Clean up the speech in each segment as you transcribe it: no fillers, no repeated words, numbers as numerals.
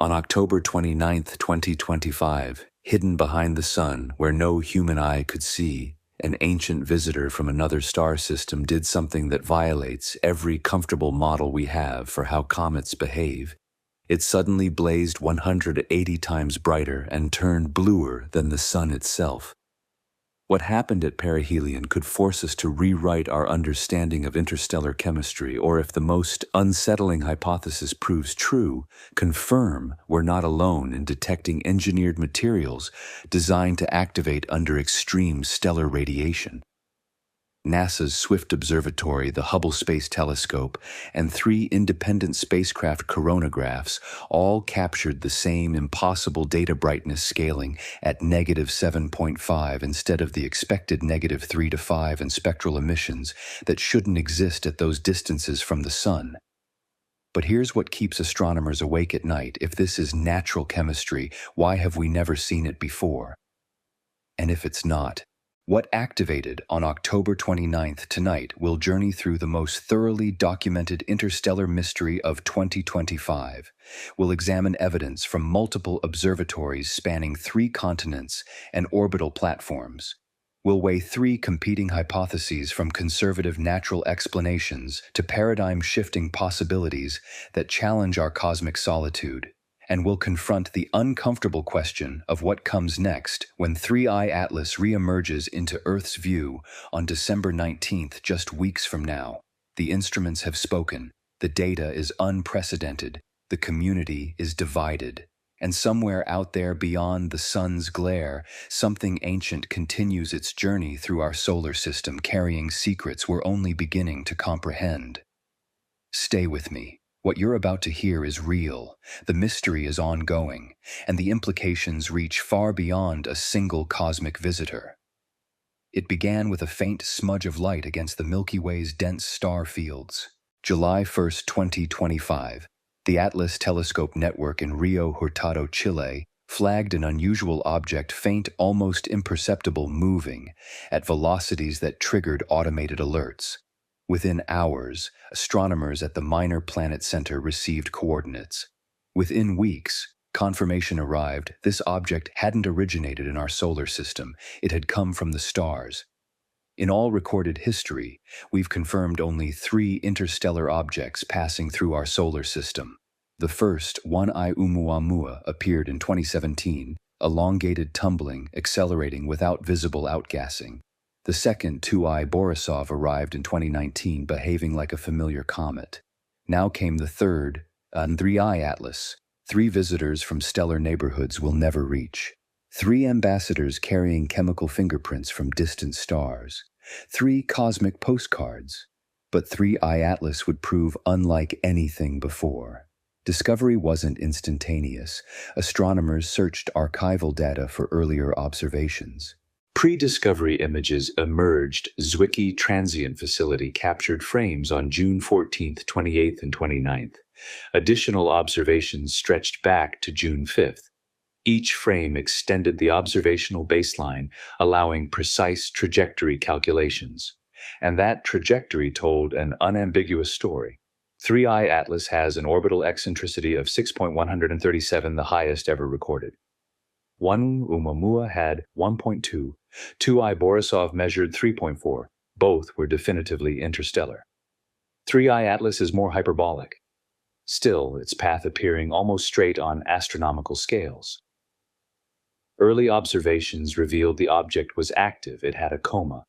On October 29th, 2025, hidden behind the sun where no human eye could see, an ancient visitor from another star system did something that violates every comfortable model we have for how comets behave. It suddenly blazed 180 times brighter and turned bluer than the sun itself. What happened at perihelion could force us to rewrite our understanding of interstellar chemistry, or if the most unsettling hypothesis proves true, confirm we're not alone in detecting engineered materials designed to activate under extreme stellar radiation. NASA's Swift Observatory, the Hubble Space Telescope, and 3 independent spacecraft coronagraphs all captured the same impossible data brightness scaling at -7.5 instead of the expected -3 to 5 in spectral emissions that shouldn't exist at those distances from the sun. But here's what keeps astronomers awake at night. If this is natural chemistry, why have we never seen it before? And if it's not, what activated on October 29th tonight will journey through the most thoroughly documented interstellar mystery of 2025. We'll examine evidence from multiple observatories spanning 3 continents and orbital platforms. We'll weigh 3 competing hypotheses, from conservative natural explanations to paradigm-shifting possibilities that challenge our cosmic solitude. And we'll confront the uncomfortable question of what comes next when 3I Atlas re-emerges into Earth's view on December 19th, just weeks from now. The instruments have spoken, the data is unprecedented, the community is divided, and somewhere out there beyond the sun's glare, something ancient continues its journey through our solar system, carrying secrets we're only beginning to comprehend. Stay with me. What you're about to hear is real, the mystery is ongoing, and the implications reach far beyond a single cosmic visitor. It began with a faint smudge of light against the Milky Way's dense star fields. July 1st, 2025, the Atlas Telescope Network in Rio Hurtado, Chile, flagged an unusual object, faint, almost imperceptible, moving at velocities that triggered automated alerts. Within hours, astronomers at the Minor Planet Center received coordinates. Within weeks, confirmation arrived. This object hadn't originated in our solar system. It had come from the stars. In all recorded history, we've confirmed only 3 interstellar objects passing through our solar system. The first, 1I Oumuamua, appeared in 2017, elongated, tumbling, accelerating without visible outgassing. The second, 2I Borisov, arrived in 2019, behaving like a familiar comet. Now came the third, 3I Atlas, 3 visitors from stellar neighborhoods we'll never reach. 3 ambassadors carrying chemical fingerprints from distant stars. 3 cosmic postcards. But 3I Atlas would prove unlike anything before. Discovery wasn't instantaneous. Astronomers searched archival data for earlier observations. Pre-discovery images emerged. Zwicky Transient Facility captured frames on June 14th, 28th, and 29th. Additional observations stretched back to June 5th. Each frame extended the observational baseline, allowing precise trajectory calculations. And that trajectory told an unambiguous story. 3I Atlas has an orbital eccentricity of 6.137, the highest ever recorded. 1 Oumuamua had 1.2. 2I Borisov measured 3.4. Both were definitively interstellar. 3I Atlas is more hyperbolic. Still, its path appearing almost straight on astronomical scales. Early observations revealed the object was active. It had a coma.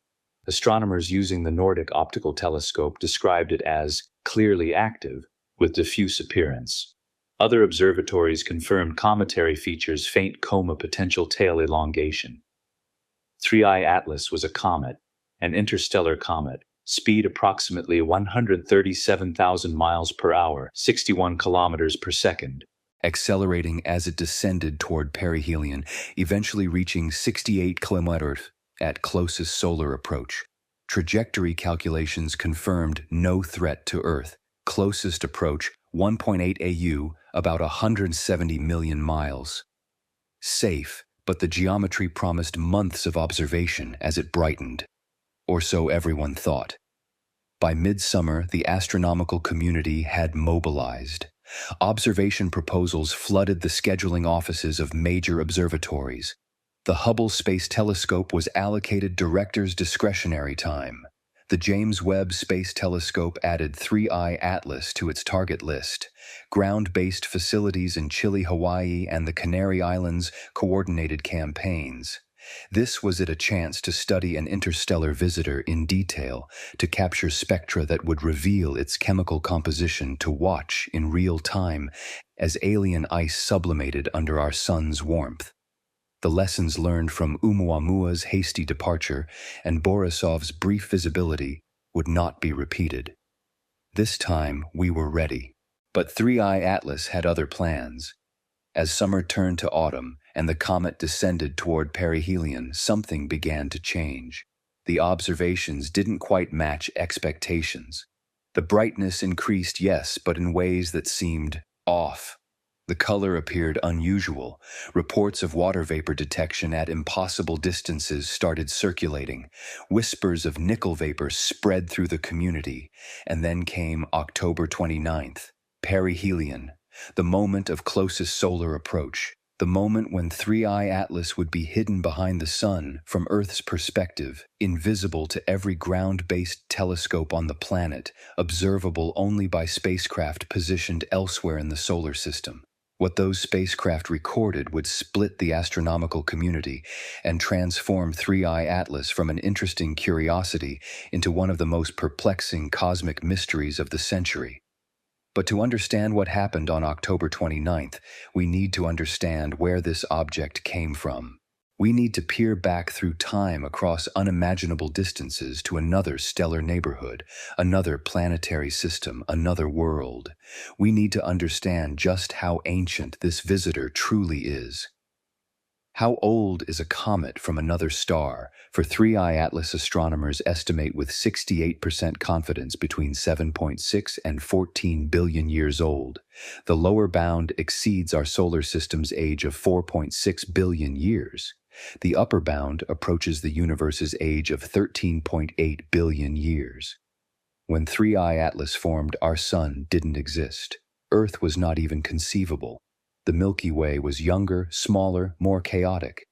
Astronomers using the Nordic Optical Telescope described it as clearly active, with diffuse appearance. Other observatories confirmed cometary features, faint coma, potential tail elongation. 3I Atlas was a comet, an interstellar comet, speed approximately 137,000 miles per hour, 61 kilometers per second, accelerating as it descended toward perihelion, eventually reaching 68 kilometers at closest solar approach. Trajectory calculations confirmed no threat to Earth. Closest approach, 1.8 AU, about 170 million miles. Safe, but the geometry promised months of observation as it brightened. Or so everyone thought. By midsummer, the astronomical community had mobilized. Observation proposals flooded the scheduling offices of major observatories. The Hubble Space Telescope was allocated director's discretionary time. The James Webb Space Telescope added 3I Atlas to its target list. Ground-based facilities in Chile, Hawaii, and the Canary Islands coordinated campaigns. This was it a chance to study an interstellar visitor in detail, to capture spectra that would reveal its chemical composition, to watch in real time as alien ice sublimated under our sun's warmth. The lessons learned from Oumuamua's hasty departure and Borisov's brief visibility would not be repeated. This time we were ready. But 3I Atlas had other plans. As summer turned to autumn and the comet descended toward perihelion, something began to change. The observations didn't quite match expectations. The brightness increased, yes, but in ways that seemed off. The color appeared unusual. Reports of water vapor detection at impossible distances started circulating. Whispers of nickel vapor spread through the community. And then came October 29th, perihelion, the moment of closest solar approach, the moment when 3I Atlas would be hidden behind the sun from Earth's perspective, invisible to every ground-based telescope on the planet, observable only by spacecraft positioned elsewhere in the solar system. What those spacecraft recorded would split the astronomical community and transform 3I Atlas from an interesting curiosity into one of the most perplexing cosmic mysteries of the century. But to understand what happened on October 29th, we need to understand where this object came from. We need to peer back through time across unimaginable distances to another stellar neighborhood, another planetary system, another world. We need to understand just how ancient this visitor truly is. How old is a comet from another star? For 3I Atlas, astronomers estimate with 68% confidence between 7.6 and 14 billion years old. The lower bound exceeds our solar system's age of 4.6 billion years. The upper bound approaches the universe's age of 13.8 billion years. When 3I Atlas formed, our sun didn't exist. Earth was not even conceivable. The Milky Way was younger, smaller, more chaotic.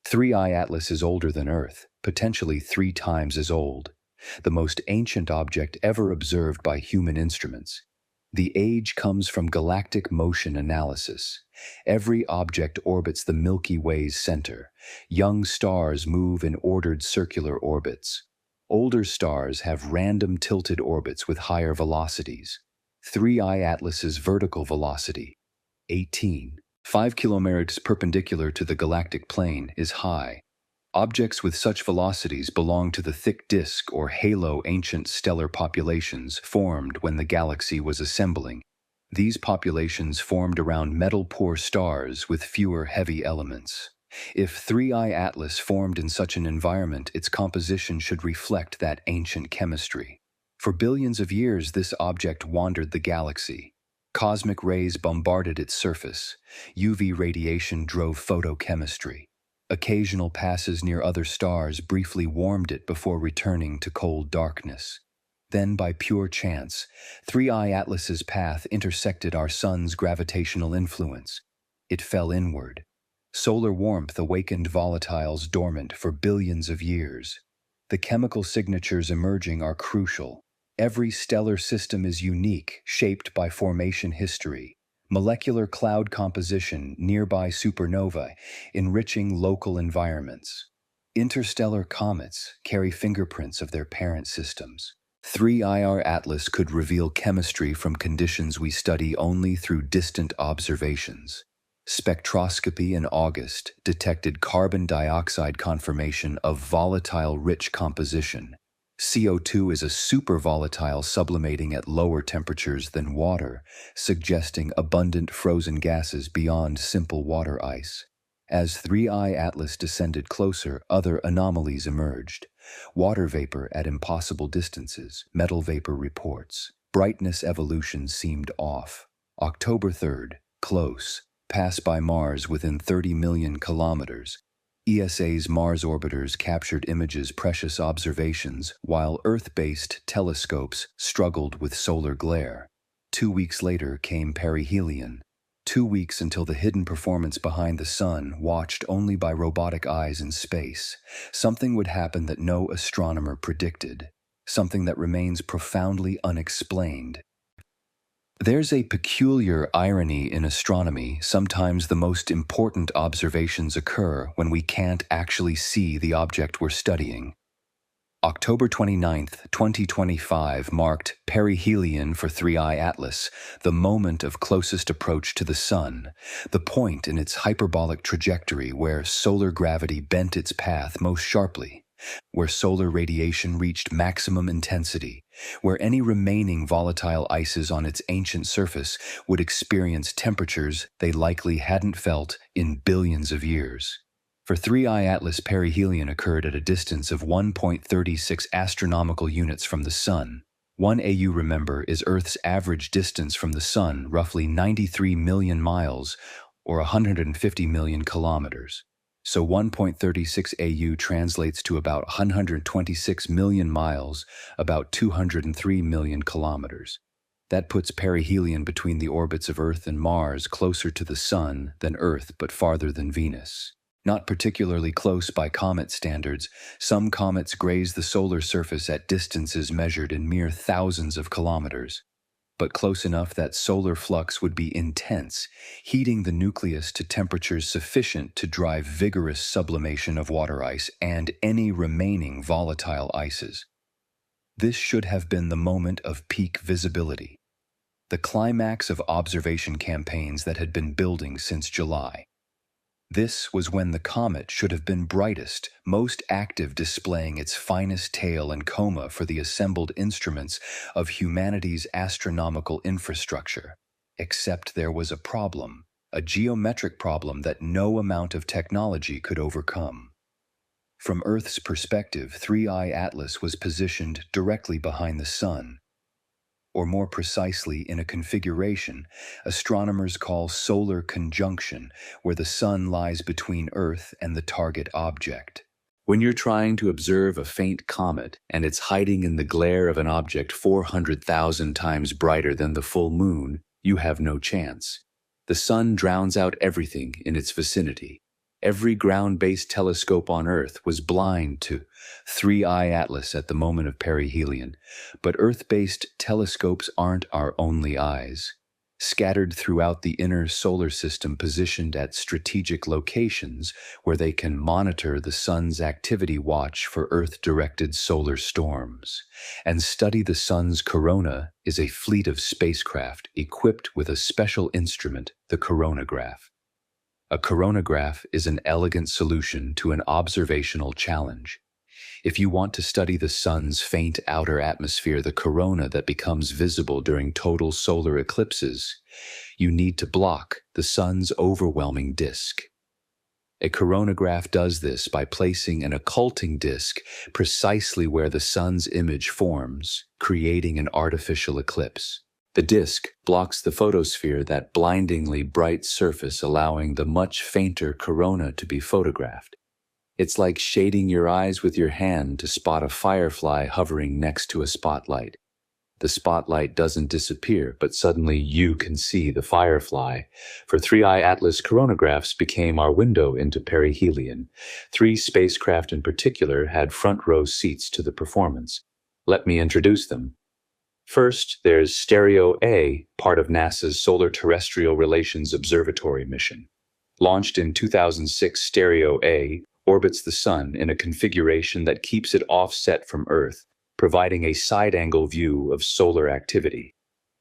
3I Atlas is older than Earth, potentially 3 times as old, the most ancient object ever observed by human instruments. The age comes from galactic motion analysis. Every object orbits the Milky Way's center. Young stars move in ordered circular orbits. Older stars have random tilted orbits with higher velocities. 3I Atlas's vertical velocity, 5 kilometers perpendicular to the galactic plane, is high. Objects with such velocities belong to the thick disk or halo ancient stellar populations formed when the galaxy was assembling. These populations formed around metal-poor stars with fewer heavy elements. If 3I Atlas formed in such an environment, its composition should reflect that ancient chemistry. For billions of years, this object wandered the galaxy. Cosmic rays bombarded its surface. UV radiation drove photochemistry. Occasional passes near other stars briefly warmed it before returning to cold darkness. Then, by pure chance, 3I Atlas's path intersected our sun's gravitational influence. It fell inward. Solar warmth awakened volatiles dormant for billions of years. The chemical signatures emerging are crucial. Every stellar system is unique, shaped by formation history. Molecular cloud composition, nearby supernovae, enriching local environments. Interstellar comets carry fingerprints of their parent systems. 3I Atlas could reveal chemistry from conditions we study only through distant observations. Spectroscopy in August detected carbon dioxide conformation of volatile-rich composition. CO2 is a supervolatile sublimating at lower temperatures than water, suggesting abundant frozen gases beyond simple water ice. As 3I Atlas descended closer, other anomalies emerged. Water vapor at impossible distances, metal vapor reports. Brightness evolution seemed off. October 3rd, close. Pass by Mars within 30 million kilometers. ESA's Mars orbiters captured images, precious observations, while Earth-based telescopes struggled with solar glare. 2 weeks later came perihelion. 2 weeks until the hidden performance behind the sun, watched only by robotic eyes in space. Something would happen that no astronomer predicted. Something that remains profoundly unexplained. There's a peculiar irony in astronomy. Sometimes the most important observations occur when we can't actually see the object we're studying. October 29th, 2025 marked perihelion for 3I Atlas, the moment of closest approach to the sun, the point in its hyperbolic trajectory where solar gravity bent its path most sharply, where solar radiation reached maximum intensity, where any remaining volatile ices on its ancient surface would experience temperatures they likely hadn't felt in billions of years. For 3I Atlas, perihelion occurred at a distance of 1.36 astronomical units from the Sun. 1 AU, remember, is Earth's average distance from the Sun, roughly 93 million miles, or 150 million kilometers. So 1.36 AU translates to about 126 million miles, about 203 million kilometers. That puts perihelion between the orbits of Earth and Mars, closer to the Sun than Earth but farther than Venus. Not particularly close by comet standards, some comets graze the solar surface at distances measured in mere thousands of kilometers. But close enough that solar flux would be intense, heating the nucleus to temperatures sufficient to drive vigorous sublimation of water ice and any remaining volatile ices. This should have been the moment of peak visibility, the climax of observation campaigns that had been building since July. This was when the comet should have been brightest, most active, displaying its finest tail and coma for the assembled instruments of humanity's astronomical infrastructure. Except there was a problem, a geometric problem that no amount of technology could overcome. From Earth's perspective, 3I Atlas was positioned directly behind the Sun, or more precisely in a configuration astronomers call solar conjunction, where the Sun lies between Earth and the target object. When you're trying to observe a faint comet and it's hiding in the glare of an object 400,000 times brighter than the full moon, you have no chance. The Sun drowns out everything in its vicinity. Every ground-based telescope on Earth was blind to 3I Atlas at the moment of perihelion, but Earth-based telescopes aren't our only eyes. Scattered throughout the inner solar system, positioned at strategic locations where they can monitor the Sun's activity, watch for Earth-directed solar storms, and study the Sun's corona, is a fleet of spacecraft equipped with a special instrument, the coronagraph. A coronagraph is an elegant solution to an observational challenge. If you want to study the Sun's faint outer atmosphere, the corona that becomes visible during total solar eclipses, you need to block the Sun's overwhelming disk. A coronagraph does this by placing an occulting disk precisely where the Sun's image forms, creating an artificial eclipse. The disk blocks the photosphere, that blindingly bright surface, allowing the much fainter corona to be photographed. It's like shading your eyes with your hand to spot a firefly hovering next to a spotlight. The spotlight doesn't disappear, but suddenly you can see the firefly. For 3I Atlas, coronagraphs became our window into perihelion. 3 spacecraft in particular had front-row seats to the performance. Let me introduce them. First, there's Stereo A, part of NASA's Solar Terrestrial Relations Observatory mission. Launched in 2006, Stereo A orbits the Sun in a configuration that keeps it offset from Earth, providing a side-angle view of solar activity.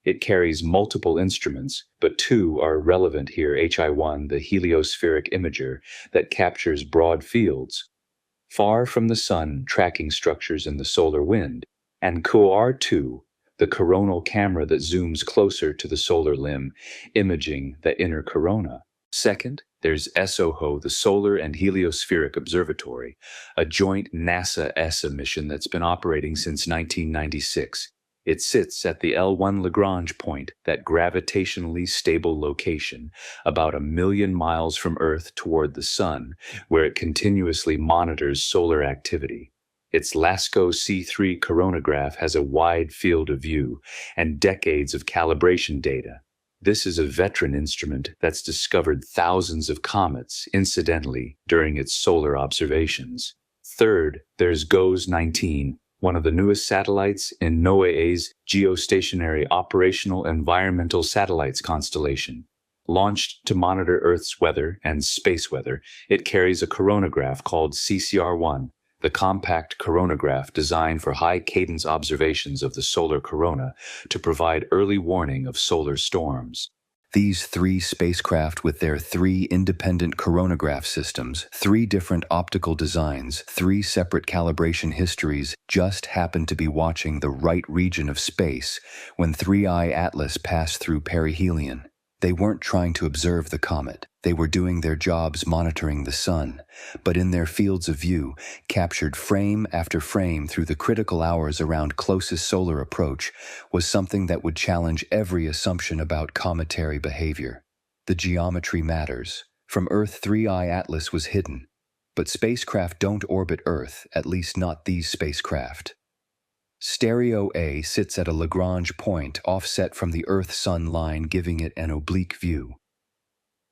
It carries multiple instruments, but 2 are relevant here: HI-1, the heliospheric imager that captures broad fields far from the Sun, tracking structures in the solar wind, and COR-2, the coronal camera that zooms closer to the solar limb, imaging the inner corona. Second, there's SOHO, the Solar and Heliospheric Observatory, a joint NASA-ESA mission that's been operating since 1996. It sits at the L1 Lagrange point, that gravitationally stable location, about 1 million miles from Earth toward the Sun, where it continuously monitors solar activity. Its LASCO C3 coronagraph has a wide field of view and decades of calibration data. This is a veteran instrument that's discovered thousands of comets incidentally during its solar observations. Third, there's GOES-19, one of the newest satellites in NOAA's geostationary operational environmental satellites constellation. Launched to monitor Earth's weather and space weather, it carries a coronagraph called CCR-1, the compact coronagraph designed for high-cadence observations of the solar corona to provide early warning of solar storms. These three spacecraft with their three independent coronagraph systems, three different optical designs, three separate calibration histories just happened to be watching the right region of space when 3I Atlas passed through perihelion. They weren't trying to observe the comet. They were doing their jobs monitoring the sun, but in their fields of view, captured frame after frame through the critical hours around closest solar approach, was something that would challenge every assumption about cometary behavior. The geometry matters. From Earth, 3I Atlas was hidden, but spacecraft don't orbit Earth, at least not these spacecraft. Stereo A sits at a Lagrange point offset from the Earth-Sun line, giving it an oblique view.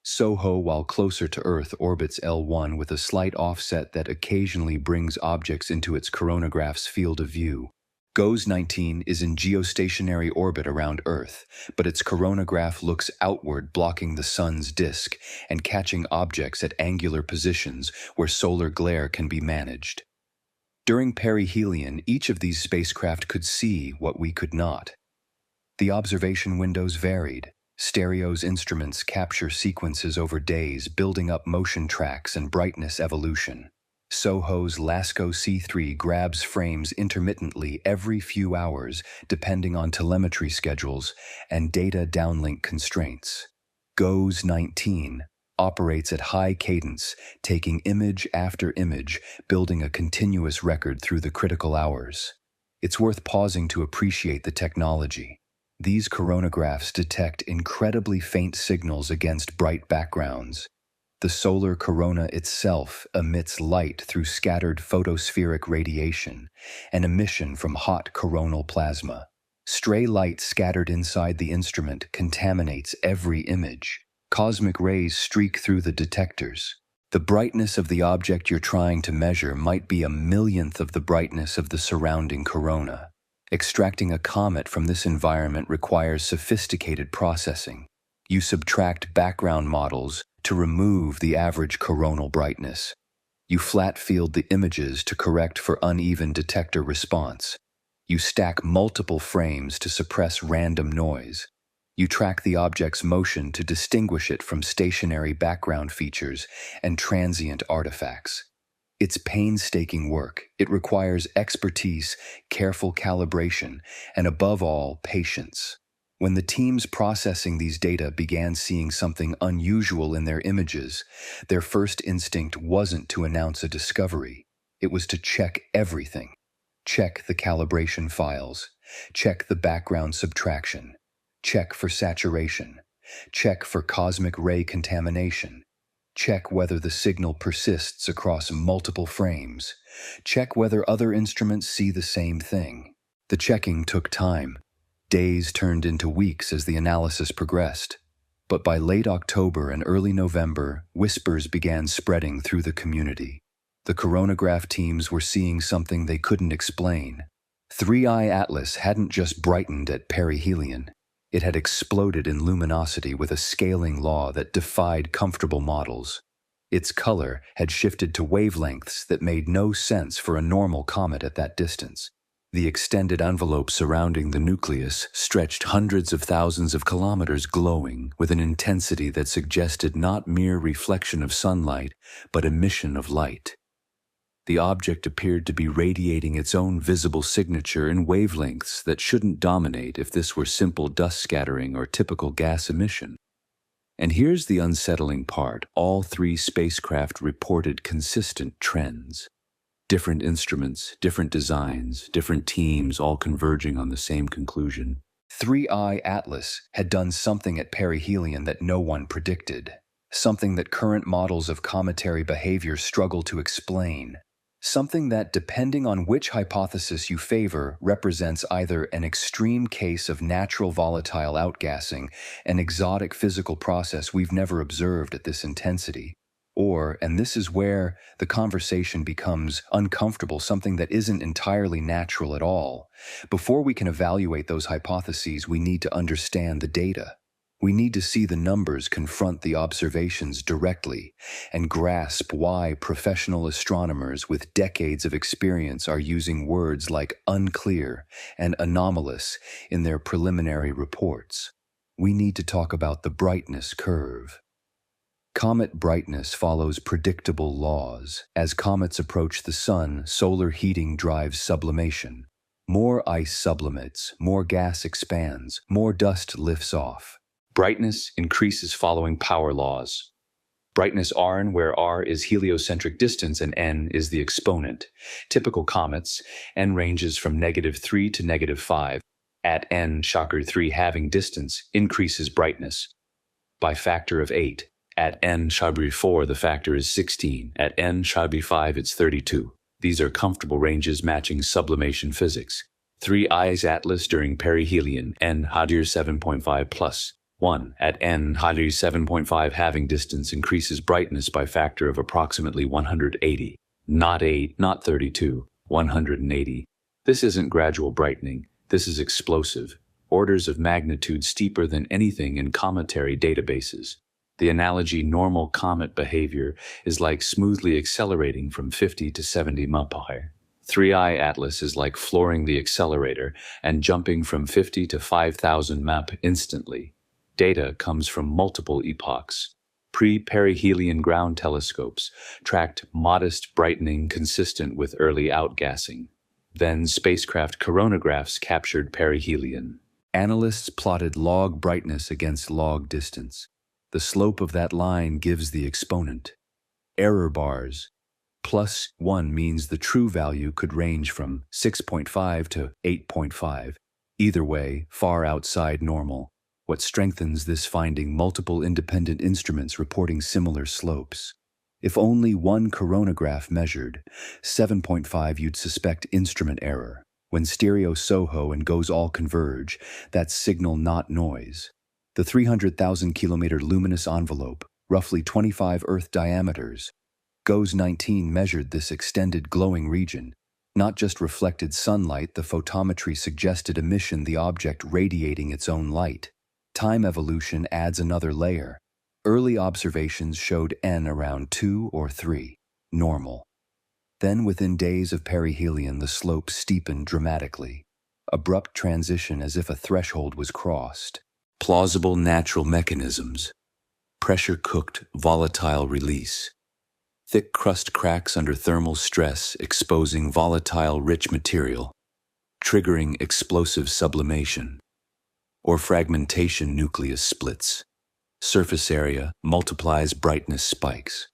SOHO, while closer to Earth, orbits L1 with a slight offset that occasionally brings objects into its coronagraph's field of view. GOES-19 is in geostationary orbit around Earth, but its coronagraph looks outward, blocking the sun's disk and catching objects at angular positions where solar glare can be managed. During perihelion, each of these spacecraft could see what we could not. The observation windows varied. Stereo's instruments capture sequences over days, building up motion tracks and brightness evolution. SOHO's LASCO C3 grabs frames intermittently every few hours, depending on telemetry schedules and data downlink constraints. GOES-19 operates at high cadence, taking image after image, building a continuous record through the critical hours. It's worth pausing to appreciate the technology. These coronagraphs detect incredibly faint signals against bright backgrounds. The solar corona itself emits light through scattered photospheric radiation, an emission from hot coronal plasma. Stray light scattered inside the instrument contaminates every image. Cosmic rays streak through the detectors. The brightness of the object you're trying to measure might be a millionth of the brightness of the surrounding corona. Extracting a comet from this environment requires sophisticated processing. You subtract background models to remove the average coronal brightness. You flat field the images to correct for uneven detector response. You stack multiple frames to suppress random noise. You track the object's motion to distinguish it from stationary background features and transient artifacts. It's painstaking work. It requires expertise, careful calibration, and above all, patience. When the teams processing these data began seeing something unusual in their images, their first instinct wasn't to announce a discovery. It was to check everything. Check the calibration files. Check the background subtraction. Check for saturation. Check for cosmic ray contamination. Check whether the signal persists across multiple frames. Check whether other instruments see the same thing. The checking took time. Days turned into weeks as the analysis progressed. But by late October and early November, whispers began spreading through the community. The coronagraph teams were seeing something they couldn't explain. 3I Atlas hadn't just brightened at perihelion. It had exploded in luminosity with a scaling law that defied comfortable models. Its color had shifted to wavelengths that made no sense for a normal comet at that distance. The extended envelope surrounding the nucleus stretched hundreds of thousands of kilometers, glowing with an intensity that suggested not mere reflection of sunlight, but emission of light. The object appeared to be radiating its own visible signature in wavelengths that shouldn't dominate if this were simple dust scattering or typical gas emission. And here's the unsettling part. All three spacecraft reported consistent trends. Different instruments, different designs, different teams, all converging on the same conclusion. 3I Atlas had done something at perihelion that no one predicted, something that current models of cometary behavior struggle to explain. Something that, depending on which hypothesis you favor, represents either an extreme case of natural volatile outgassing, an exotic physical process we've never observed at this intensity, or, and this is where the conversation becomes uncomfortable, something that isn't entirely natural at all. Before we can evaluate those hypotheses, we need to understand the data. We need to see the numbers, confront the observations directly, and grasp why professional astronomers with decades of experience are using words like unclear and anomalous in their preliminary reports. We need to talk about the brightness curve. Comet brightness follows predictable laws. As comets approach the sun, solar heating drives sublimation. More ice sublimates, more gas expands, more dust lifts off. Brightness increases following power laws. Brightness Rn, where R is heliocentric distance and N is the exponent. Typical comets, N ranges from -3 to -5. At N, shocker 3 halving distance increases brightness by factor of 8. At N Chabri 4, the factor is 16. At N Chabri 5, it's 32. These are comfortable ranges matching sublimation physics. 3I's Atlas during perihelion, N Hadir 7.5 plus 1. At N Hadir 7.5 halving distance increases brightness by factor of approximately 180. Not 8, not 32, 180. This isn't gradual brightening. This is explosive. Orders of magnitude steeper than anything in cometary databases. The analogy normal comet behavior is like smoothly accelerating from 50 to 70 mph. 3I Atlas is like flooring the accelerator and jumping from 50 to 5,000 mph instantly. Data comes from multiple epochs. Pre-perihelion ground telescopes tracked modest brightening consistent with early outgassing. Then spacecraft coronagraphs captured perihelion. Analysts plotted log brightness against log distance. The slope of that line gives the exponent. Error bars. +1 means the true value could range from 6.5 to 8.5. Either way, far outside normal. What strengthens this finding, multiple independent instruments reporting similar slopes. If only one coronagraph measured 7.5, you'd suspect instrument error. When stereo SOHO and GOES all converge, that's signal not noise. The 300,000 kilometer luminous envelope, roughly 25 Earth diameters. GOES 19 measured this extended glowing region. Not just reflected sunlight, the photometry suggested emission, the object radiating its own light. Time evolution adds another layer. Early observations showed N around 2 or 3, normal. Then within days of perihelion, the slope steepened dramatically. Abrupt transition as if a threshold was crossed. Plausible natural mechanisms. Pressure-cooked, volatile release. Thick crust cracks under thermal stress, exposing volatile, rich material, triggering explosive sublimation. Or fragmentation, nucleus splits. Surface area multiplies, brightness spikes.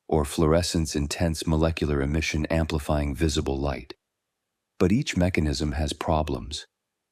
Or fluorescence, intense molecular emission amplifying visible light. But each mechanism has problems.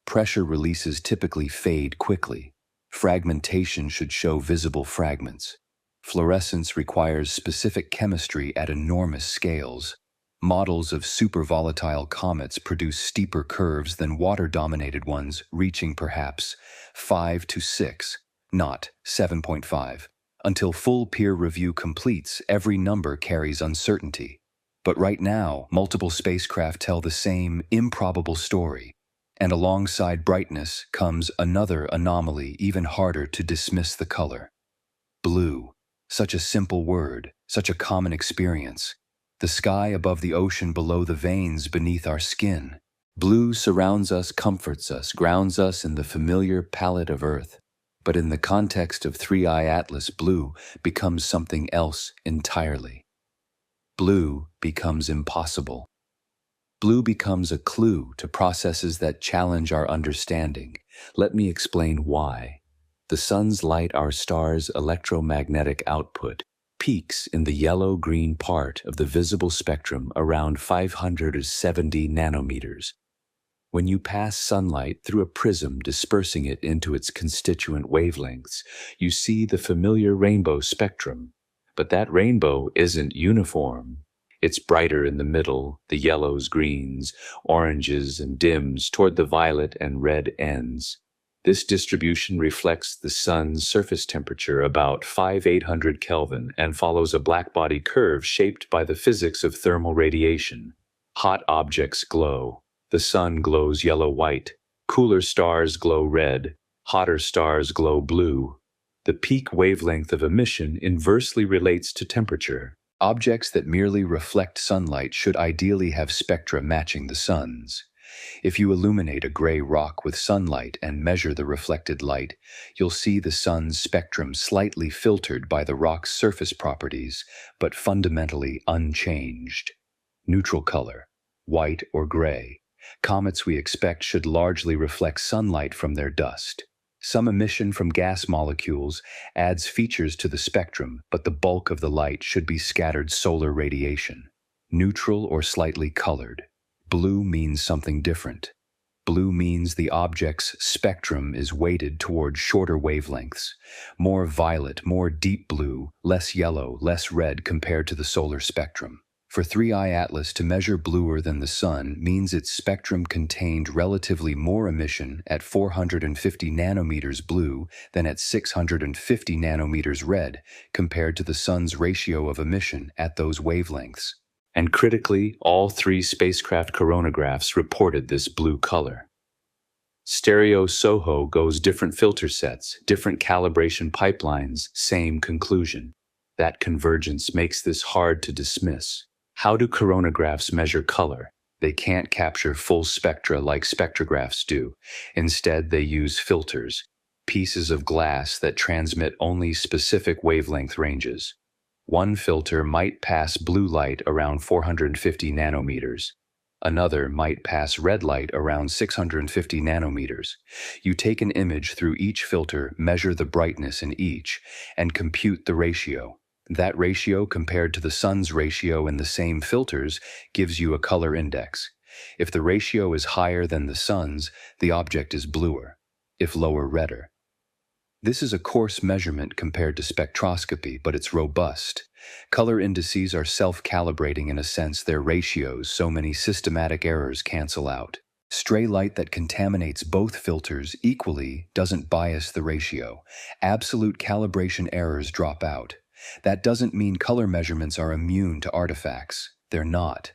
Pressure releases typically fade quickly. Fragmentation should show visible fragments. Fluorescence requires specific chemistry at enormous scales. Models of supervolatile comets produce steeper curves than water-dominated ones, reaching perhaps 5 to 6, not 7.5. Until full peer review completes, every number carries uncertainty. But right now, multiple spacecraft tell the same improbable story. And alongside brightness comes another anomaly, even harder to dismiss: the color. Blue. Such a simple word, such a common experience. The sky above the ocean below the veins beneath our skin. Blue surrounds us, comforts us, grounds us in the familiar palette of Earth. But in the context of 3I Atlas, blue becomes something else entirely. Blue becomes impossible. Blue becomes a clue to processes that challenge our understanding. Let me explain why. The sun's light, our star's electromagnetic output, peaks in the yellow-green part of the visible spectrum around 570 nanometers. When you pass sunlight through a prism dispersing it into its constituent wavelengths, you see the familiar rainbow spectrum. But that rainbow isn't uniform. It's brighter in the middle, the yellows, greens, oranges, and dims toward the violet and red ends. This distribution reflects the sun's surface temperature about 5800 Kelvin and follows a blackbody curve shaped by the physics of thermal radiation. Hot objects glow. The sun glows yellow-white. Cooler stars glow red. Hotter stars glow blue. The peak wavelength of emission inversely relates to temperature. Objects that merely reflect sunlight should ideally have spectra matching the sun's. If you illuminate a gray rock with sunlight and measure the reflected light, you'll see the sun's spectrum slightly filtered by the rock's surface properties, but fundamentally unchanged. Neutral color, white or gray. Comets we expect should largely reflect sunlight from their dust. Some emission from gas molecules adds features to the spectrum, but the bulk of the light should be scattered solar radiation. Neutral or slightly colored. Blue means something different. Blue means the object's spectrum is weighted toward shorter wavelengths. More violet, more deep blue, less yellow, less red compared to the solar spectrum. For 3I Atlas to measure bluer than the sun means its spectrum contained relatively more emission at 450 nanometers blue than at 650 nanometers red compared to the sun's ratio of emission at those wavelengths. And critically, all 3 spacecraft coronagraphs reported this blue color. Stereo SOHO goes different filter sets, different calibration pipelines, same conclusion. That convergence makes this hard to dismiss. How do coronagraphs measure color? They can't capture full spectra like spectrographs do. Instead, they use filters, pieces of glass that transmit only specific wavelength ranges. One filter might pass blue light around 450 nanometers. Another might pass red light around 650 nanometers. You take an image through each filter, measure the brightness in each, and compute the ratio. That ratio compared to the sun's ratio in the same filters gives you a color index. If the ratio is higher than the sun's, the object is bluer. If lower, redder. This is a coarse measurement compared to spectroscopy, but it's robust. Color indices are self-calibrating in a sense their ratios, so many systematic errors cancel out. Stray light that contaminates both filters equally doesn't bias the ratio. Absolute calibration errors drop out. That doesn't mean color measurements are immune to artifacts. They're not.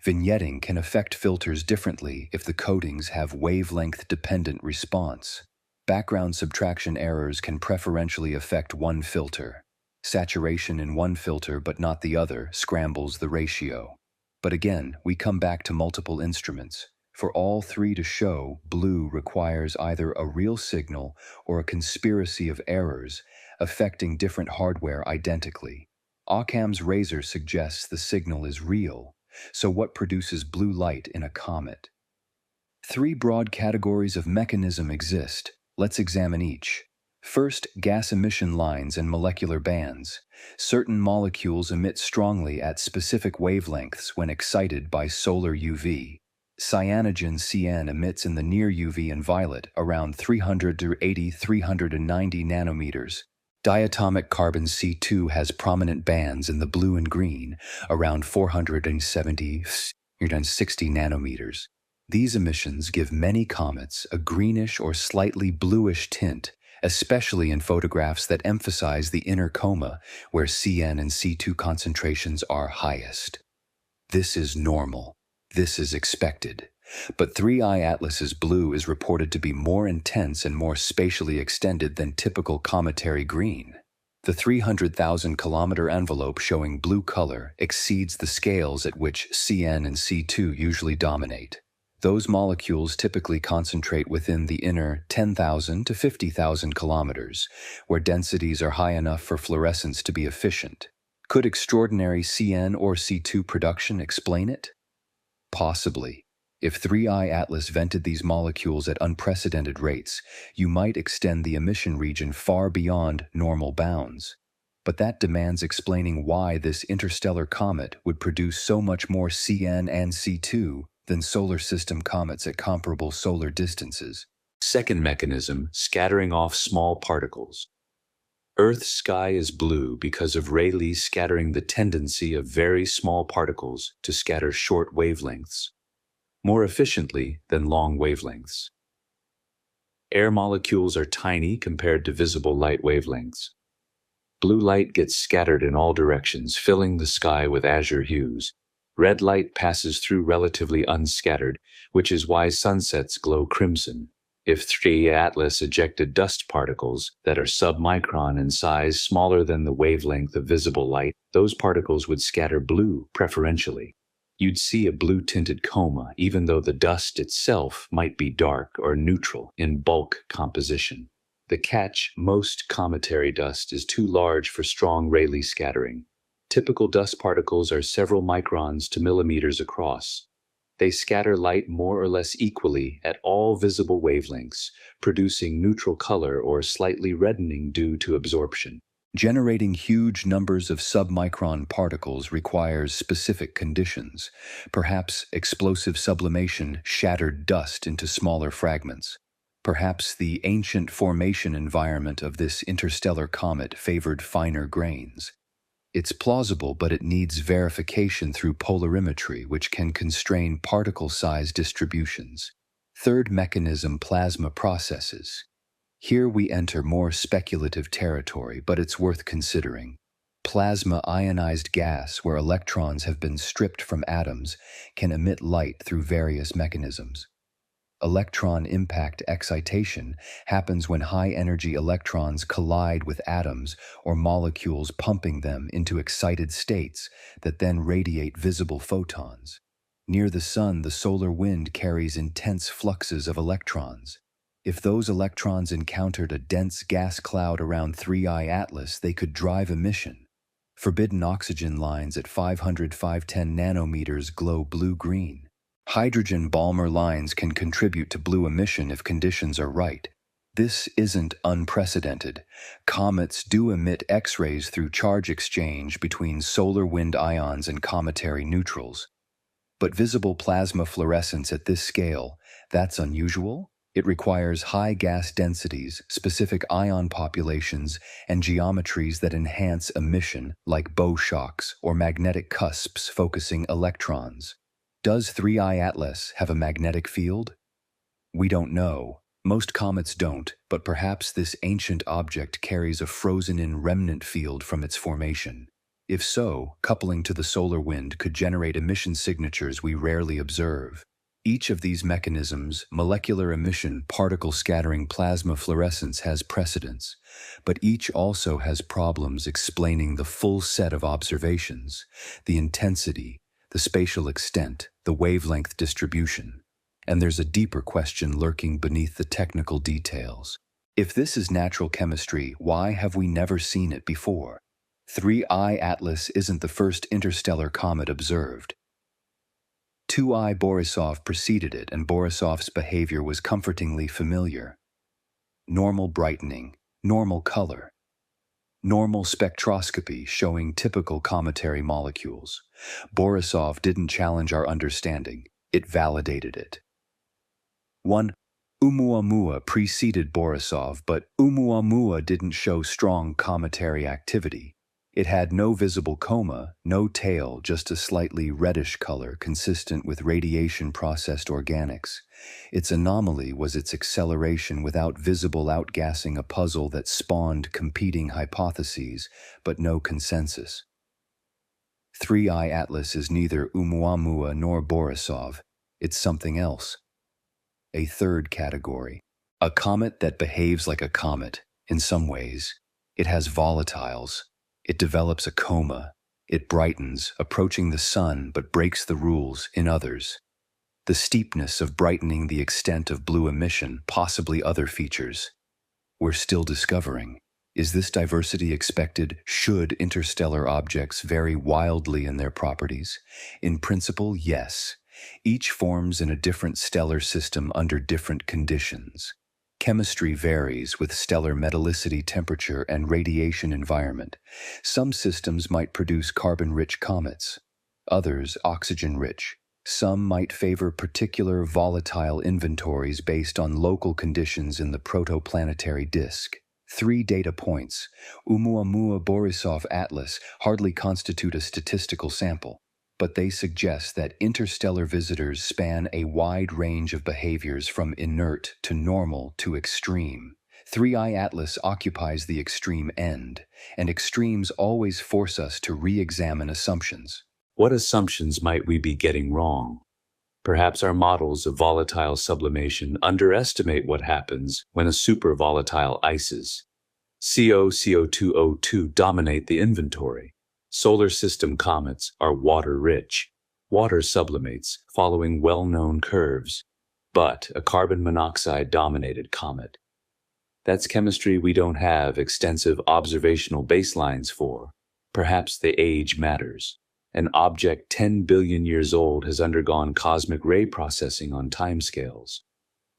Vignetting can affect filters differently if the coatings have wavelength-dependent response. Background subtraction errors can preferentially affect one filter. Saturation in one filter but not the other scrambles the ratio. But again, we come back to multiple instruments. For all 3 to show, blue requires either a real signal or a conspiracy of errors affecting different hardware identically. Occam's razor suggests the signal is real, so what produces blue light in a comet? 3 broad categories of mechanism exist. Let's examine each. First, gas emission lines and molecular bands. Certain molecules emit strongly at specific wavelengths when excited by solar UV. Cyanogen CN emits in the near UV and violet around 300 to 390 nanometers. Diatomic carbon C2 has prominent bands in the blue and green, around 470 to 60 nanometers. These emissions give many comets a greenish or slightly bluish tint, especially in photographs that emphasize the inner coma, where CN and C2 concentrations are highest. This is normal. This is expected. But 3I Atlas's blue is reported to be more intense and more spatially extended than typical cometary green. The 300,000-kilometer envelope showing blue color exceeds the scales at which CN and C2 usually dominate. Those molecules typically concentrate within the inner 10,000 to 50,000 kilometers, where densities are high enough for fluorescence to be efficient. Could extraordinary CN or C2 production explain it? Possibly. If 3I Atlas vented these molecules at unprecedented rates, you might extend the emission region far beyond normal bounds. But that demands explaining why this interstellar comet would produce so much more CN and C2 than solar system comets at comparable solar distances. Second mechanism, scattering off small particles. Earth's sky is blue because of Rayleigh scattering, the tendency of very small particles to scatter short wavelengths more efficiently than long wavelengths. Air molecules are tiny compared to visible light wavelengths. Blue light gets scattered in all directions, filling the sky with azure hues. Red light passes through relatively unscattered, which is why sunsets glow crimson. If 3 Atlas ejected dust particles that are submicron in size, smaller than the wavelength of visible light, those particles would scatter blue preferentially. You'd see a blue-tinted coma, even though the dust itself might be dark or neutral in bulk composition. The catch: most cometary dust is too large for strong Rayleigh scattering. Typical dust particles are several microns to millimeters across. They scatter light more or less equally at all visible wavelengths, producing neutral color or slightly reddening due to absorption. Generating huge numbers of submicron particles requires specific conditions. Perhaps explosive sublimation shattered dust into smaller fragments. Perhaps the ancient formation environment of this interstellar comet favored finer grains. It's plausible, but it needs verification through polarimetry, which can constrain particle size distributions. Third mechanism: plasma processes. Here we enter more speculative territory, but it's worth considering. Plasma, ionized gas where electrons have been stripped from atoms, can emit light through various mechanisms. Electron impact excitation happens when high-energy electrons collide with atoms or molecules, pumping them into excited states that then radiate visible photons. Near the sun, the solar wind carries intense fluxes of electrons. If those electrons encountered a dense gas cloud around 3I Atlas, they could drive emission. Forbidden oxygen lines at 510 nanometers glow blue-green. Hydrogen Balmer lines can contribute to blue emission if conditions are right. This isn't unprecedented. Comets do emit X-rays through charge exchange between solar wind ions and cometary neutrals. But visible plasma fluorescence at this scale, that's unusual? It requires high gas densities, specific ion populations, and geometries that enhance emission, like bow shocks or magnetic cusps focusing electrons. Does 3I Atlas have a magnetic field? We don't know. Most comets don't, but perhaps this ancient object carries a frozen-in remnant field from its formation. If so, coupling to the solar wind could generate emission signatures we rarely observe. Each of these mechanisms, molecular emission, particle scattering, plasma fluorescence, has precedence, but each also has problems explaining the full set of observations: the intensity, the spatial extent, the wavelength distribution. And there's a deeper question lurking beneath the technical details. If this is natural chemistry, why have we never seen it before? 3I Atlas isn't the first interstellar comet observed. 2I Borisov preceded it, and Borisov's behavior was comfortingly familiar. Normal brightening, normal color, normal spectroscopy showing typical cometary molecules. Borisov didn't challenge our understanding, it validated it. 1. Oumuamua preceded Borisov, but Oumuamua didn't show strong cometary activity. It had no visible coma, no tail, just a slightly reddish color consistent with radiation-processed organics. Its anomaly was its acceleration without visible outgassing, a puzzle that spawned competing hypotheses, but no consensus. 3I Atlas is neither Oumuamua nor Borisov. It's something else. A third category. A comet that behaves like a comet, in some ways. It has volatiles. It develops a coma. It brightens, approaching the sun, but breaks the rules in others. The steepness of brightening, the extent of blue emission, possibly other features. We're still discovering. Is this diversity expected? Should interstellar objects vary wildly in their properties? In principle, yes. Each forms in a different stellar system under different conditions. Chemistry varies with stellar metallicity, temperature, and radiation environment. Some systems might produce carbon-rich comets, others oxygen-rich. Some might favor particular volatile inventories based on local conditions in the protoplanetary disk. 3 data points, Oumuamua-Borisov Atlas, hardly constitute a statistical sample, but they suggest that interstellar visitors span a wide range of behaviors from inert to normal to extreme. 3i Atlas occupies the extreme end, and extremes always force us to re-examine assumptions. What assumptions might we be getting wrong? Perhaps our models of volatile sublimation underestimate what happens when a supervolatile ices. CO, CO2, O2 dominate the inventory. Solar system comets are water-rich. Water sublimates, following well-known curves, but a carbon monoxide-dominated comet. That's chemistry we don't have extensive observational baselines for. Perhaps the age matters. An object 10 billion years old has undergone cosmic ray processing on timescales.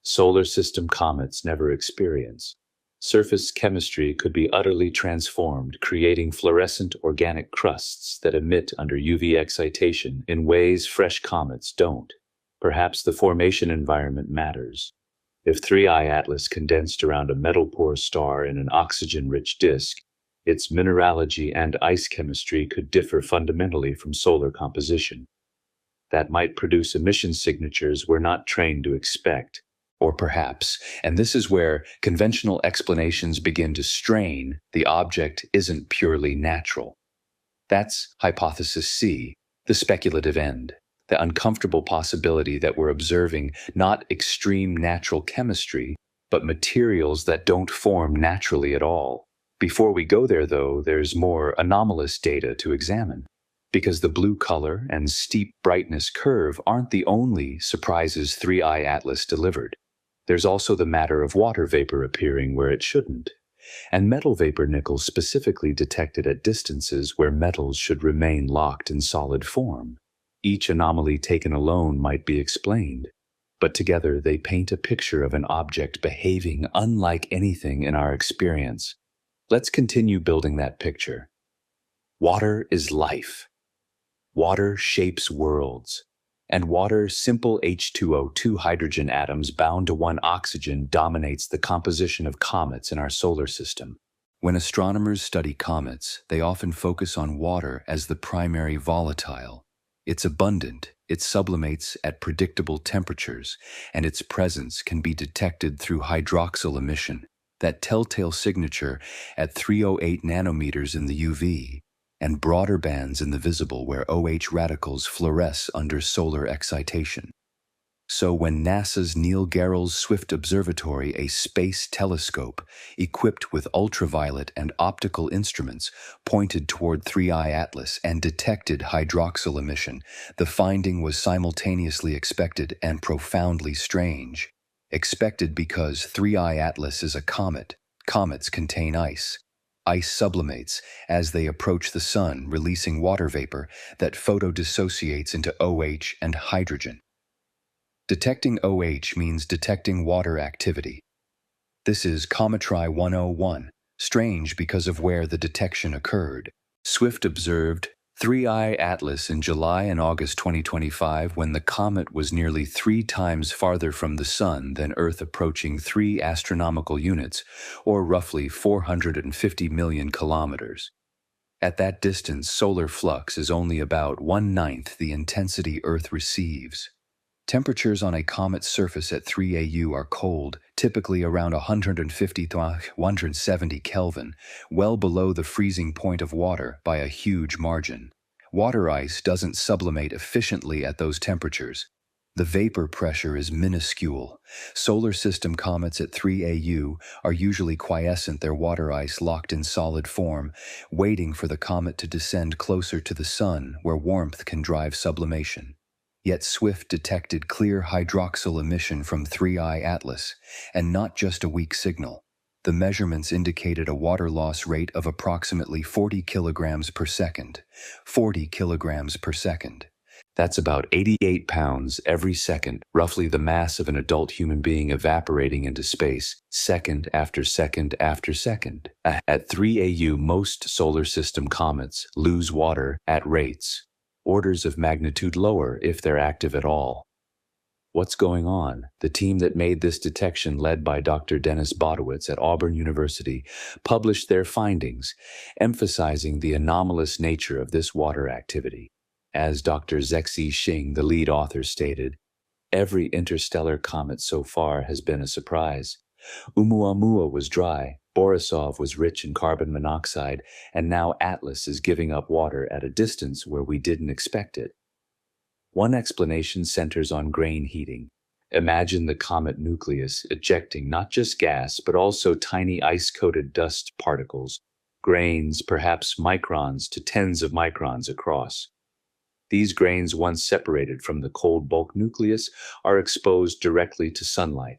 Solar system comets never experience. Surface chemistry could be utterly transformed, creating fluorescent organic crusts that emit under UV excitation in ways fresh comets don't. Perhaps the formation environment matters. If 3i Atlas condensed around a metal-poor star in an oxygen-rich disk, its mineralogy and ice chemistry could differ fundamentally from solar composition. That might produce emission signatures we're not trained to expect. Or perhaps, and this is where conventional explanations begin to strain, the object isn't purely natural. That's hypothesis C, the speculative end, the uncomfortable possibility that we're observing not extreme natural chemistry, but materials that don't form naturally at all. Before we go there, though, there's more anomalous data to examine, because the blue color and steep brightness curve aren't the only surprises 3i Atlas delivered. There's also the matter of water vapor appearing where it shouldn't, and metal vapor nickel specifically detected at distances where metals should remain locked in solid form. Each anomaly taken alone might be explained, but together they paint a picture of an object behaving unlike anything in our experience. Let's continue building that picture. Water is life. Water shapes worlds. And water's simple H2O2 hydrogen atoms bound to one oxygen dominates the composition of comets in our solar system. When astronomers study comets, they often focus on water as the primary volatile. It's abundant, it sublimates at predictable temperatures, and its presence can be detected through hydroxyl emission, that telltale signature at 308 nanometers in the UV, and broader bands in the visible where OH radicals fluoresce under solar excitation. So when NASA's Neil Gehrels Swift Observatory, a space telescope equipped with ultraviolet and optical instruments, pointed toward 3i Atlas and detected hydroxyl emission, the finding was simultaneously expected and profoundly strange. Expected because 3i Atlas is a comet. Comets contain ice. Ice sublimates as they approach the sun, releasing water vapor that photodissociates into OH and hydrogen. Detecting OH means detecting water activity. This is Cometry 101, strange because of where the detection occurred. Swift observed 3i Atlas in July and August 2025 when the comet was nearly 3 times farther from the Sun than Earth, approaching 3 astronomical units, or roughly 450 million kilometers. At that distance, solar flux is only about 1/9 the intensity Earth receives. Temperatures on a comet's surface at 3AU are cold, typically around 150 to 170 Kelvin, well below the freezing point of water by a huge margin. Water ice doesn't sublimate efficiently at those temperatures. The vapor pressure is minuscule. Solar system comets at 3AU are usually quiescent, their water ice locked in solid form, waiting for the comet to descend closer to the Sun, where warmth can drive sublimation. Yet Swift detected clear hydroxyl emission from 3i Atlas, and not just a weak signal. The measurements indicated a water loss rate of approximately 40 kilograms per second. 40 kilograms per second. That's about 88 pounds every second, roughly the mass of an adult human being evaporating into space, second after second after second. At 3AU, most solar system comets lose water at rates orders of magnitude lower if they're active at all. What's going on? The team that made this detection, led by Dr. Dennis Bodowitz at Auburn University, published their findings, emphasizing the anomalous nature of this water activity. As Dr. Zexi Xing, the lead author, stated, every interstellar comet so far has been a surprise. Oumuamua was dry, Borisov was rich in carbon monoxide, and now Atlas is giving up water at a distance where we didn't expect it. One explanation centers on grain heating. Imagine the comet nucleus ejecting not just gas, but also tiny ice-coated dust particles, grains, perhaps microns to tens of microns across. These grains, once separated from the cold bulk nucleus, are exposed directly to sunlight.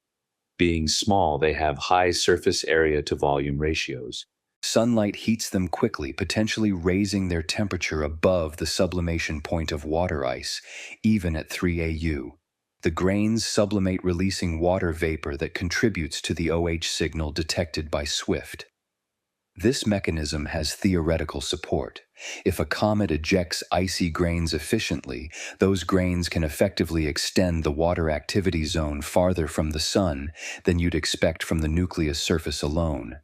Being small, they have high surface area to volume ratios. Sunlight heats them quickly, potentially raising their temperature above the sublimation point of water ice, even at 3 AU. The grains sublimate, releasing water vapor that contributes to the OH signal detected by SWIFT. This mechanism has theoretical support. If a comet ejects icy grains efficiently, those grains can effectively extend the water activity zone farther from the sun than you'd expect from the nucleus surface alone.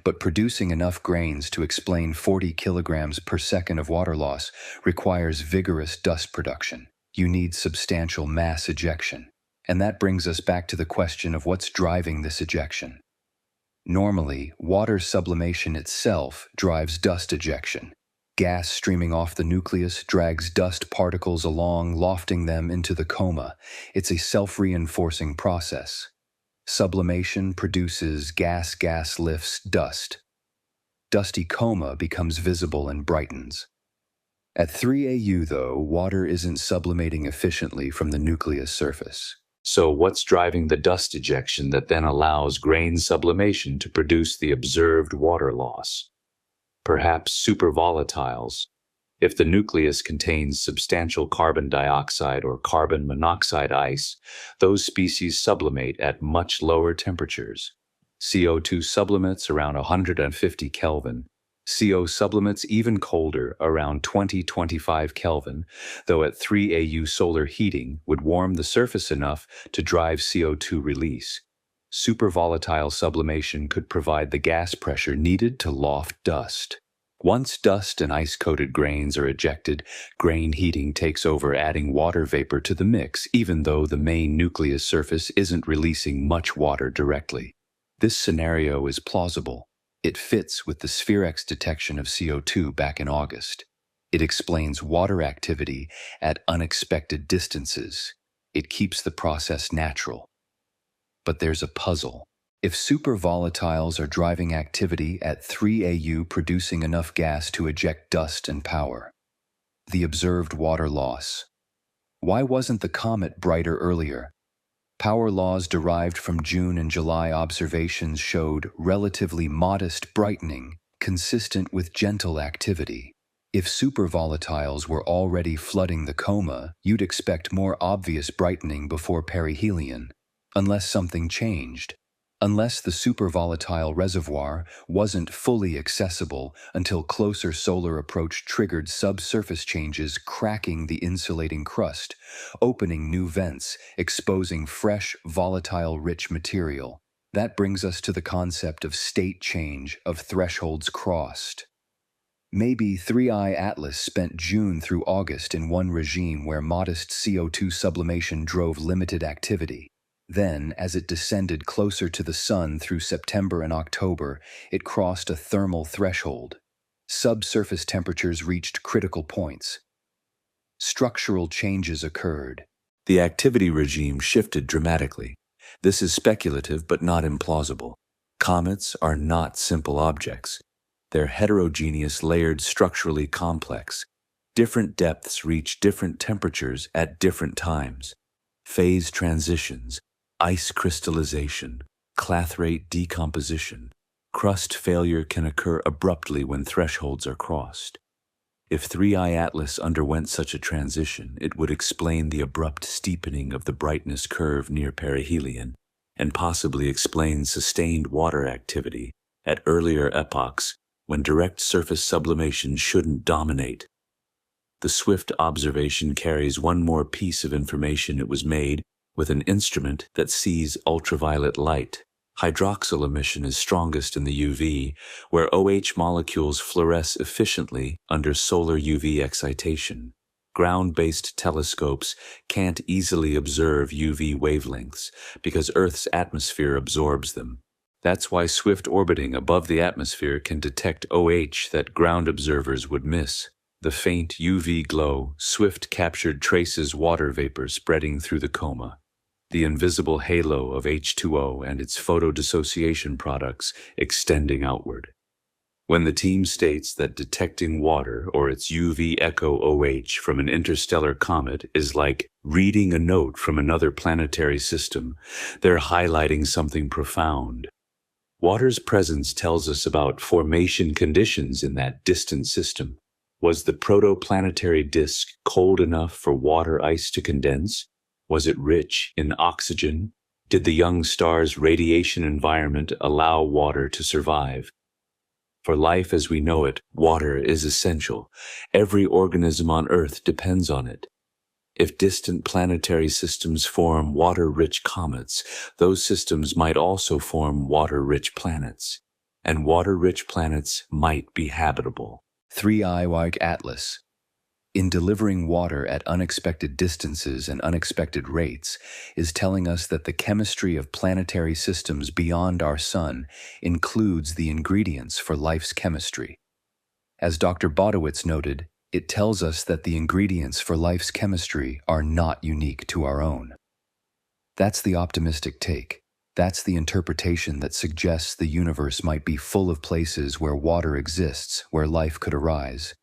But producing enough grains to explain 40 kilograms per second of water loss requires vigorous dust production. You need substantial mass ejection. And that brings us back to the question of what's driving this ejection. Normally, water sublimation itself drives dust ejection. Gas streaming off the nucleus drags dust particles along, lofting them into the coma. It's a self-reinforcing process. Sublimation produces gas lifts dust. Dusty coma becomes visible and brightens. At 3 AU, though, water isn't sublimating efficiently from the nucleus surface. So what's driving the dust ejection that then allows grain sublimation to produce the observed water loss? Perhaps supervolatiles. If the nucleus contains substantial carbon dioxide or carbon monoxide ice, those species sublimate at much lower temperatures. CO2 sublimates around 150 Kelvin. CO sublimates even colder, around 20-25 Kelvin, though at 3 AU solar heating would warm the surface enough to drive CO2 release. Supervolatile sublimation could provide the gas pressure needed to loft dust. Once dust and ice-coated grains are ejected, grain heating takes over, adding water vapor to the mix, even though the main nucleus surface isn't releasing much water directly. This scenario is plausible. It fits with the SphereX detection of CO2 back in August. It explains water activity at unexpected distances. It keeps the process natural. But there's a puzzle. If supervolatiles are driving activity at 3 AU, producing enough gas to eject dust and power, the observed water loss. Why wasn't the comet brighter earlier? Power laws derived from June and July observations showed relatively modest brightening, consistent with gentle activity. If supervolatiles were already flooding the coma, you'd expect more obvious brightening before perihelion, unless something changed. Unless the supervolatile reservoir wasn't fully accessible until closer solar approach triggered subsurface changes, cracking the insulating crust, opening new vents, exposing fresh, volatile-rich material. That brings us to the concept of state change, of thresholds crossed. Maybe 3I Atlas spent June through August in one regime where modest CO2 sublimation drove limited activity. Then, as it descended closer to the sun through September and October, it crossed a thermal threshold. Subsurface temperatures reached critical points. Structural changes occurred. The activity regime shifted dramatically. This is speculative but not implausible. Comets are not simple objects. They're heterogeneous, layered, structurally complex. Different depths reach different temperatures at different times. Phase transitions, ice crystallization, clathrate decomposition, crust failure can occur abruptly when thresholds are crossed. If 3I Atlas underwent such a transition, it would explain the abrupt steepening of the brightness curve near perihelion, and possibly explain sustained water activity at earlier epochs when direct surface sublimation shouldn't dominate. The SWIFT observation carries one more piece of information. It was made with an instrument that sees ultraviolet light. Hydroxyl emission is strongest in the UV, where OH molecules fluoresce efficiently under solar UV excitation. Ground-based telescopes can't easily observe UV wavelengths because Earth's atmosphere absorbs them. That's why swift orbiting above the atmosphere can detect OH that ground observers would miss. The faint UV glow, swift captured traces water vapor spreading through the coma. The invisible halo of H2O and its photodissociation products extending outward. When the team states that detecting water or its UV echo OH from an interstellar comet is like reading a note from another planetary system, they're highlighting something profound. Water's presence tells us about formation conditions in that distant system. Was the protoplanetary disk cold enough for water ice to condense? Was it rich in oxygen? Did the young star's radiation environment allow water to survive? For life as we know it, water is essential. Every organism on Earth depends on it. If distant planetary systems form water-rich comets, those systems might also form water-rich planets. And water-rich planets might be habitable. 3i Atlas. In delivering water at unexpected distances and unexpected rates, is telling us that the chemistry of planetary systems beyond our Sun includes the ingredients for life's chemistry. As Dr. Bodowitz noted, it tells us that the ingredients for life's chemistry are not unique to our own. That's the optimistic take. That's the interpretation that suggests the universe might be full of places where water exists, where life could arise.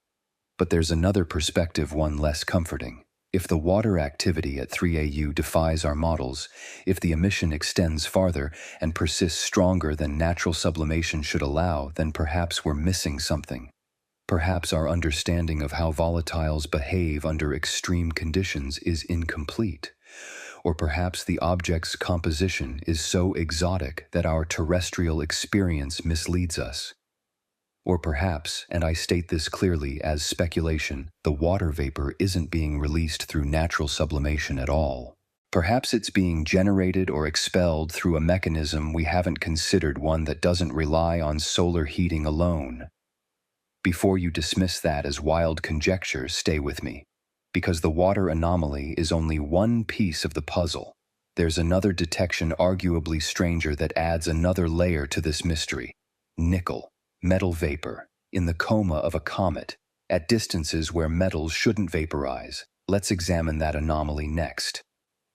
But there's another perspective, one less comforting. If the water activity at 3AU defies our models, if the emission extends farther and persists stronger than natural sublimation should allow, then perhaps we're missing something. Perhaps our understanding of how volatiles behave under extreme conditions is incomplete. Or perhaps the object's composition is so exotic that our terrestrial experience misleads us. Or perhaps, and I state this clearly as speculation, the water vapor isn't being released through natural sublimation at all. Perhaps it's being generated or expelled through a mechanism we haven't considered, one that doesn't rely on solar heating alone. Before you dismiss that as wild conjecture, stay with me. Because the water anomaly is only one piece of the puzzle. There's another detection arguably stranger that adds another layer to this mystery. Nickel. Metal vapor, in the coma of a comet, at distances where metals shouldn't vaporize. Let's examine that anomaly next.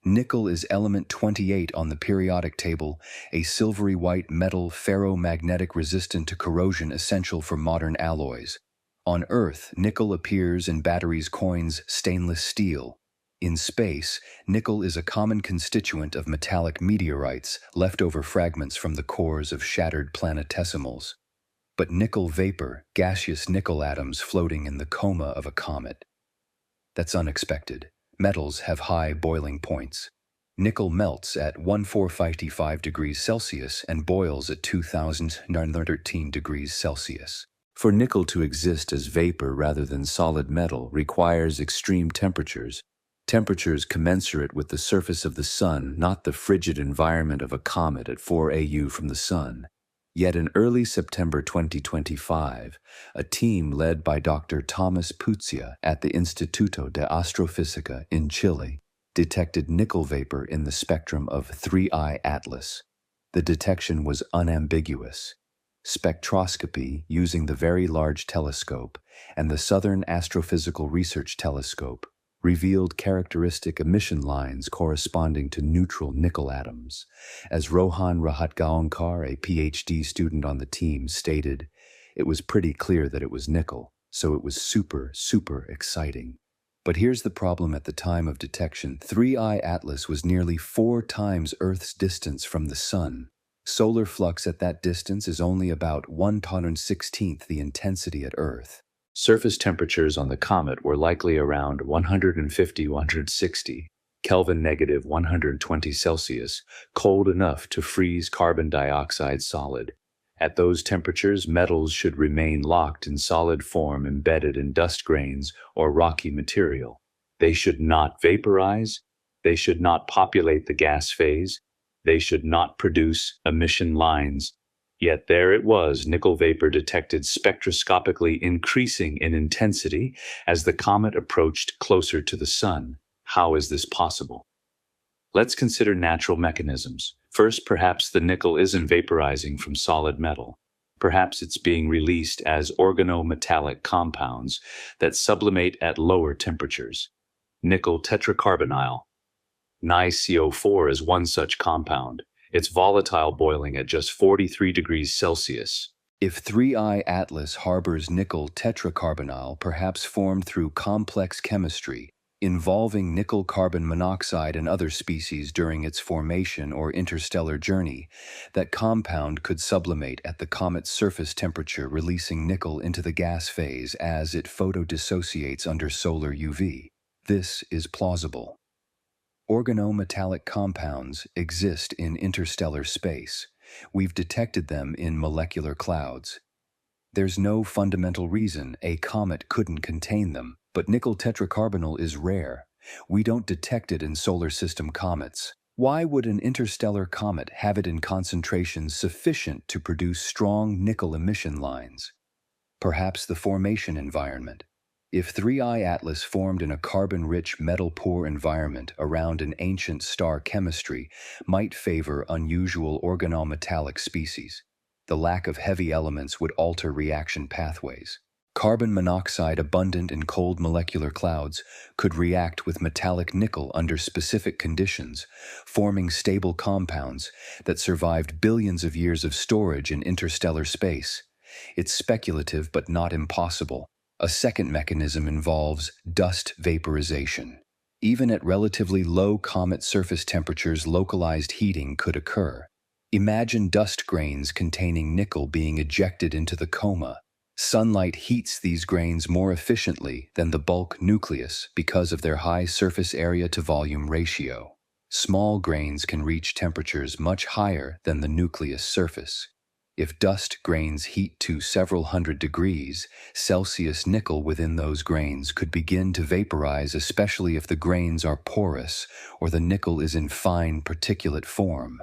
Nickel is element 28 on the periodic table, a silvery white metal ferromagnetic resistant to corrosion essential for modern alloys. On Earth, nickel appears in batteries, coins, stainless steel. In space, nickel is a common constituent of metallic meteorites, leftover fragments from the cores of shattered planetesimals. But nickel vapor, gaseous nickel atoms floating in the coma of a comet. That's unexpected. Metals have high boiling points. Nickel melts at 1455 degrees Celsius and boils at 2013 degrees Celsius. For nickel to exist as vapor rather than solid metal requires extreme temperatures commensurate with the surface of the Sun, not the frigid environment of a comet at 4 AU from the Sun. Yet in early September 2025, a team led by Dr. Thomas Puzia at the Instituto de Astrofísica in Chile detected nickel vapor in the spectrum of 3I Atlas. The detection was unambiguous. Spectroscopy using the Very Large Telescope and the Southern Astrophysical Research Telescope revealed characteristic emission lines corresponding to neutral nickel atoms. As Rohan Rahatgaonkar, a PhD student on the team, stated, it was pretty clear that it was nickel, so it was super exciting. But here's the problem at the time of detection. 3I Atlas was nearly 4 times Earth's distance from the Sun. Solar flux at that distance is only about 1/116th the intensity at Earth. Surface temperatures on the comet were likely around 150–160, Kelvin negative 120 Celsius, cold enough to freeze carbon dioxide solid. At those temperatures, metals should remain locked in solid form embedded in dust grains or rocky material. They should not vaporize, They should not populate the gas phase. They should not produce emission lines. Yet there it was, nickel vapor detected spectroscopically increasing in intensity as the comet approached closer to the sun. How is this possible? Let's consider natural mechanisms. First, perhaps the nickel isn't vaporizing from solid metal. Perhaps it's being released as organometallic compounds that sublimate at lower temperatures. Nickel tetracarbonyl, NiCO4, is one such compound. It's volatile, boiling at just 43 degrees Celsius. If 3I Atlas harbors nickel tetracarbonyl, perhaps formed through complex chemistry, involving nickel carbon monoxide and other species during its formation or interstellar journey, that compound could sublimate at the comet's surface temperature, releasing nickel into the gas phase as it photodissociates under solar UV. This is plausible. Organometallic compounds exist in interstellar space. We've detected them in molecular clouds. There's no fundamental reason a comet couldn't contain them, but nickel tetracarbonyl is rare. We don't detect it in solar system comets. Why would an interstellar comet have it in concentrations sufficient to produce strong nickel emission lines? Perhaps the formation environment. If 3I Atlas formed in a carbon-rich, metal-poor environment around an ancient star, chemistry might favor unusual organometallic species. The lack of heavy elements would alter reaction pathways. Carbon monoxide abundant in cold molecular clouds could react with metallic nickel under specific conditions, forming stable compounds that survived billions of years of storage in interstellar space. It's speculative but not impossible. A second mechanism involves dust vaporization. Even at relatively low comet surface temperatures, localized heating could occur. Imagine dust grains containing nickel being ejected into the coma. Sunlight heats these grains more efficiently than the bulk nucleus because of their high surface area to volume ratio. Small grains can reach temperatures much higher than the nucleus surface. If dust grains heat to several hundred degrees Celsius, nickel within those grains could begin to vaporize, especially if the grains are porous or the nickel is in fine particulate form.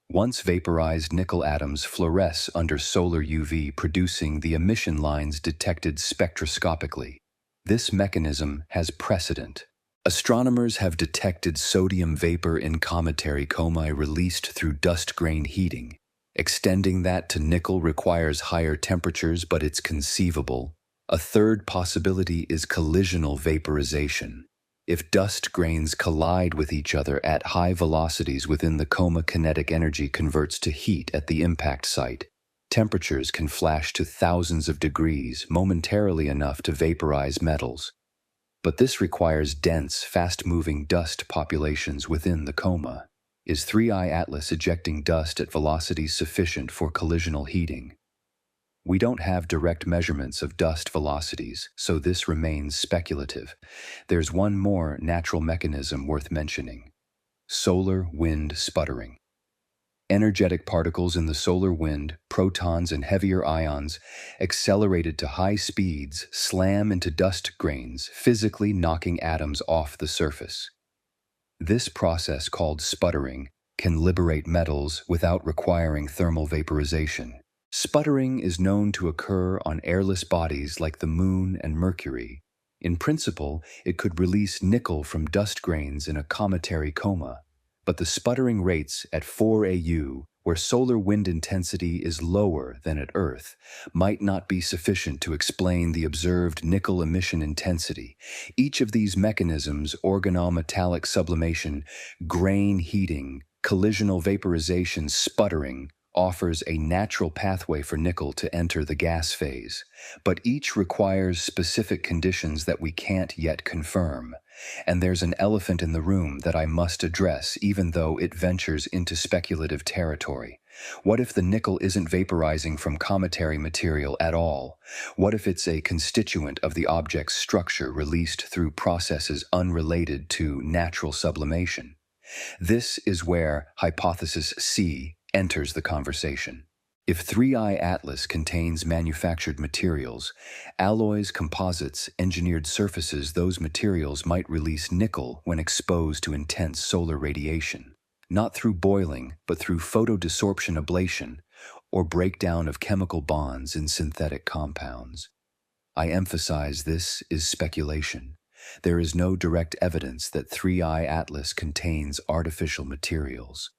Once vaporized, nickel atoms fluoresce under solar UV, producing the emission lines detected spectroscopically. This mechanism has precedent. Astronomers have detected sodium vapor in cometary comae released through dust grain heating. Extending that to nickel requires higher temperatures, but it's conceivable. A third possibility is collisional vaporization. If dust grains collide with each other at high velocities within the coma, kinetic energy converts to heat at the impact site. Temperatures can flash to thousands of degrees, momentarily enough to vaporize metals. But this requires dense, fast-moving dust populations within the coma. Is 3I Atlas ejecting dust at velocities sufficient for collisional heating? We don't have direct measurements of dust velocities, so this remains speculative. There's one more natural mechanism worth mentioning: solar wind sputtering. Energetic particles in the solar wind, protons and heavier ions, accelerated to high speeds, slam into dust grains, physically knocking atoms off the surface. This process, called sputtering, can liberate metals without requiring thermal vaporization. Sputtering is known to occur on airless bodies like the Moon and Mercury. In principle, it could release nickel from dust grains in a cometary coma, but the sputtering rates at 4 AU, where solar wind intensity is lower than at Earth, might not be sufficient to explain the observed nickel emission intensity. Each of these mechanisms, organometallic sublimation, grain heating, collisional vaporization, sputtering, offers a natural pathway for nickel to enter the gas phase, but each requires specific conditions that we can't yet confirm. And there's an elephant in the room that I must address, even though it ventures into speculative territory. What if the nickel isn't vaporizing from cometary material at all? What if it's a constituent of the object's structure released through processes unrelated to natural sublimation? This is where Hypothesis C enters the conversation. If 3i Atlas contains manufactured materials, alloys, composites, engineered surfaces, those materials might release nickel when exposed to intense solar radiation, not through boiling, but through photodesorption ablation or breakdown of chemical bonds in synthetic compounds. I emphasize this is speculation. There is no direct evidence that 3i Atlas contains artificial materials.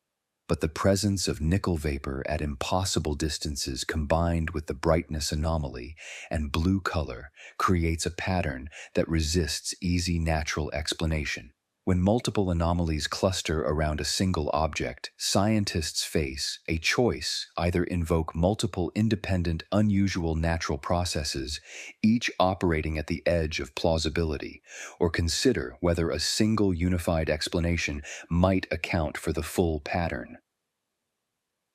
But the presence of nickel vapor at impossible distances combined with the brightness anomaly and blue color creates a pattern that resists easy natural explanation. When multiple anomalies cluster around a single object, scientists face a choice: either invoke multiple independent, unusual natural processes, each operating at the edge of plausibility, or consider whether a single unified explanation might account for the full pattern.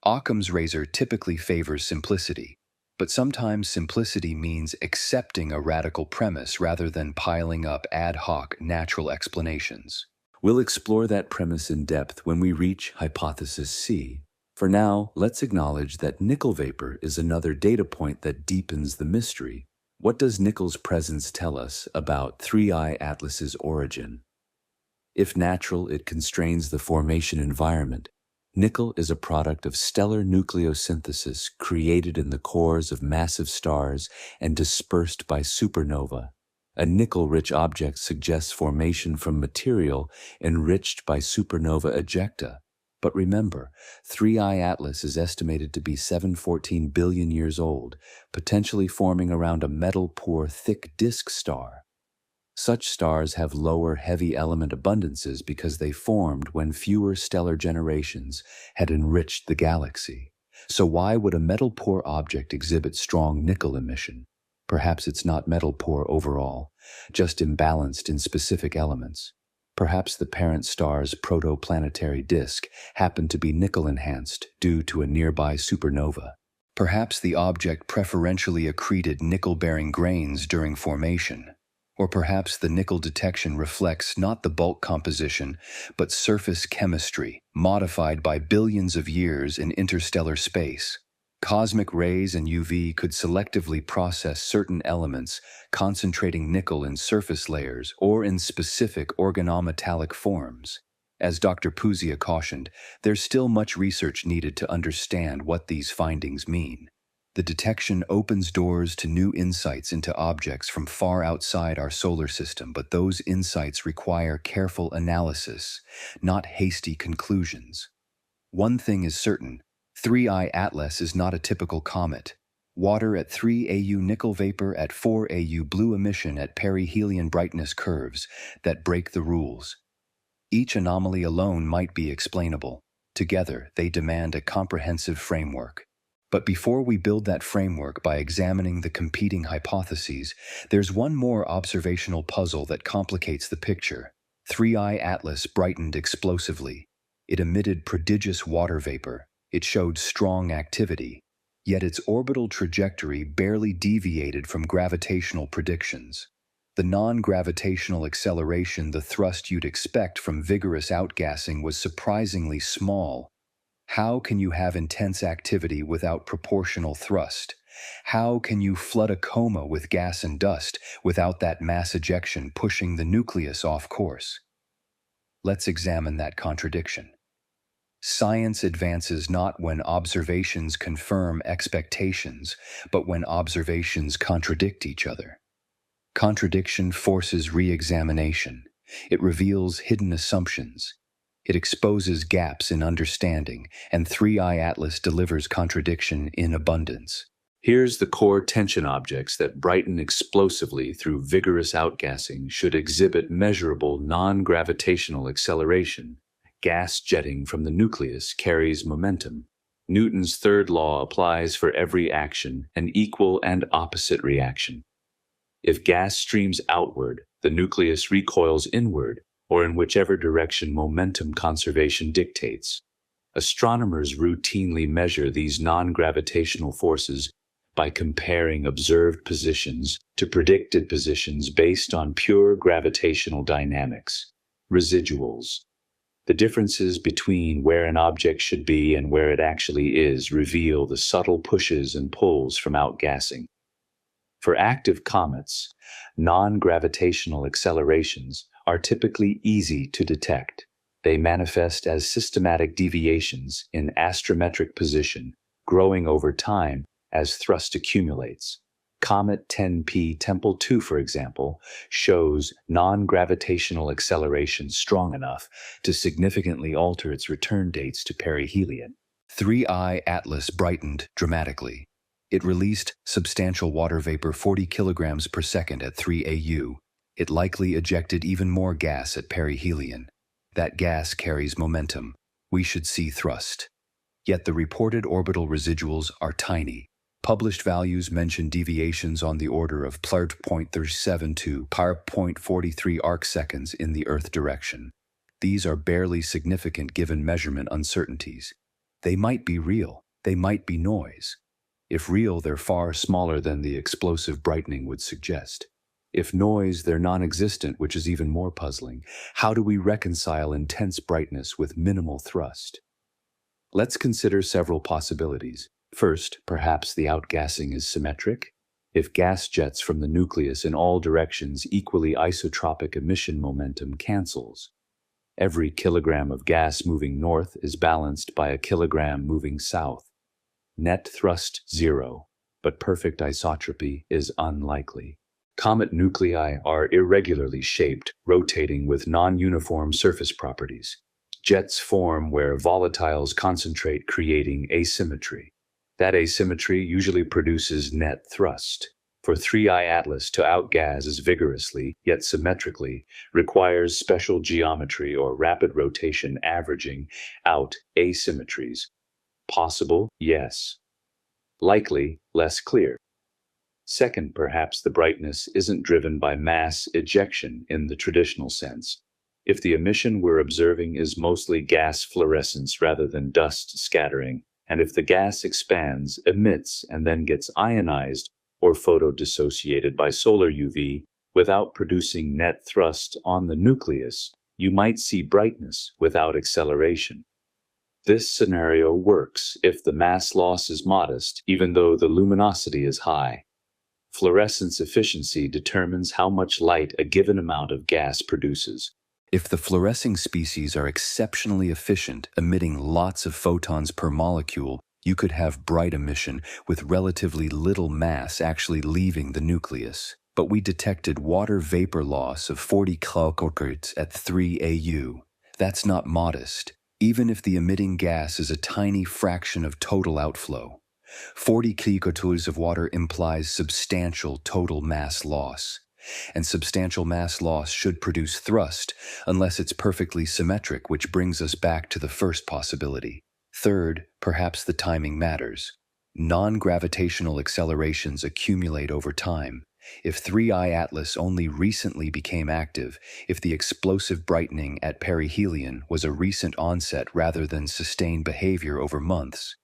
Occam's razor typically favors simplicity, but sometimes simplicity means accepting a radical premise rather than piling up ad hoc natural explanations. We'll explore that premise in depth when we reach Hypothesis C. For now, let's acknowledge that nickel vapor is another data point that deepens the mystery. What does nickel's presence tell us about 3i Atlas's origin? If natural, it constrains the formation environment. Nickel is a product of stellar nucleosynthesis created in the cores of massive stars and dispersed by supernova. A nickel-rich object suggests formation from material enriched by supernova ejecta. But remember, 3i Atlas is estimated to be 714 billion years old, potentially forming around a metal-poor, thick disk star. Such stars have lower heavy element abundances because they formed when fewer stellar generations had enriched the galaxy. So why would a metal-poor object exhibit strong nickel emission? Perhaps it's not metal-poor overall, just imbalanced in specific elements. Perhaps the parent star's protoplanetary disk happened to be nickel-enhanced due to a nearby supernova. Perhaps the object preferentially accreted nickel-bearing grains during formation. Or perhaps the nickel detection reflects not the bulk composition, but surface chemistry, modified by billions of years in interstellar space. Cosmic rays and UV could selectively process certain elements, concentrating nickel in surface layers or in specific organometallic forms. As Dr. Puzia cautioned, there's still much research needed to understand what these findings mean. The detection opens doors to new insights into objects from far outside our solar system, but those insights require careful analysis, not hasty conclusions. One thing is certain: 3i Atlas is not a typical comet. Water at 3 AU nickel vapor at 4 AU blue emission at perihelion brightness curves that break the rules. Each anomaly alone might be explainable. Together, they demand a comprehensive framework. But before we build that framework by examining the competing hypotheses, there's one more observational puzzle that complicates the picture. 3i Atlas brightened explosively. It emitted prodigious water vapor. It showed strong activity. Yet its orbital trajectory barely deviated from gravitational predictions. The non-gravitational acceleration, the thrust you'd expect from vigorous outgassing, was surprisingly small. How can you have intense activity without proportional thrust? How can you flood a coma with gas and dust without that mass ejection pushing the nucleus off course? Let's examine that contradiction. Science advances not when observations confirm expectations, but when observations contradict each other. Contradiction forces re-examination. It reveals hidden assumptions. It exposes gaps in understanding, and 3i Atlas delivers contradiction in abundance. Here's the core tension: objects that brighten explosively through vigorous outgassing should exhibit measurable non-gravitational acceleration. Gas jetting from the nucleus carries momentum. Newton's third law applies for every action, an equal and opposite reaction. If gas streams outward, the nucleus recoils inward, or in whichever direction momentum conservation dictates. Astronomers routinely measure these non-gravitational forces by comparing observed positions to predicted positions based on pure gravitational dynamics, residuals. The differences between where an object should be and where it actually is reveal the subtle pushes and pulls from outgassing. For active comets, non-gravitational accelerations are typically easy to detect. They manifest as systematic deviations in astrometric position, growing over time as thrust accumulates. Comet 10P Tempel 2, for example, shows non-gravitational acceleration strong enough to significantly alter its return dates to perihelion. 3I Atlas brightened dramatically. It released substantial water vapor 40 kilograms per second at 3 AU. It likely ejected even more gas at perihelion. That gas carries momentum. We should see thrust. Yet the reported orbital residuals are tiny. Published values mention deviations on the order of +0.37 to +0.43 arcseconds in the Earth direction. These are barely significant given measurement uncertainties. They might be real. They might be noise. If real, they're far smaller than the explosive brightening would suggest. If noise, they're non-existent, which is even more puzzling. How do we reconcile intense brightness with minimal thrust? Let's consider several possibilities. First, perhaps the outgassing is symmetric. If gas jets from the nucleus in all directions equally isotropic emission momentum cancels. Every kilogram of gas moving north is balanced by a kilogram moving south. Net thrust 0, but perfect isotropy is unlikely. Comet nuclei are irregularly shaped, rotating with non-uniform surface properties. Jets form where volatiles concentrate, creating asymmetry. That asymmetry usually produces net thrust. For 3I Atlas to outgas as vigorously, yet symmetrically, requires special geometry or rapid rotation averaging out asymmetries. Possible? Yes. Likely? Less clear. Second, perhaps the brightness isn't driven by mass ejection in the traditional sense. If the emission we're observing is mostly gas fluorescence rather than dust scattering, and if the gas expands, emits, and then gets ionized or photodissociated by solar UV without producing net thrust on the nucleus, you might see brightness without acceleration. This scenario works if the mass loss is modest, even though the luminosity is high. Fluorescence efficiency determines how much light a given amount of gas produces. If the fluorescing species are exceptionally efficient, emitting lots of photons per molecule, you could have bright emission with relatively little mass actually leaving the nucleus. But we detected water vapor loss of 40 kilocalories at 3 AU. That's not modest, even if the emitting gas is a tiny fraction of total outflow. 40 kilocalories of water implies substantial total mass loss. And substantial mass loss should produce thrust, unless it's perfectly symmetric, which brings us back to the first possibility. Third, perhaps the timing matters. Non-gravitational accelerations accumulate over time. If 3I Atlas only recently became active, if the explosive brightening at perihelion was a recent onset rather than sustained behavior over months,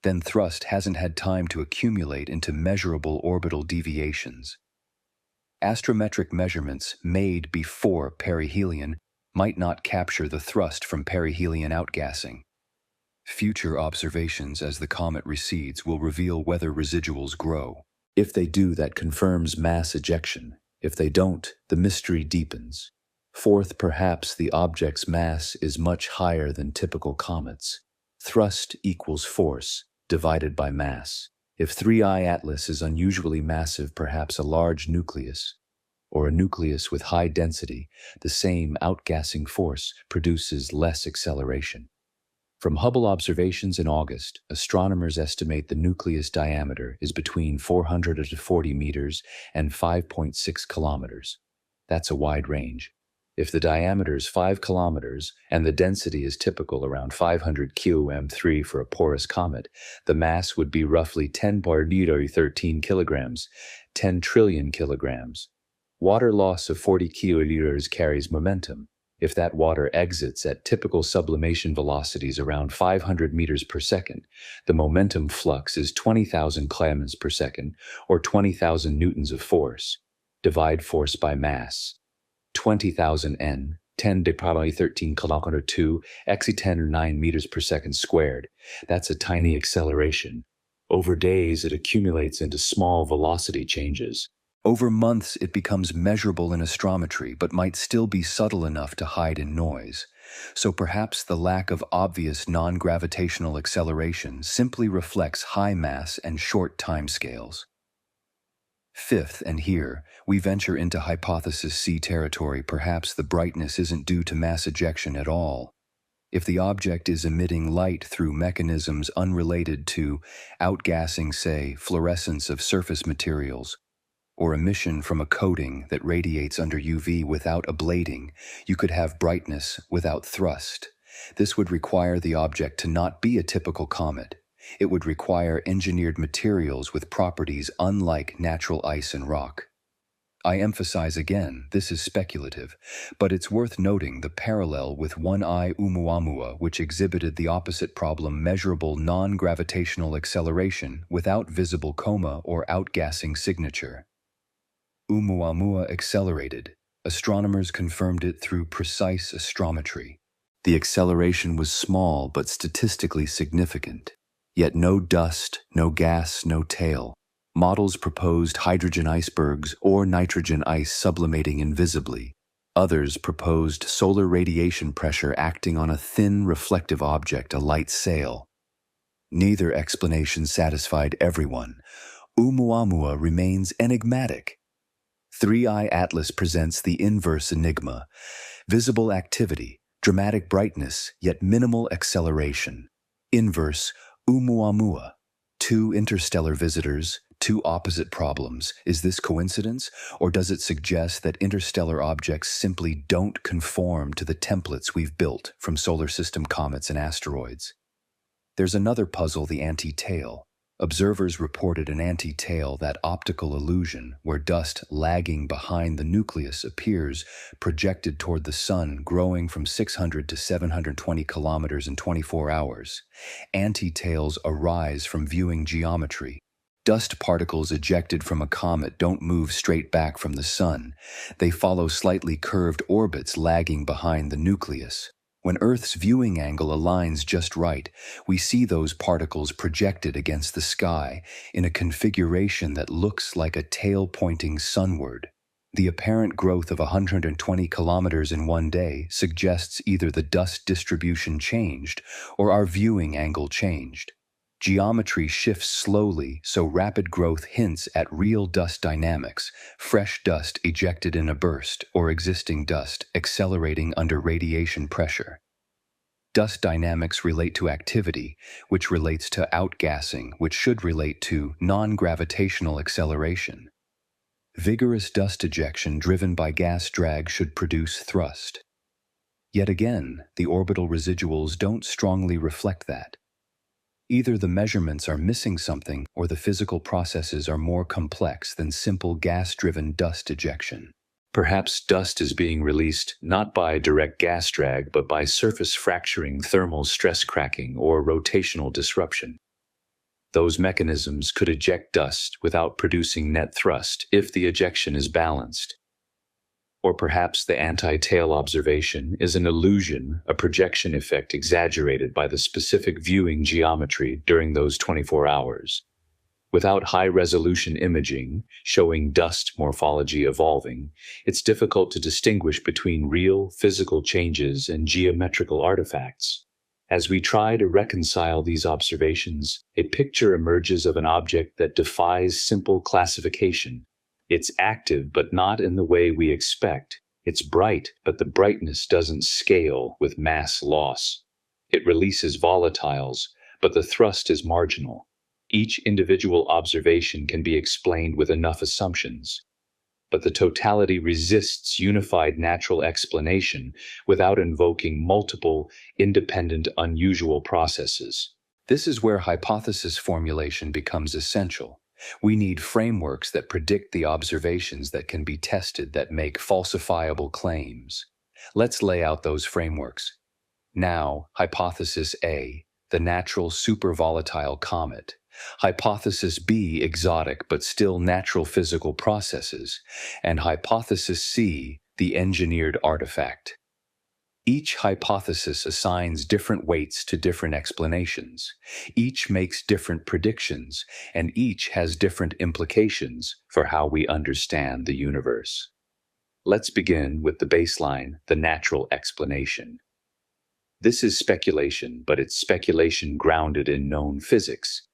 then thrust hasn't had time to accumulate into measurable orbital deviations. Astrometric measurements made before perihelion might not capture the thrust from perihelion outgassing. Future observations as the comet recedes will reveal whether residuals grow. If they do, that confirms mass ejection. If they don't, the mystery deepens. Fourth, perhaps the object's mass is much higher than typical comets. Thrust equals force divided by mass. If 3I Atlas is unusually massive, perhaps a large nucleus, or a nucleus with high density, the same outgassing force produces less acceleration. From Hubble observations in August, astronomers estimate the nucleus diameter is between 440 meters and 5.6 kilometers. That's a wide range. If the diameter is 5 kilometers and the density is typical around 500 QM3 for a porous comet, the mass would be roughly 10^13 kilograms, 10 trillion kilograms. Water loss of 40 kiloliters carries momentum. If that water exits at typical sublimation velocities around 500 meters per second, the momentum flux is 20,000 kilometers per second, or 20,000 newtons of force. Divide force by mass. 20,000 N 10 to probably 13 kilometer 2, xe 10 or 9 meters per second squared. That's a tiny acceleration. Over days, it accumulates into small velocity changes. Over months, it becomes measurable in astrometry, but might still be subtle enough to hide in noise. So perhaps the lack of obvious non-gravitational acceleration simply reflects high mass and short timescales. Fifth, and here, we venture into hypothesis C territory. Perhaps the brightness isn't due to mass ejection at all. If the object is emitting light through mechanisms unrelated to outgassing, say, fluorescence of surface materials, or emission from a coating that radiates under UV without ablating, you could have brightness without thrust. This would require the object to not be a typical comet. It would require engineered materials with properties unlike natural ice and rock. I emphasize again, this is speculative, but it's worth noting the parallel with One-Eye Oumuamua, which exhibited the opposite problem: measurable non-gravitational acceleration without visible coma or outgassing signature. Oumuamua accelerated. Astronomers confirmed it through precise astrometry. The acceleration was small but statistically significant. Yet no dust, no gas, no tail. Models proposed hydrogen icebergs or nitrogen ice sublimating invisibly. Others proposed solar radiation pressure acting on a thin reflective object, a light sail. Neither explanation satisfied everyone. Oumuamua remains enigmatic. 3i Atlas presents the inverse enigma: visible activity, dramatic brightness, yet minimal acceleration. Inverse, Oumuamua. 2 interstellar visitors, 2 opposite problems. Is this coincidence, or does it suggest that interstellar objects simply don't conform to the templates we've built from solar system comets and asteroids? There's another puzzle: the anti-tail. Observers reported an anti-tail, that optical illusion where dust lagging behind the nucleus appears projected toward the sun, growing from 600 to 720 kilometers in 24 hours. Anti-tails arise from viewing geometry. Dust particles ejected from a comet don't move straight back from the sun. They follow slightly curved orbits lagging behind the nucleus. When Earth's viewing angle aligns just right, we see those particles projected against the sky in a configuration that looks like a tail pointing sunward. The apparent growth of 120 kilometers in one day suggests either the dust distribution changed or our viewing angle changed. Geometry shifts slowly, so rapid growth hints at real dust dynamics: fresh dust ejected in a burst, or existing dust accelerating under radiation pressure. Dust dynamics relate to activity, which relates to outgassing, which should relate to non-gravitational acceleration. Vigorous dust ejection driven by gas drag should produce thrust. Yet again, the orbital residuals don't strongly reflect that. Either the measurements are missing something, or the physical processes are more complex than simple gas-driven dust ejection. Perhaps dust is being released not by direct gas drag, but by surface fracturing, thermal stress cracking, or rotational disruption. Those mechanisms could eject dust without producing net thrust if the ejection is balanced. Or perhaps the anti-tail observation is an illusion, a projection effect exaggerated by the specific viewing geometry during those 24 hours. Without high-resolution imaging showing dust morphology evolving, it's difficult to distinguish between real physical changes and geometrical artifacts. As we try to reconcile these observations, a picture emerges of an object that defies simple classification. It's active, but not in the way we expect. It's bright, but the brightness doesn't scale with mass loss. It releases volatiles, but the thrust is marginal. Each individual observation can be explained with enough assumptions, but the totality resists unified natural explanation without invoking multiple, independent, unusual processes. This is where hypothesis formulation becomes essential. We need frameworks that predict the observations that can be tested, that make falsifiable claims. Let's lay out those frameworks. Now, Hypothesis A, the natural supervolatile comet. Hypothesis B, exotic but still natural physical processes. And Hypothesis C, the engineered artifact. Each hypothesis assigns different weights to different explanations. Each makes different predictions, and each has different implications for how we understand the universe. Let's begin with the baseline, the natural explanation. This is speculation, but it's speculation grounded in known physics.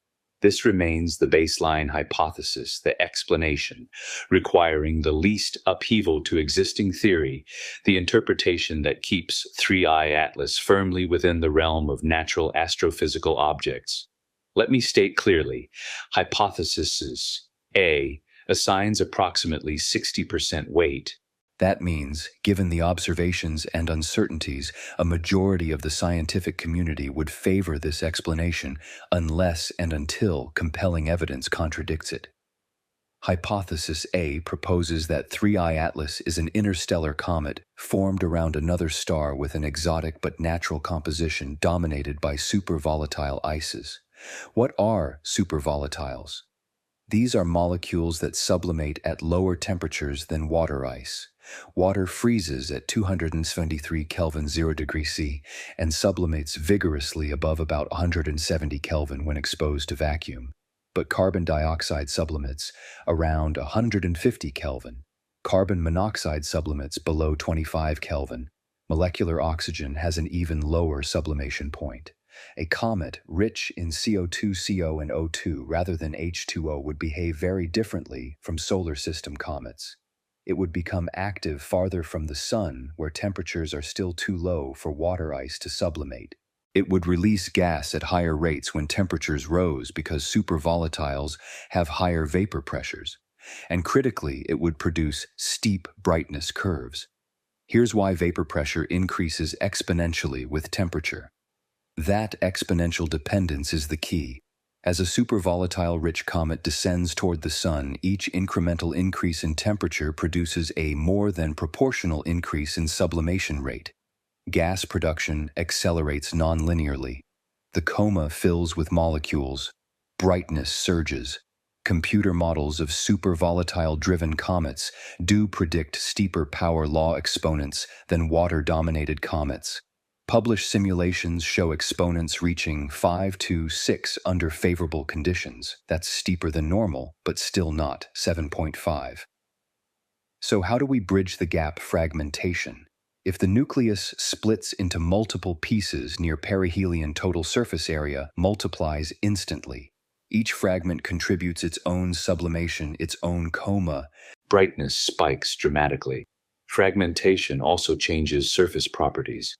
This remains the baseline hypothesis, the explanation, requiring the least upheaval to existing theory, the interpretation that keeps 3I Atlas firmly within the realm of natural astrophysical objects. Let me state clearly, hypothesis A assigns approximately 60% weight. That means, given the observations and uncertainties, a majority of the scientific community would favor this explanation unless and until compelling evidence contradicts it. Hypothesis A proposes that 3I Atlas is an interstellar comet formed around another star with an exotic but natural composition dominated by supervolatile ices. What are supervolatiles? These are molecules that sublimate at lower temperatures than water ice. Water freezes at 273 Kelvin 0 degrees C and sublimates vigorously above about 170 Kelvin when exposed to vacuum. But carbon dioxide sublimates around 150 Kelvin. Carbon monoxide sublimates below 25 Kelvin. Molecular oxygen has an even lower sublimation point. A comet rich in CO2, CO, and O2 rather than H2O would behave very differently from solar system comets. It would become active farther from the sun, where temperatures are still too low for water ice to sublimate. It would release gas at higher rates when temperatures rose because supervolatiles have higher vapor pressures. And critically, it would produce steep brightness curves. Here's why vapor pressure increases exponentially with temperature. That exponential dependence is the key. As a supervolatile-rich comet descends toward the sun, each incremental increase in temperature produces a more than proportional increase in sublimation rate. Gas production accelerates nonlinearly. The coma fills with molecules. Brightness surges. Computer models of supervolatile-driven comets do predict steeper power law exponents than water-dominated comets. Published simulations show exponents reaching 5 to 6 under favorable conditions. That's steeper than normal, but still not 7.5. So how do we bridge the gap? Fragmentation. If the nucleus splits into multiple pieces near perihelion, total surface area multiplies instantly. Each fragment contributes its own sublimation, its own coma. Brightness spikes dramatically. Fragmentation also changes surface properties.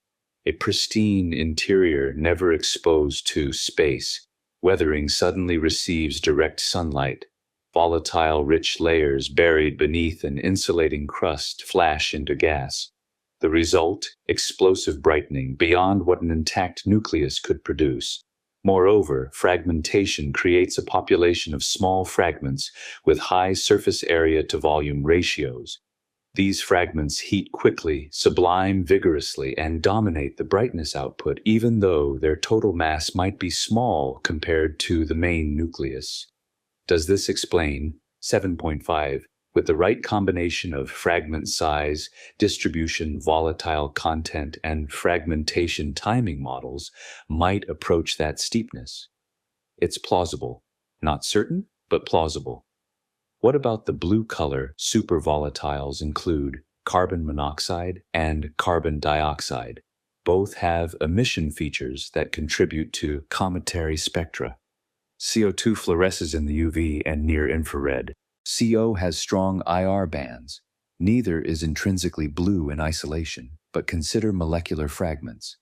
A pristine interior never exposed to space, weathering suddenly receives direct sunlight. Volatile, rich layers buried beneath an insulating crust flash into gas. The result, explosive brightening beyond what an intact nucleus could produce. Moreover, fragmentation creates a population of small fragments with high surface area to volume ratios. These fragments heat quickly, sublime vigorously, and dominate the brightness output, even though their total mass might be small compared to the main nucleus. Does this explain 7.5? With the right combination of fragment size, distribution, volatile content, and fragmentation, timing models might approach that steepness. It's plausible. Not certain, but plausible. What about the blue color? Supervolatiles include carbon monoxide and carbon dioxide. Both have emission features that contribute to cometary spectra. CO2 fluoresces in the UV and near-infrared. CO has strong IR bands. Neither is intrinsically blue in isolation, but consider molecular fragments.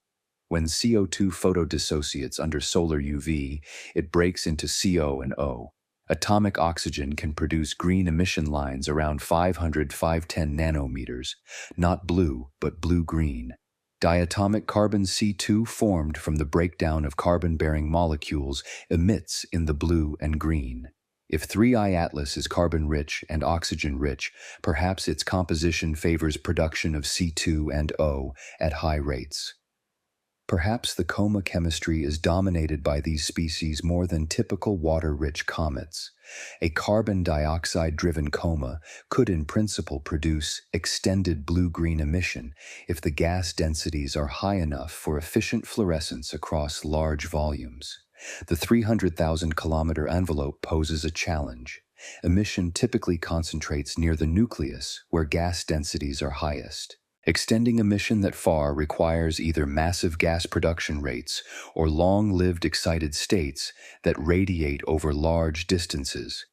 When CO2 photodissociates under solar UV, it breaks into CO and O. Atomic oxygen can produce green emission lines around 510 nanometers, not blue, but blue-green. Diatomic carbon C2 formed from the breakdown of carbon-bearing molecules emits in the blue and green. If 3I Atlas is carbon-rich and oxygen-rich, perhaps its composition favors production of C2 and O at high rates. Perhaps the coma chemistry is dominated by these species more than typical water-rich comets. A carbon dioxide-driven coma could in principle produce extended blue-green emission if the gas densities are high enough for efficient fluorescence across large volumes. The 300,000-kilometer envelope poses a challenge. Emission typically concentrates near the nucleus, where gas densities are highest. Extending emission that far requires either massive gas production rates or long-lived excited states that radiate over large distances.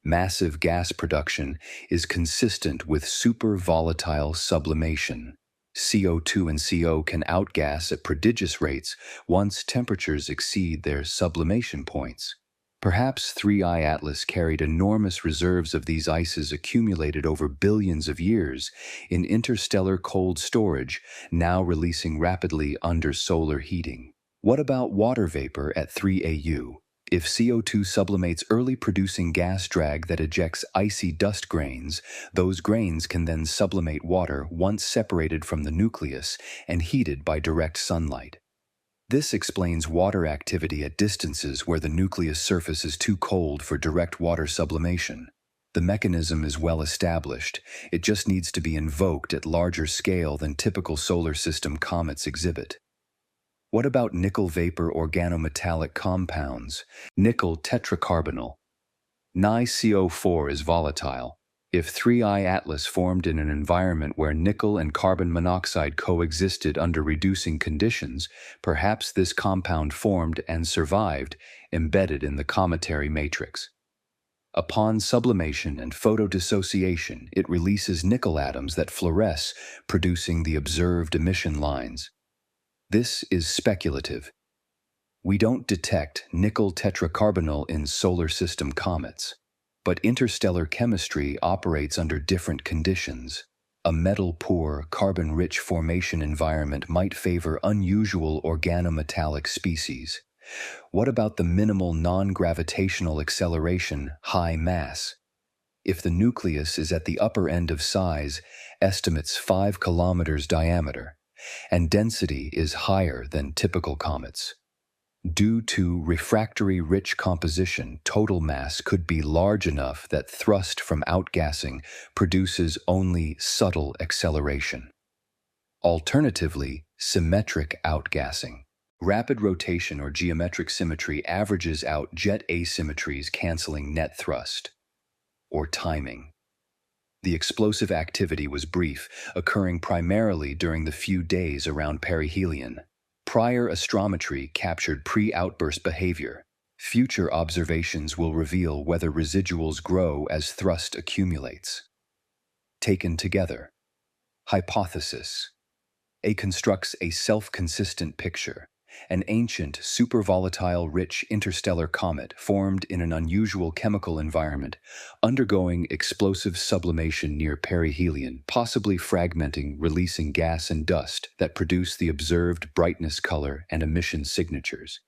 Massive gas production is consistent with super-volatile sublimation. CO2 and CO can outgas at prodigious rates once temperatures exceed their sublimation points. Perhaps 3I Atlas carried enormous reserves of these ices accumulated over billions of years in interstellar cold storage, now releasing rapidly under solar heating. What about water vapor at 3AU? If CO2 sublimates early producing gas drag that ejects icy dust grains, those grains can then sublimate water once separated from the nucleus and heated by direct sunlight. This explains water activity at distances where the nucleus surface is too cold for direct water sublimation. The mechanism is well established. It just needs to be invoked at larger scale than typical solar system comets exhibit. What about nickel vapor organometallic compounds? Nickel tetracarbonyl. NiCO4 is volatile. If 3I Atlas formed in an environment where nickel and carbon monoxide coexisted under reducing conditions, perhaps this compound formed and survived, embedded in the cometary matrix. Upon sublimation and photodissociation, it releases nickel atoms that fluoresce, producing the observed emission lines. This is speculative. We don't detect nickel tetracarbonyl in solar system comets. But interstellar chemistry operates under different conditions. A metal-poor, carbon-rich formation environment might favor unusual organometallic species. What about the minimal non-gravitational acceleration, high mass? If the nucleus is at the upper end of size, estimates 5 kilometers diameter, and density is higher than typical comets. Due to refractory-rich composition, total mass could be large enough that thrust from outgassing produces only subtle acceleration. Alternatively, symmetric outgassing. Rapid rotation or geometric symmetry averages out jet asymmetries, canceling net thrust. Or timing. The explosive activity was brief, occurring primarily during the few days around perihelion. Prior astrometry captured pre-outburst behavior. Future observations will reveal whether residuals grow as thrust accumulates. Taken together. Hypothesis. A constructs a self-consistent picture. An ancient, super-volatile-rich interstellar comet formed in an unusual chemical environment, undergoing explosive sublimation near perihelion, possibly fragmenting, releasing gas and dust that produce the observed brightness, color, and emission signatures.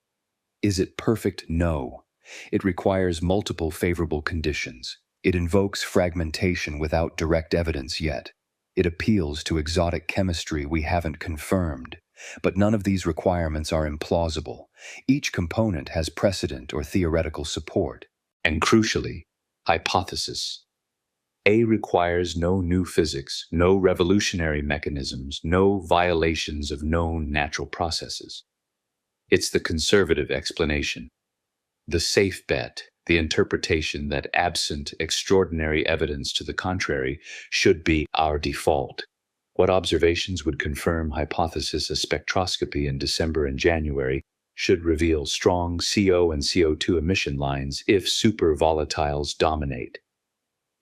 Is it perfect? No. It requires multiple favorable conditions. It invokes fragmentation without direct evidence yet. It appeals to exotic chemistry we haven't confirmed. But none of these requirements are implausible. Each component has precedent or theoretical support. And crucially, hypothesis. A requires no new physics, no revolutionary mechanisms, no violations of known natural processes. It's the conservative explanation, the safe bet, the interpretation that absent extraordinary evidence to the contrary should be our default. What observations would confirm hypothesis? A spectroscopy in December and January should reveal strong CO and CO2 emission lines if super volatiles dominate.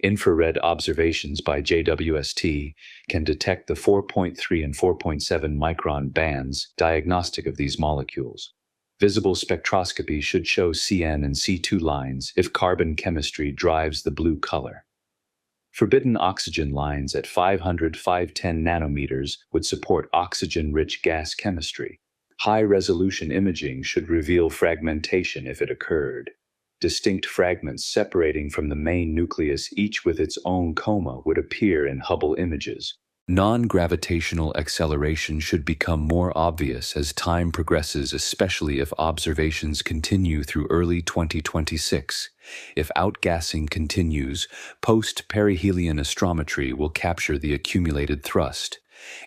Infrared observations by JWST can detect the 4.3 and 4.7 micron bands, diagnostic of these molecules. Visible spectroscopy should show CN and C2 lines if carbon chemistry drives the blue color. Forbidden oxygen lines at 500-510 nanometers would support oxygen-rich gas chemistry. High-resolution imaging should reveal fragmentation if it occurred. Distinct fragments separating from the main nucleus, each with its own coma, would appear in Hubble images. Non-gravitational acceleration should become more obvious as time progresses, especially if observations continue through early 2026. If outgassing continues, post-perihelion astrometry will capture the accumulated thrust.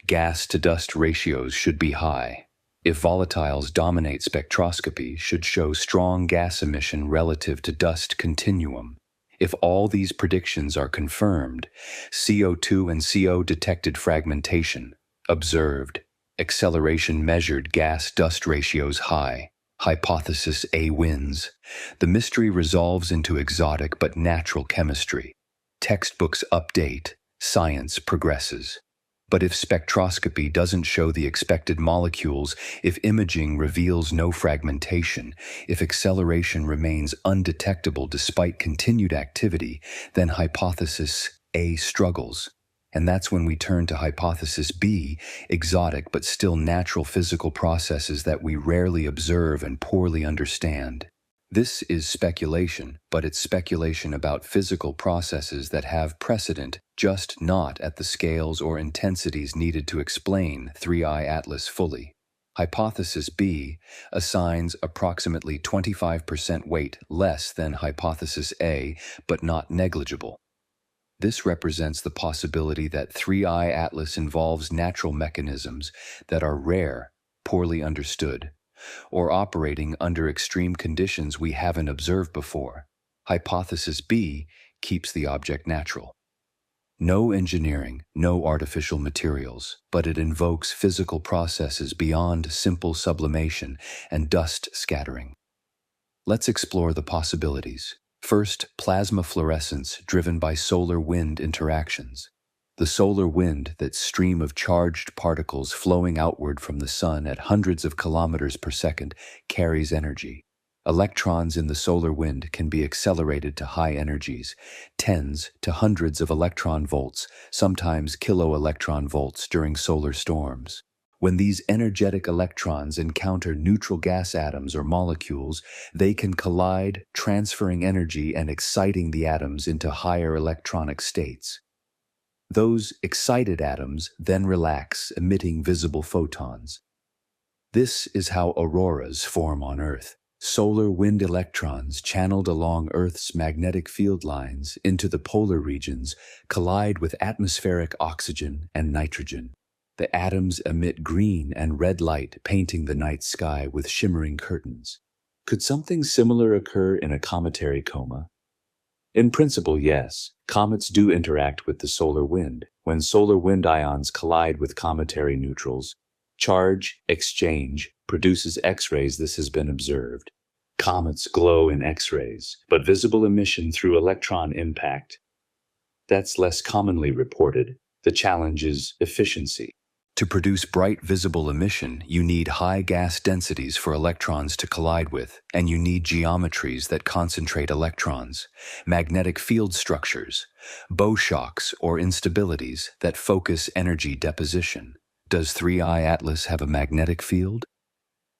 Gas-to-dust ratios should be high. If volatiles dominate spectroscopy, should show strong gas emission relative to dust continuum. If all these predictions are confirmed, CO2 and CO detected fragmentation, observed, acceleration measured, gas-dust ratios high, hypothesis A wins. The mystery resolves into exotic but natural chemistry. Textbooks update, science progresses. But if spectroscopy doesn't show the expected molecules, if imaging reveals no fragmentation, if acceleration remains undetectable despite continued activity, then hypothesis A struggles. And that's when we turn to hypothesis B, exotic but still natural physical processes that we rarely observe and poorly understand. This is speculation, but it's speculation about physical processes that have precedent, just not at the scales or intensities needed to explain 3I Atlas fully. Hypothesis B assigns approximately 25% weight less than hypothesis A, but not negligible. This represents the possibility that 3I Atlas involves natural mechanisms that are rare, poorly understood, or operating under extreme conditions we haven't observed before. Hypothesis B keeps the object natural. No engineering, no artificial materials, but it invokes physical processes beyond simple sublimation and dust scattering. Let's explore the possibilities. First, plasma fluorescence driven by solar-wind interactions. The solar wind, that stream of charged particles flowing outward from the sun at hundreds of kilometers per second, carries energy. Electrons in the solar wind can be accelerated to high energies, tens to hundreds of electron volts, sometimes kilo-electron volts during solar storms. When these energetic electrons encounter neutral gas atoms or molecules, they can collide, transferring energy and exciting the atoms into higher electronic states. Those excited atoms then relax, emitting visible photons. This is how auroras form on Earth. Solar wind electrons channeled along Earth's magnetic field lines into the polar regions collide with atmospheric oxygen and nitrogen. The atoms emit green and red light, painting the night sky with shimmering curtains. Could something similar occur in a cometary coma? In principle, yes. Comets do interact with the solar wind. When solar wind ions collide with cometary neutrals, charge exchange produces X-rays. This has been observed. Comets glow in X-rays, but visible emission through electron impact, that's less commonly reported. The challenge is efficiency. To produce bright visible emission, you need high gas densities for electrons to collide with, and you need geometries that concentrate electrons, magnetic field structures, bow shocks or instabilities that focus energy deposition. Does 3I Atlas have a magnetic field?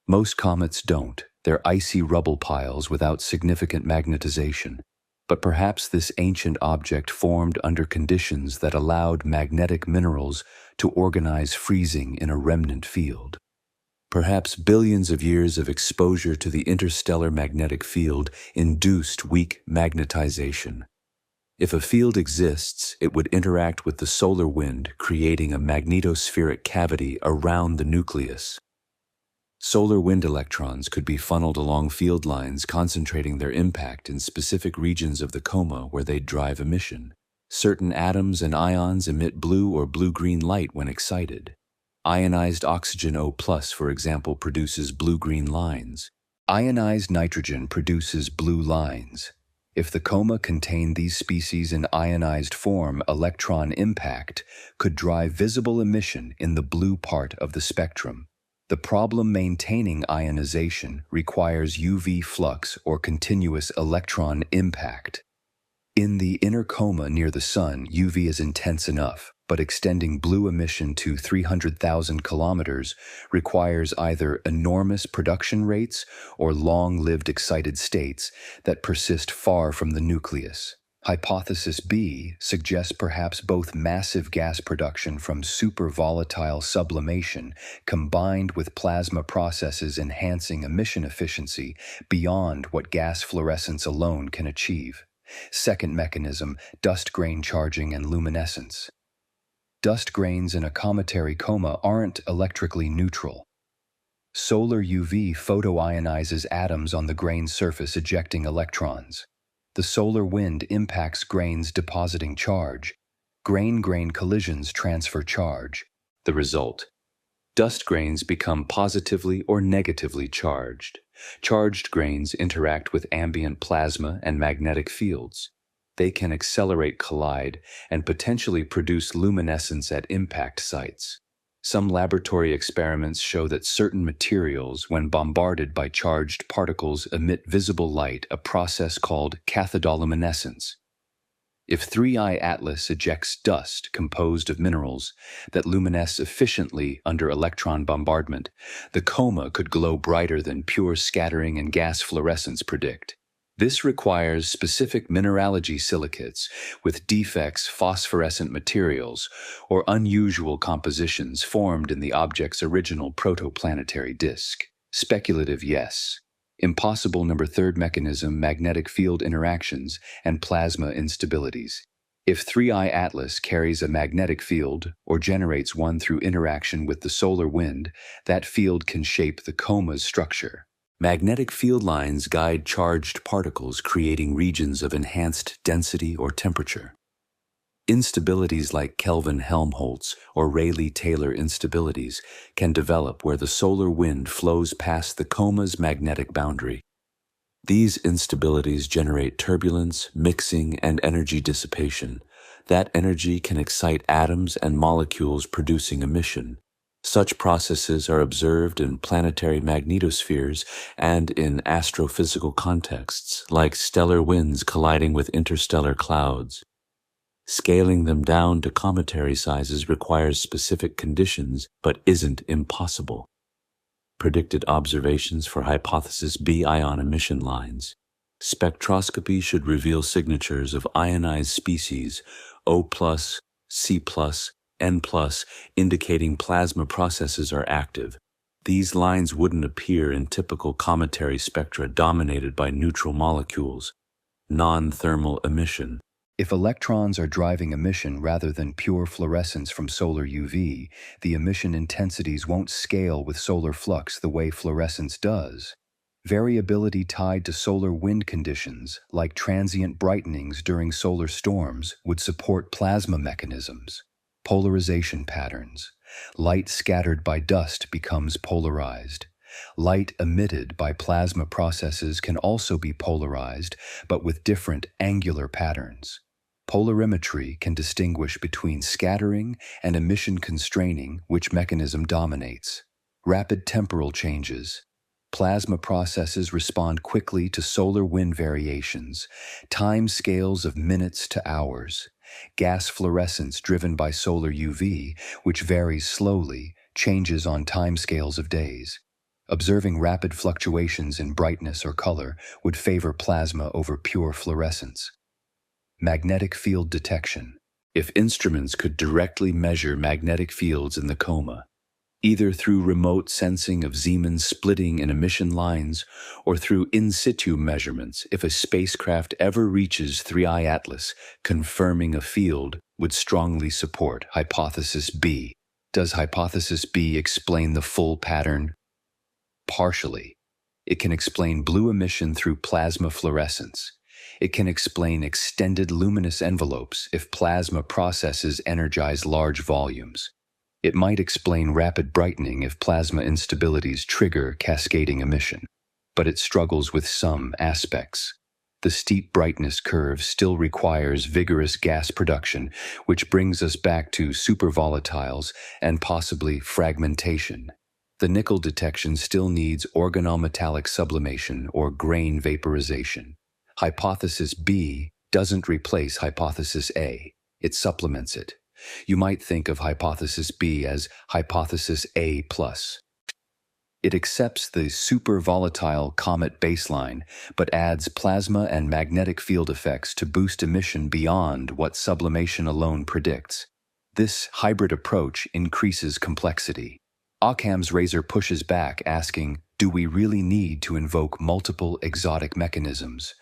Most comets don't. They're icy rubble piles without significant magnetization. But perhaps this ancient object formed under conditions that allowed magnetic minerals to organize freezing in a remnant field. Perhaps billions of years of exposure to the interstellar magnetic field induced weak magnetization. If a field exists, it would interact with the solar wind, creating a magnetospheric cavity around the nucleus. Solar wind electrons could be funneled along field lines, concentrating their impact in specific regions of the coma where they'd drive emission. Certain atoms and ions emit blue or blue-green light when excited. Ionized oxygen O+, for example, produces blue-green lines. Ionized nitrogen produces blue lines. If the coma contained these species in ionized form, electron impact could drive visible emission in the blue part of the spectrum. The problem maintaining ionization requires UV flux or continuous electron impact. In the inner coma near the sun, UV is intense enough, but extending blue emission to 300,000 kilometers requires either enormous production rates or long-lived excited states that persist far from the nucleus. Hypothesis B suggests perhaps both massive gas production from supervolatile sublimation combined with plasma processes enhancing emission efficiency beyond what gas fluorescence alone can achieve. Second mechanism, dust grain charging and luminescence. Dust grains in a cometary coma aren't electrically neutral. Solar UV photoionizes atoms on the grain's surface, ejecting electrons. The solar wind impacts grains depositing charge. Grain-grain collisions transfer charge. The result: dust grains become positively or negatively charged. Charged grains interact with ambient plasma and magnetic fields. They can accelerate, collide, and potentially produce luminescence at impact sites. Some laboratory experiments show that certain materials, when bombarded by charged particles, emit visible light, a process called cathodoluminescence. If 3I Atlas ejects dust composed of minerals that luminesce efficiently under electron bombardment, the coma could glow brighter than pure scattering and gas fluorescence predict. This requires specific mineralogy silicates with defects, phosphorescent materials, or unusual compositions formed in the object's original protoplanetary disk. Speculative, yes. Impossible. Third mechanism, magnetic field interactions and plasma instabilities. If 3I Atlas carries a magnetic field or generates one through interaction with the solar wind, that field can shape the coma's structure. Magnetic field lines guide charged particles, creating regions of enhanced density or temperature. Instabilities like Kelvin-Helmholtz or Rayleigh-Taylor instabilities can develop where the solar wind flows past the coma's magnetic boundary. These instabilities generate turbulence, mixing, and energy dissipation. That energy can excite atoms and molecules, producing emission. Such processes are observed in planetary magnetospheres and in astrophysical contexts, like stellar winds colliding with interstellar clouds. Scaling them down to cometary sizes requires specific conditions, but isn't impossible. Predicted observations for hypothesis B ion emission lines. Spectroscopy should reveal signatures of ionized species O+, C+, N+, indicating plasma processes are active. These lines wouldn't appear in typical cometary spectra dominated by neutral molecules. Non-thermal emission. If electrons are driving emission rather than pure fluorescence from solar UV, the emission intensities won't scale with solar flux the way fluorescence does. Variability tied to solar wind conditions, like transient brightenings during solar storms, would support plasma mechanisms. Polarization patterns. Light scattered by dust becomes polarized. Light emitted by plasma processes can also be polarized, but with different angular patterns. Polarimetry can distinguish between scattering and emission constraining, which mechanism dominates. Rapid temporal changes. Plasma processes respond quickly to solar wind variations, time scales of minutes to hours. Gas fluorescence driven by solar UV, which varies slowly, changes on timescales of days. Observing rapid fluctuations in brightness or color would favor plasma over pure fluorescence. Magnetic field detection. If instruments could directly measure magnetic fields in the coma, either through remote sensing of Zeeman splitting in emission lines or through in situ measurements, if a spacecraft ever reaches 3I Atlas, confirming a field would strongly support hypothesis B. Does hypothesis B explain the full pattern? Partially. It can explain blue emission through plasma fluorescence. It can explain extended luminous envelopes if plasma processes energize large volumes. It might explain rapid brightening if plasma instabilities trigger cascading emission, but it struggles with some aspects. The steep brightness curve still requires vigorous gas production, which brings us back to supervolatiles and possibly fragmentation. The nickel detection still needs organometallic sublimation or grain vaporization. Hypothesis B doesn't replace hypothesis A, it supplements it. You might think of hypothesis B as hypothesis A plus. It accepts the super volatile comet baseline, but adds plasma and magnetic field effects to boost emission beyond what sublimation alone predicts. This hybrid approach increases complexity. Occam's razor pushes back, asking, do we really need to invoke multiple exotic mechanisms?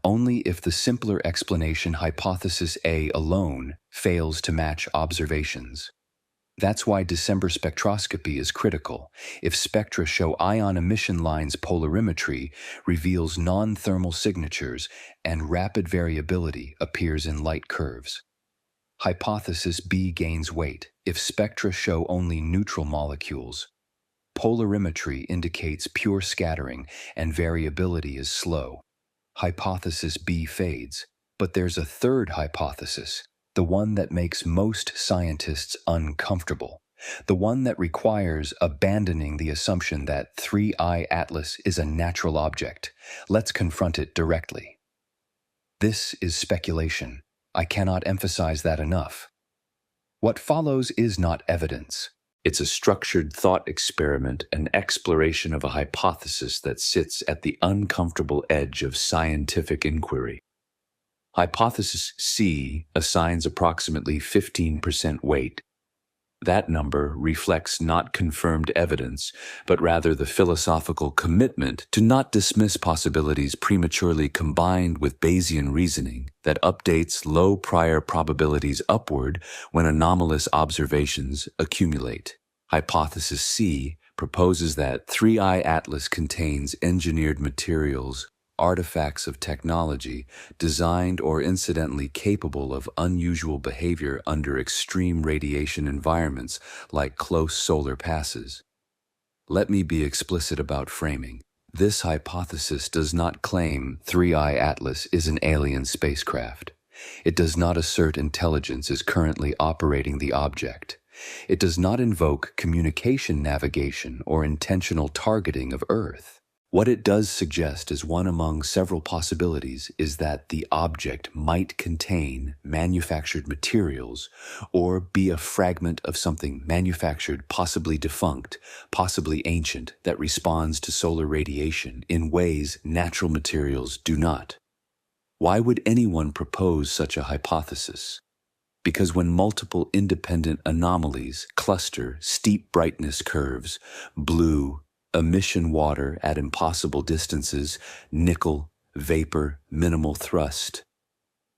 Only if the simpler explanation hypothesis A alone fails to match observations. That's why December spectroscopy is critical. If spectra show ion emission lines, polarimetry reveals non-thermal signatures and rapid variability appears in light curves. Hypothesis B gains weight if spectra show only neutral molecules. Polarimetry indicates pure scattering and variability is slow. Hypothesis B fades, but there's a third hypothesis, the one that makes most scientists uncomfortable, the one that requires abandoning the assumption that 3I Atlas is a natural object. Let's confront it directly. This is speculation. I cannot emphasize that enough. What follows is not evidence. It's a structured thought experiment, an exploration of a hypothesis that sits at the uncomfortable edge of scientific inquiry. Hypothesis C assigns approximately 15% weight. That number reflects not confirmed evidence, but rather the philosophical commitment to not dismiss possibilities prematurely combined with Bayesian reasoning that updates low prior probabilities upward when anomalous observations accumulate. Hypothesis C proposes that 3I Atlas contains engineered materials, artifacts of technology designed or incidentally capable of unusual behavior under extreme radiation environments like close solar passes. Let me be explicit about framing. This hypothesis does not claim 3I Atlas is an alien spacecraft. It does not assert intelligence is currently operating the object. It does not invoke communication navigation or intentional targeting of Earth. What it does suggest as one among several possibilities is that the object might contain manufactured materials or be a fragment of something manufactured, possibly defunct, possibly ancient, that responds to solar radiation in ways natural materials do not. Why would anyone propose such a hypothesis? Because when multiple independent anomalies cluster steep brightness curves, blue, emission water at impossible distances, nickel, vapor, minimal thrust.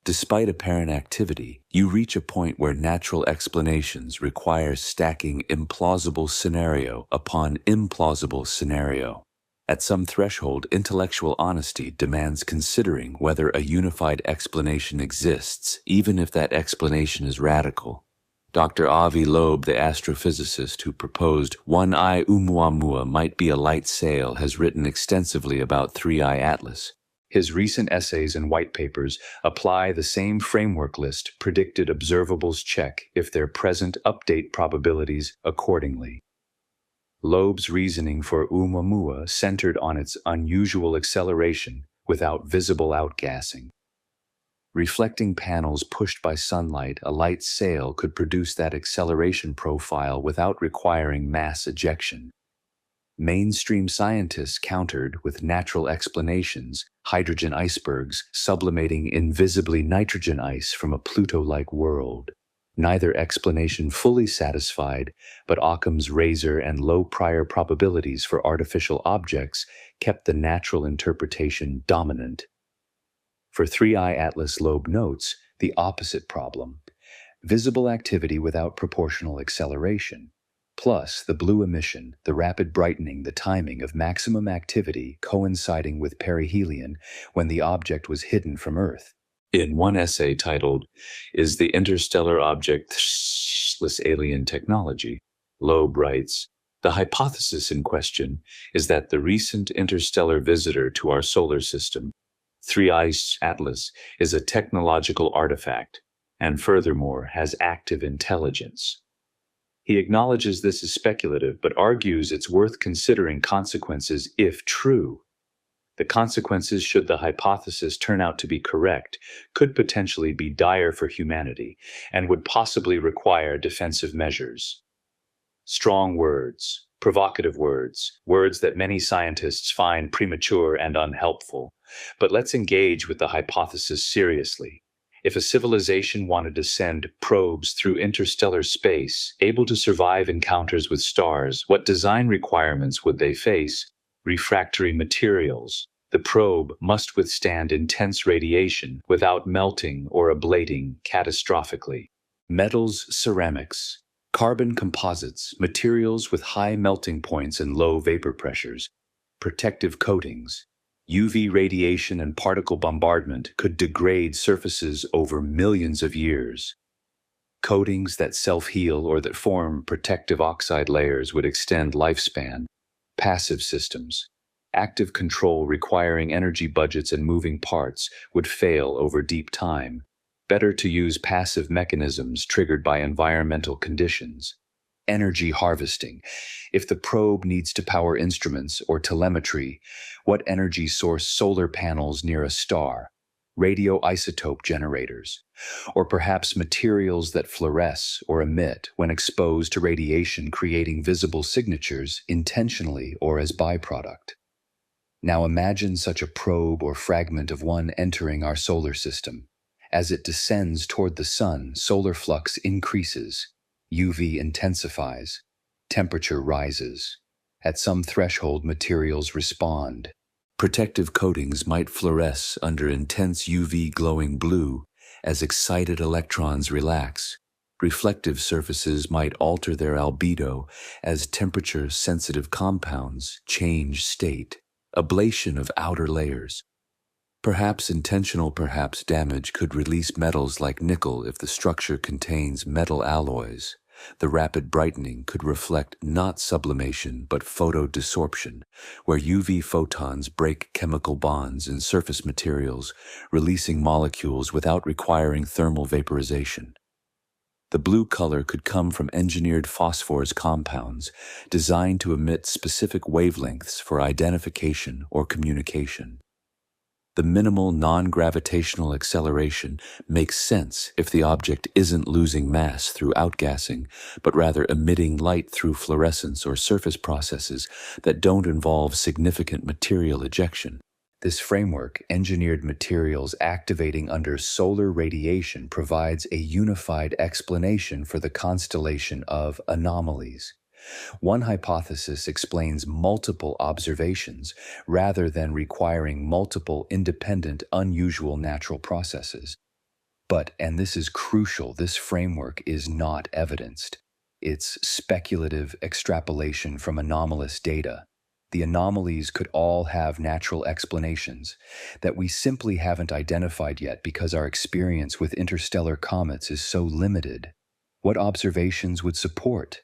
Despite apparent activity, you reach a point where natural explanations require stacking implausible scenario upon implausible scenario. At some threshold, intellectual honesty demands considering whether a unified explanation exists, even if that explanation is radical. Dr. Avi Loeb, the astrophysicist who proposed 1I Oumuamua might be a light sail, has written extensively about 3I Atlas. His recent essays and white papers apply the same framework list, predicted observables check if their present update probabilities accordingly. Loeb's reasoning for Oumuamua centered on its unusual acceleration without visible outgassing. Reflecting panels pushed by sunlight, a light sail could produce that acceleration profile without requiring mass ejection. Mainstream scientists countered with natural explanations, hydrogen icebergs sublimating invisibly nitrogen ice from a Pluto-like world. Neither explanation fully satisfied, but Occam's razor and low prior probabilities for artificial objects kept the natural interpretation dominant. For 3I Atlas, Loeb notes the opposite problem: visible activity without proportional acceleration, plus the blue emission, the rapid brightening, the timing of maximum activity coinciding with perihelion when the object was hidden from Earth. In one essay titled, "Is the Interstellar Object Alien Technology?" Loeb writes, "The hypothesis in question is that the recent interstellar visitor to our solar system, 3I Atlas, is a technological artifact, and furthermore has active intelligence." He acknowledges this is speculative, but argues it's worth considering consequences if true. The consequences, should the hypothesis turn out to be correct, could potentially be dire for humanity and would possibly require defensive measures. Strong words, Provocative words, words that many scientists find premature and unhelpful. But let's engage with the hypothesis seriously. If a civilization wanted to send probes through interstellar space, able to survive encounters with stars, what design requirements would they face? Refractory materials. The probe must withstand intense radiation without melting or ablating catastrophically. Metals, ceramics, carbon composites, materials with high melting points and low vapor pressures, protective coatings. UV radiation and particle bombardment could degrade surfaces over millions of years. Coatings that self-heal or that form protective oxide layers would extend lifespan. Passive systems. Active control requiring energy budgets and moving parts would fail over deep time. Better to use passive mechanisms triggered by environmental conditions. Energy harvesting. If the probe needs to power instruments or telemetry, what energy source? Solar panels near a star, radioisotope generators, or perhaps materials that fluoresce or emit when exposed to radiation, creating visible signatures intentionally or as byproduct. Now imagine such a probe or fragment of one entering our solar system. As it descends toward the sun, solar flux increases, UV intensifies, temperature rises. At some threshold, materials respond. Protective coatings might fluoresce under intense UV glowing blue as excited electrons relax. Reflective surfaces might alter their albedo as temperature-sensitive compounds change state. Ablation of outer layers. Perhaps intentional, perhaps damage could release metals like nickel if the structure contains metal alloys. The rapid brightening could reflect not sublimation but photodesorption, where UV photons break chemical bonds in surface materials, releasing molecules without requiring thermal vaporization. The blue color could come from engineered phosphorus compounds designed to emit specific wavelengths for identification or communication. The minimal non-gravitational acceleration makes sense if the object isn't losing mass through outgassing, but rather emitting light through fluorescence or surface processes that don't involve significant material ejection. This framework, engineered materials activating under solar radiation, provides a unified explanation for the constellation of anomalies. One hypothesis explains multiple observations rather than requiring multiple independent, unusual natural processes. But, and this is crucial, this framework is not evidenced. It's speculative extrapolation from anomalous data. The anomalies could all have natural explanations that we simply haven't identified yet because our experience with interstellar comets is so limited. What observations would support?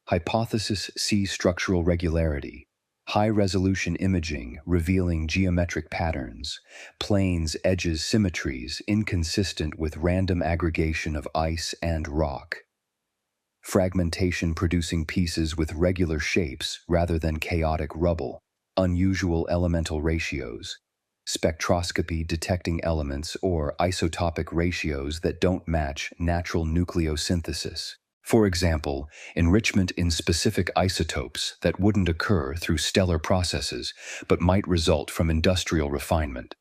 Hypothesis C. Structural regularity. High-resolution imaging revealing geometric patterns, planes, edges, symmetries inconsistent with random aggregation of ice and rock. Fragmentation producing pieces with regular shapes rather than chaotic rubble. Unusual elemental ratios. Spectroscopy detecting elements or isotopic ratios that don't match natural nucleosynthesis. For example, enrichment in specific isotopes that wouldn't occur through stellar processes but might result from industrial refinement.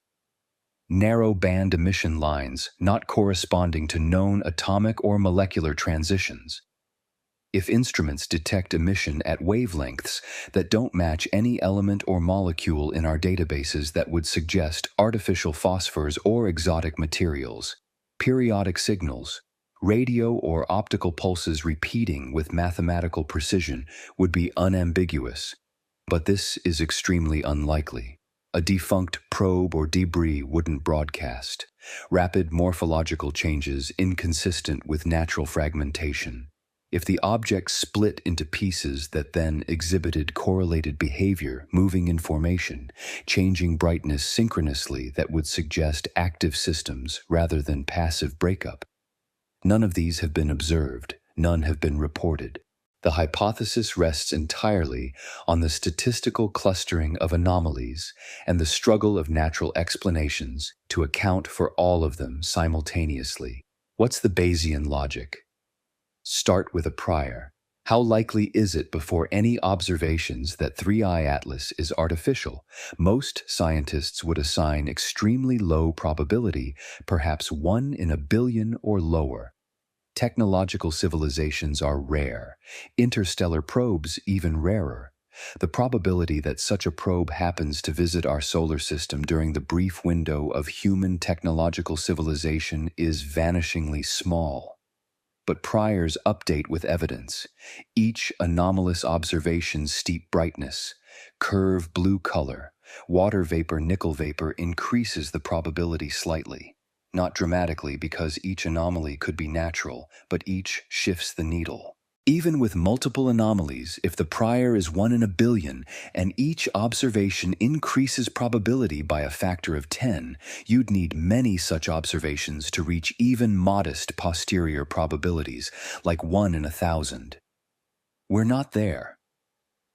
Narrow band emission lines not corresponding to known atomic or molecular transitions. If instruments detect emission at wavelengths that don't match any element or molecule in our databases that would suggest artificial phosphors or exotic materials. Periodic signals. Radio or optical pulses repeating with mathematical precision would be unambiguous, but this is extremely unlikely. A defunct probe or debris wouldn't broadcast. Rapid morphological changes inconsistent with natural fragmentation. If the object split into pieces that then exhibited correlated behavior, moving in formation, changing brightness synchronously that would suggest active systems rather than passive breakup. None of these have been observed, none have been reported. The hypothesis rests entirely on the statistical clustering of anomalies and the struggle of natural explanations to account for all of them simultaneously. What's the Bayesian logic? Start with a prior. How likely is it before any observations that 3i Atlas is artificial? Most scientists would assign extremely low probability, perhaps 1 in a billion or lower. Technological civilizations are rare, interstellar probes even rarer. The probability that such a probe happens to visit our solar system during the brief window of human technological civilization is vanishingly small. But priors update with evidence. Each anomalous observation's steep brightness, curve blue color, water vapor nickel vapor increases the probability slightly. Not dramatically because each anomaly could be natural, but each shifts the needle. Even with multiple anomalies, if the prior is 1 in a billion and each observation increases probability by a factor of 10, you'd need many such observations to reach even modest posterior probabilities, like 1 in 1,000. We're not there.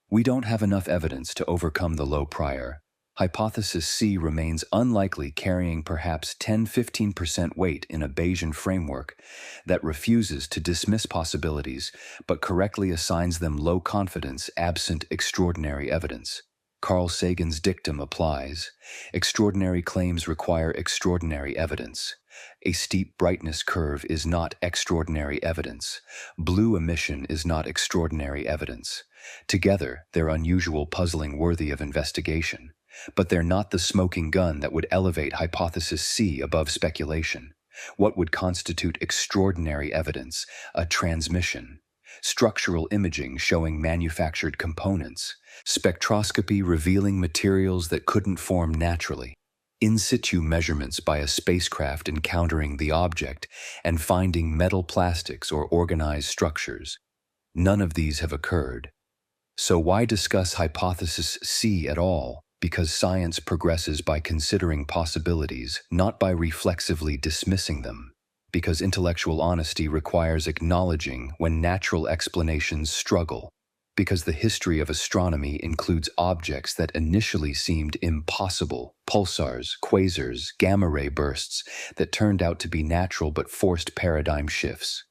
We don't have enough evidence to overcome the low prior. Hypothesis C remains unlikely, carrying perhaps 10–15% weight in a Bayesian framework that refuses to dismiss possibilities but correctly assigns them low confidence absent extraordinary evidence. Carl Sagan's dictum applies. Extraordinary claims require extraordinary evidence. A steep brightness curve is not extraordinary evidence. Blue emission is not extraordinary evidence. Together, they're unusual, puzzling, worthy of investigation. But they're not the smoking gun that would elevate hypothesis C above speculation. What would constitute extraordinary evidence? A transmission. Structural imaging showing manufactured components. Spectroscopy revealing materials that couldn't form naturally. In situ measurements by a spacecraft encountering the object and finding metal plastics or organized structures. None of these have occurred. So why discuss hypothesis C at all? Because science progresses by considering possibilities, not by reflexively dismissing them. Because intellectual honesty requires acknowledging when natural explanations struggle. Because the history of astronomy includes objects that initially seemed impossible, pulsars, quasars, gamma-ray bursts that turned out to be natural but forced paradigm shifts.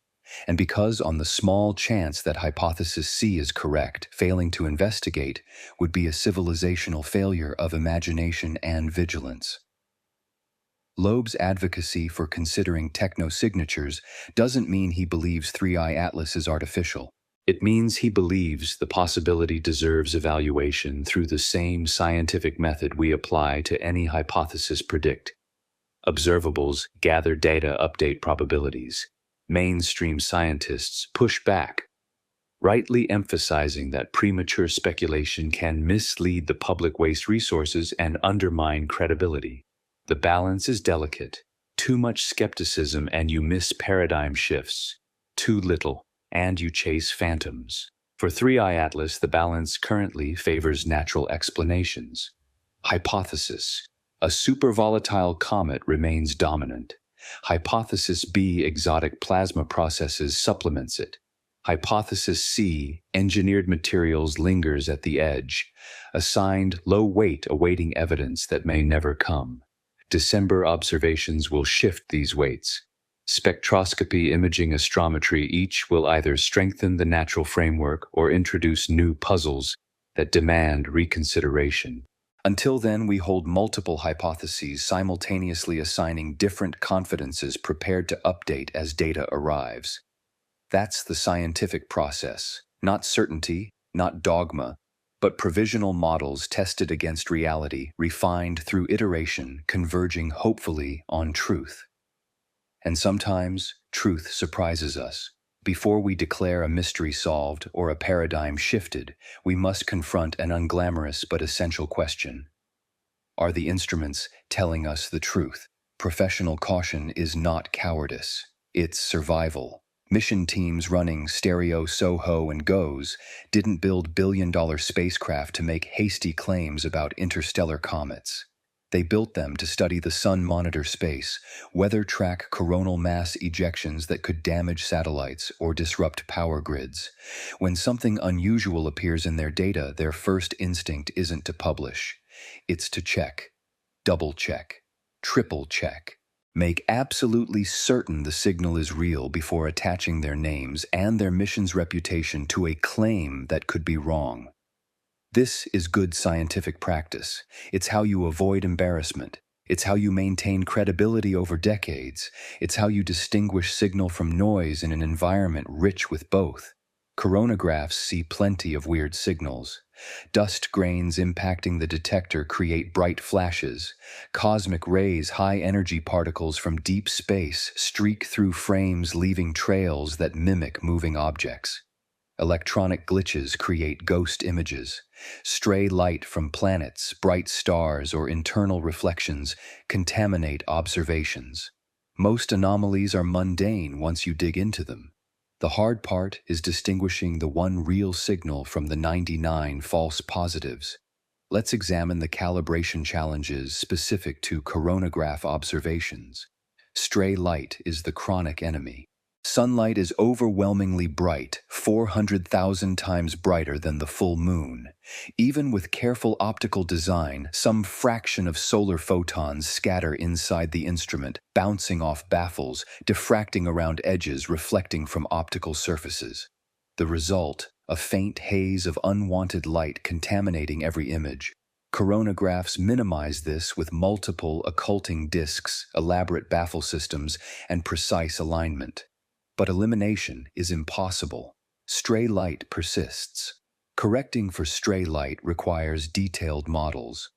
And because on the small chance that hypothesis C is correct, failing to investigate would be a civilizational failure of imagination and vigilance. Loeb's advocacy for considering techno-signatures doesn't mean he believes 3i Atlas is artificial. It means he believes the possibility deserves evaluation through the same scientific method we apply to any hypothesis predict. Observables gather data, update probabilities. Mainstream scientists push back, rightly emphasizing that premature speculation can mislead the public, waste resources, and undermine credibility. The balance is delicate. Too much skepticism and you miss paradigm shifts. Too little and you chase phantoms. For 3i Atlas, the balance currently favors natural explanations. Hypothesis: a supervolatile comet remains dominant. Hypothesis B, exotic plasma processes, supplements it. Hypothesis C, engineered materials, lingers at the edge, assigned low weight, awaiting evidence that may never come. December observations will shift these weights. Spectroscopy, imaging, astrometry, each will either strengthen the natural framework or introduce new puzzles that demand reconsideration. Until then, we hold multiple hypotheses, simultaneously assigning different confidences, prepared to update as data arrives. That's the scientific process. Not certainty, not dogma, but provisional models tested against reality, refined through iteration, converging hopefully on truth. And sometimes, truth surprises us. Before we declare a mystery solved or a paradigm shifted, we must confront an unglamorous but essential question. Are the instruments telling us the truth? Professional caution is not cowardice, it's survival. Mission teams running stereo, SOHO, and GOES didn't build billion-dollar spacecraft to make hasty claims about interstellar comets. They built them to study the sun, monitor space, weather track coronal mass ejections that could damage satellites or disrupt power grids. When something unusual appears in their data, their first instinct isn't to publish. It's to check, double-check, triple-check. Make absolutely certain the signal is real before attaching their names and their mission's reputation to a claim that could be wrong. This is good scientific practice. It's how you avoid embarrassment. It's how you maintain credibility over decades. It's how you distinguish signal from noise in an environment rich with both. Coronagraphs see plenty of weird signals. Dust grains impacting the detector create bright flashes. Cosmic rays, high-energy particles from deep space, streak through frames leaving trails that mimic moving objects. Electronic glitches create ghost images. Stray light from planets, bright stars, or internal reflections contaminate observations. Most anomalies are mundane once you dig into them. The hard part is distinguishing the one real signal from the 99 false positives. Let's examine the calibration challenges specific to coronagraph observations. Stray light is the chronic enemy. Sunlight is overwhelmingly bright, 400,000 times brighter than the full moon. Even with careful optical design, some fraction of solar photons scatter inside the instrument, bouncing off baffles, diffracting around edges, reflecting from optical surfaces. The result, a faint haze of unwanted light contaminating every image. Coronagraphs minimize this with multiple occulting disks, elaborate baffle systems, and precise alignment. But elimination is impossible. Stray light persists. Correcting for stray light requires detailed models.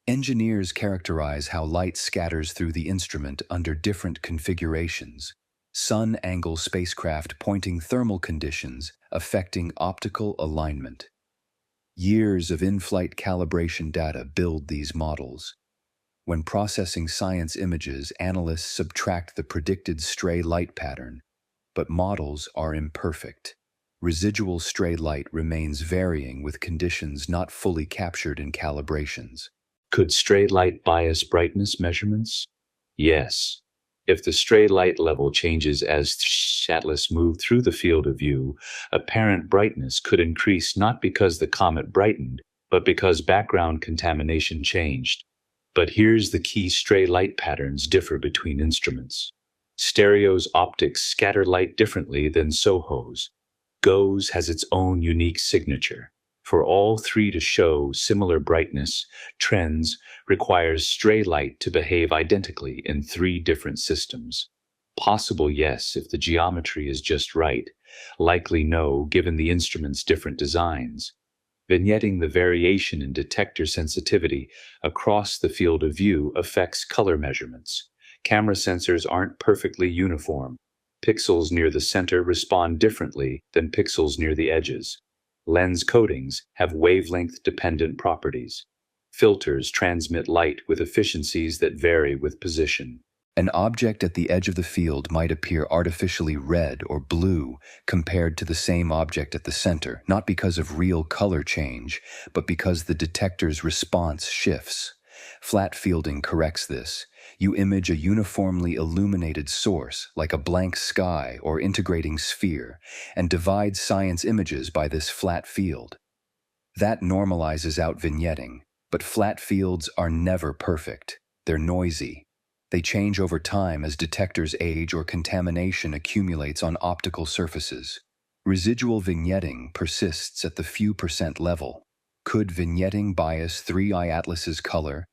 Engineers characterize how light scatters through the instrument under different configurations. Sun angle spacecraft pointing thermal conditions affecting optical alignment. Years of in-flight calibration data build these models. When processing science images, analysts subtract the predicted stray light pattern, but models are imperfect. Residual stray light remains varying with conditions not fully captured in calibrations. Could stray light bias brightness measurements? Yes. If the stray light level changes as satellites move through the field of view, apparent brightness could increase not because the comet brightened, but because background contamination changed. But here's the key: stray light patterns differ between instruments. Stereo's optics scatter light differently than SOHO's. GOES has its own unique signature. For all three to show similar brightness trends requires stray light to behave identically in three different systems. Possible, yes, if the geometry is just right. Likely, no, given the instrument's different designs. Vignetting the variation in detector sensitivity across the field of view affects color measurements. Camera sensors aren't perfectly uniform. Pixels near the center respond differently than pixels near the edges. Lens coatings have wavelength-dependent properties. Filters transmit light with efficiencies that vary with position. An object at the edge of the field might appear artificially red or blue compared to the same object at the center, not because of real color change, but because the detector's response shifts. Flat fielding corrects this. You image a uniformly illuminated source, like a blank sky or integrating sphere, and divide science images by this flat field. That normalizes out vignetting, but flat fields are never perfect. They're noisy. They change over time as detectors age or contamination accumulates on optical surfaces. Residual vignetting persists at the few percent level. Could vignetting bias 3i Atlas's color?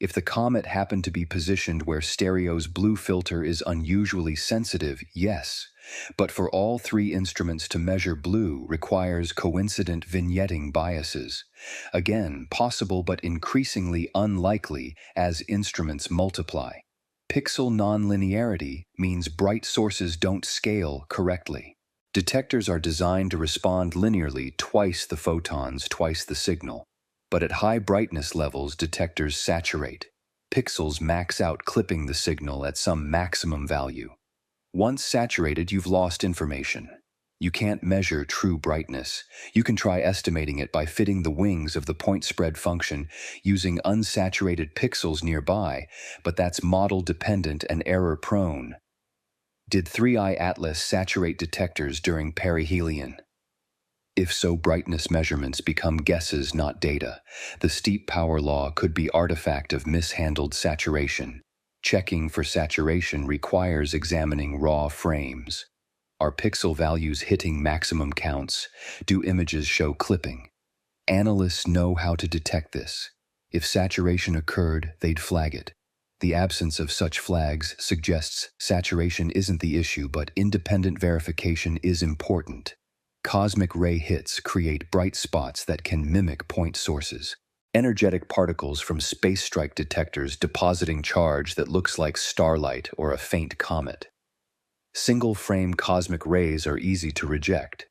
If the comet happened to be positioned where Stereo's blue filter is unusually sensitive, yes. But for all three instruments to measure blue requires coincident vignetting biases. Again, possible but increasingly unlikely as instruments multiply. Pixel nonlinearity means bright sources don't scale correctly. Detectors are designed to respond linearly, twice the photons, twice the signal. But at high brightness levels, detectors saturate. Pixels max out, clipping the signal at some maximum value. Once saturated, you've lost information. You can't measure true brightness. You can try estimating it by fitting the wings of the point spread function using unsaturated pixels nearby, but that's model-dependent and error-prone. Did 3i Atlas saturate detectors during perihelion? If so, brightness measurements become guesses, not data. The steep power law could be artifact of mishandled saturation. Checking for saturation requires examining raw frames. Are pixel values hitting maximum counts? Do images show clipping? Analysts know how to detect this. If saturation occurred, they'd flag it. The absence of such flags suggests saturation isn't the issue, but independent verification is important. Cosmic ray hits create bright spots that can mimic point sources. Energetic particles from space strike detectors depositing charge that looks like starlight or a faint comet. Single-frame cosmic rays are easy to reject.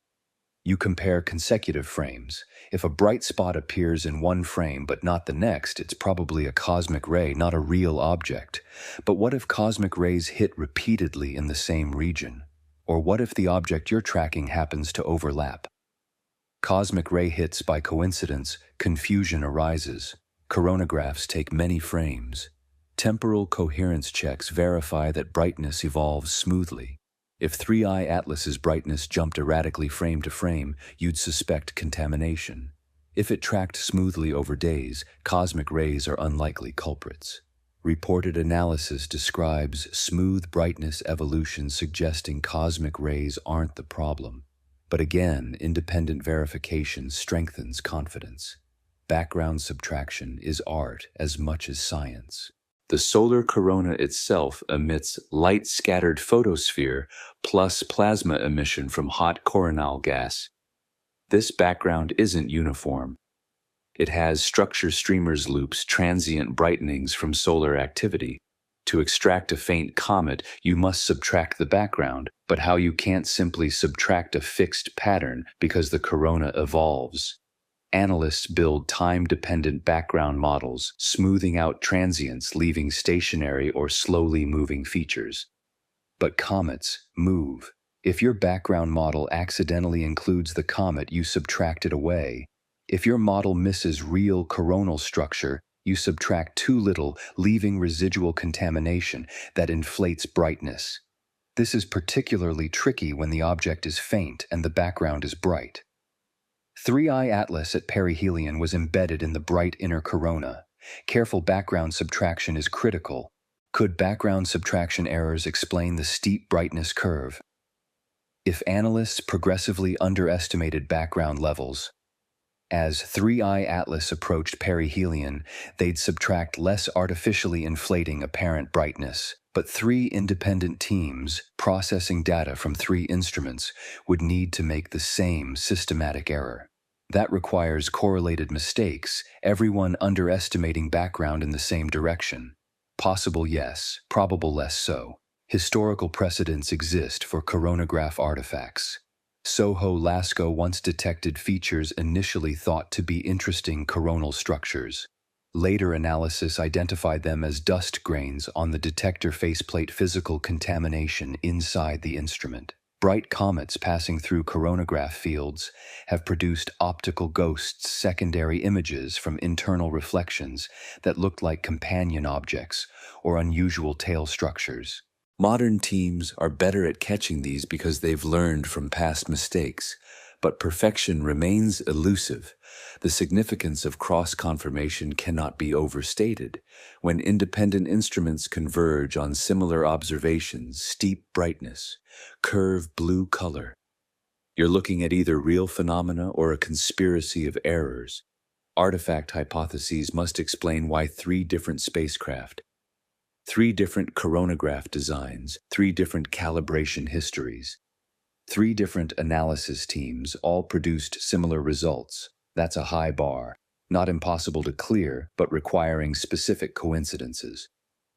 You compare consecutive frames. If a bright spot appears in one frame but not the next, it's probably a cosmic ray, not a real object. But what if cosmic rays hit repeatedly in the same region? Or what if the object you're tracking happens to overlap? Cosmic ray hits by coincidence, confusion arises. Coronagraphs take many frames. Temporal coherence checks verify that brightness evolves smoothly. If 3i Atlas's brightness jumped erratically frame to frame, you'd suspect contamination. If it tracked smoothly over days, cosmic rays are unlikely culprits. Reported analysis describes smooth brightness evolution suggesting cosmic rays aren't the problem. But again, independent verification strengthens confidence. Background subtraction is art as much as science. The solar corona itself emits light-scattered photosphere plus plasma emission from hot coronal gas. This background isn't uniform. It has structure streamers loops, transient brightenings from solar activity. To extract a faint comet, you must subtract the background, but how you can't simply subtract a fixed pattern because the corona evolves. Analysts build time-dependent background models, smoothing out transients, leaving stationary or slowly moving features. But comets move. If your background model accidentally includes the comet, you subtract it away. If your model misses real coronal structure, you subtract too little, leaving residual contamination that inflates brightness. This is particularly tricky when the object is faint and the background is bright. 3i Atlas at perihelion was embedded in the bright inner corona. Careful background subtraction is critical. Could background subtraction errors explain the steep brightness curve? If analysts progressively underestimated background levels, as 3i Atlas approached perihelion, they'd subtract less artificially inflating apparent brightness. But 3 independent teams, processing data from 3 instruments, would need to make the same systematic error. That requires correlated mistakes, everyone underestimating background in the same direction. Possible, yes. Probable, less so. Historical precedents exist for coronagraph artifacts. Soho Lascaux once detected features initially thought to be interesting coronal structures. Later analysis identified them as dust grains on the detector faceplate, physical contamination inside the instrument. Bright comets passing through coronagraph fields have produced optical ghosts, secondary images from internal reflections that looked like companion objects or unusual tail structures. Modern teams are better at catching these because they've learned from past mistakes, but perfection remains elusive. The significance of cross-confirmation cannot be overstated. When independent instruments converge on similar observations, steep brightness, curve blue color, you're looking at either real phenomena or a conspiracy of errors. Artifact hypotheses must explain why 3 different spacecraft, 3 different coronagraph designs, 3 different calibration histories, 3 different analysis teams all produced similar results. That's a high bar, not impossible to clear, but requiring specific coincidences.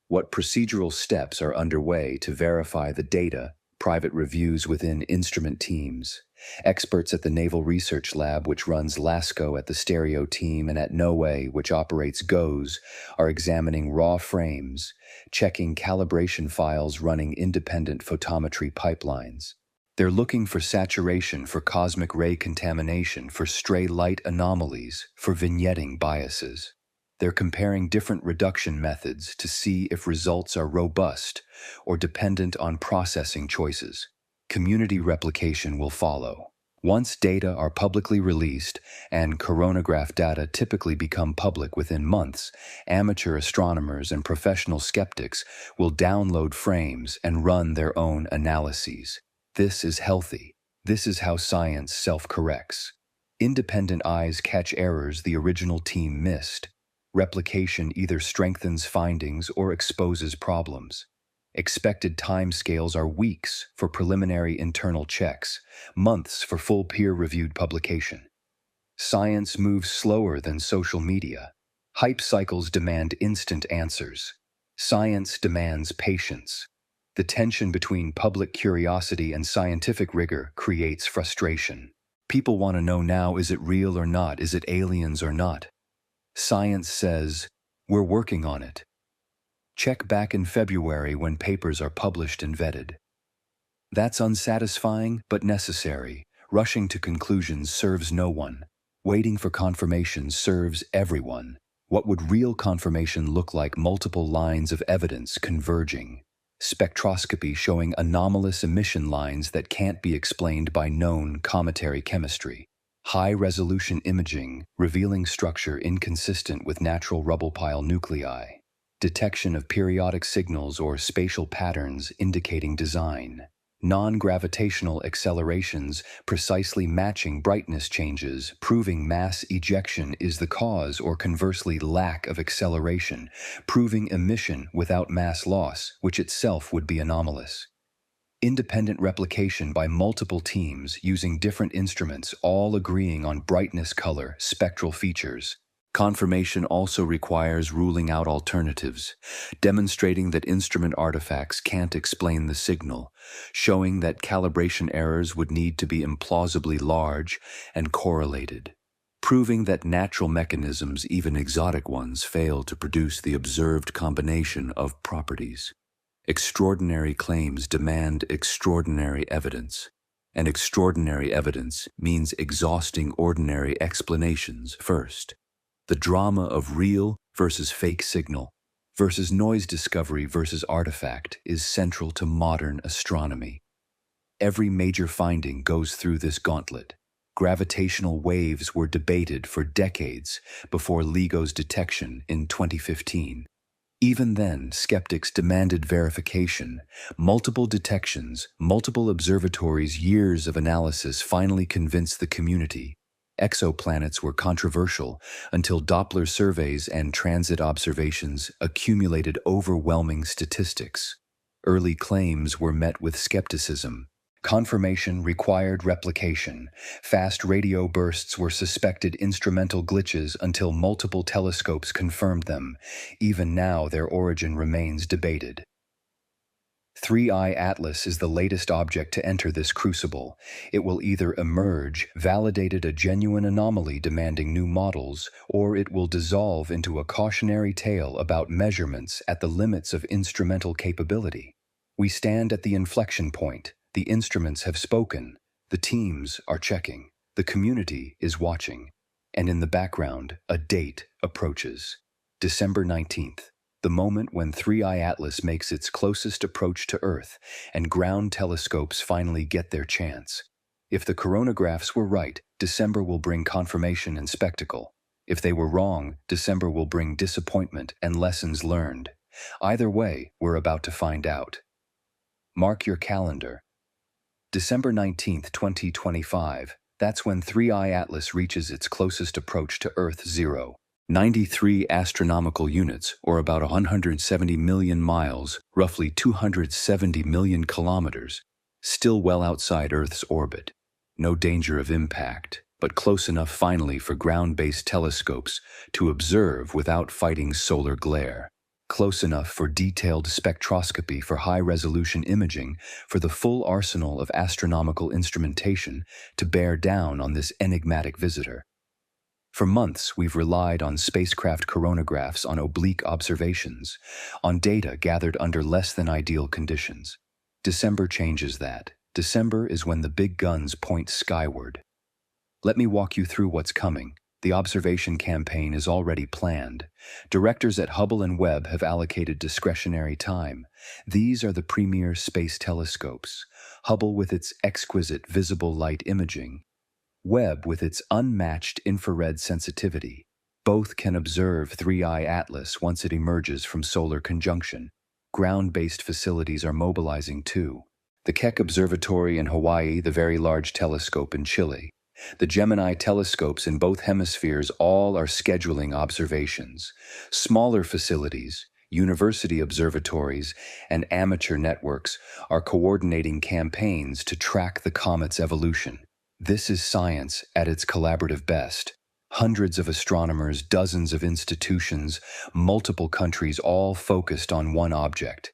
What procedural steps are underway to verify the data? Private reviews within instrument teams. Experts at the Naval Research Lab, which runs Lascaux, at the Stereo team, and at NOAA, which operates GOES, are examining raw frames, checking calibration files, running independent photometry pipelines. They're looking for saturation, for cosmic ray contamination, for stray light anomalies, for vignetting biases. They're comparing different reduction methods to see if results are robust or dependent on processing choices. Community replication will follow. Once data are publicly released, and coronagraph data typically become public within months, amateur astronomers and professional skeptics will download frames and run their own analyses. This is healthy. This is how science self-corrects. Independent eyes catch errors the original team missed. Replication either strengthens findings or exposes problems. Expected timescales are weeks for preliminary internal checks, months for full peer-reviewed publication. Science moves slower than social media. Hype cycles demand instant answers. Science demands patience. The tension between public curiosity and scientific rigor creates frustration. People want to know now, is it real or not? Is it aliens or not? Science says, we're working on it. Check back in February when papers are published and vetted. That's unsatisfying but necessary. Rushing to conclusions serves no one. Waiting for confirmation serves everyone. What would real confirmation look like? Multiple lines of evidence converging. Spectroscopy showing anomalous emission lines that can't be explained by known cometary chemistry. High-resolution imaging revealing structure inconsistent with natural rubble pile nuclei. Detection of periodic signals or spatial patterns indicating design. Non-gravitational accelerations precisely matching brightness changes, proving mass ejection is the cause, or conversely lack of acceleration, proving emission without mass loss, which itself would be anomalous. Independent replication by multiple teams using different instruments, all agreeing on brightness, color, spectral features. Confirmation also requires ruling out alternatives, demonstrating that instrument artifacts can't explain the signal, showing that calibration errors would need to be implausibly large and correlated, proving that natural mechanisms, even exotic ones, fail to produce the observed combination of properties. Extraordinary claims demand extraordinary evidence, and extraordinary evidence means exhausting ordinary explanations first. The drama of real versus fake signal versus noise discovery versus artifact is central to modern astronomy. Every major finding goes through this gauntlet. Gravitational waves were debated for decades before LIGO's detection in 2015. Even then, skeptics demanded verification. Multiple detections, multiple observatories, years of analysis finally convinced the community. Exoplanets were controversial until Doppler surveys and transit observations accumulated overwhelming statistics. Early claims were met with skepticism. Confirmation required replication. Fast radio bursts were suspected instrumental glitches until multiple telescopes confirmed them. Even now, their origin remains debated. 3I Atlas is the latest object to enter this crucible. It will either emerge, validated a genuine anomaly demanding new models, or it will dissolve into a cautionary tale about measurements at the limits of instrumental capability. We stand at the inflection point. The instruments have spoken. The teams are checking. The community is watching. And in the background, a date approaches. December 19th. The moment when 3I Atlas makes its closest approach to Earth and ground telescopes finally get their chance. If the coronagraphs were right, December will bring confirmation and spectacle. If they were wrong, December will bring disappointment and lessons learned. Either way, we're about to find out. Mark your calendar. December 19th, 2025. That's when 3I Atlas reaches its closest approach to Earth 93 astronomical units, or about 170 million miles, roughly 270 million kilometers, still well outside Earth's orbit. No danger of impact, but close enough finally for ground-based telescopes to observe without fighting solar glare. Close enough for detailed spectroscopy, for high-resolution imaging, for the full arsenal of astronomical instrumentation to bear down on this enigmatic visitor. For months, we've relied on spacecraft coronagraphs, on oblique observations, on data gathered under less than ideal conditions. December changes that. December is when the big guns point skyward. Let me walk you through what's coming. The observation campaign is already planned. Directors at Hubble and Webb have allocated discretionary time. These are the premier space telescopes. Hubble with its exquisite visible light imaging, Webb with its unmatched infrared sensitivity. Both can observe 3i Atlas once it emerges from solar conjunction. Ground-based facilities are mobilizing too. The Keck Observatory in Hawaii, the Very Large Telescope in Chile. The Gemini telescopes in both hemispheres all are scheduling observations. Smaller facilities, university observatories, and amateur networks are coordinating campaigns to track the comet's evolution. This is science at its collaborative best. Hundreds of astronomers, dozens of institutions, multiple countries all focused on one object.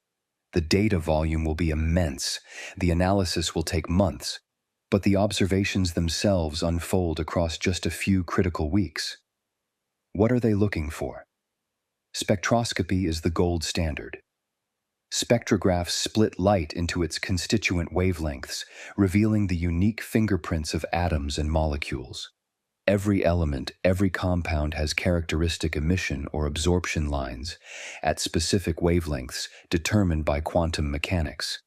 The data volume will be immense. The analysis will take months. But the observations themselves unfold across just a few critical weeks. What are they looking for? Spectroscopy is the gold standard. Spectrographs split light into its constituent wavelengths, revealing the unique fingerprints of atoms and molecules. Every element, every compound has characteristic emission or absorption lines at specific wavelengths determined by quantum mechanics.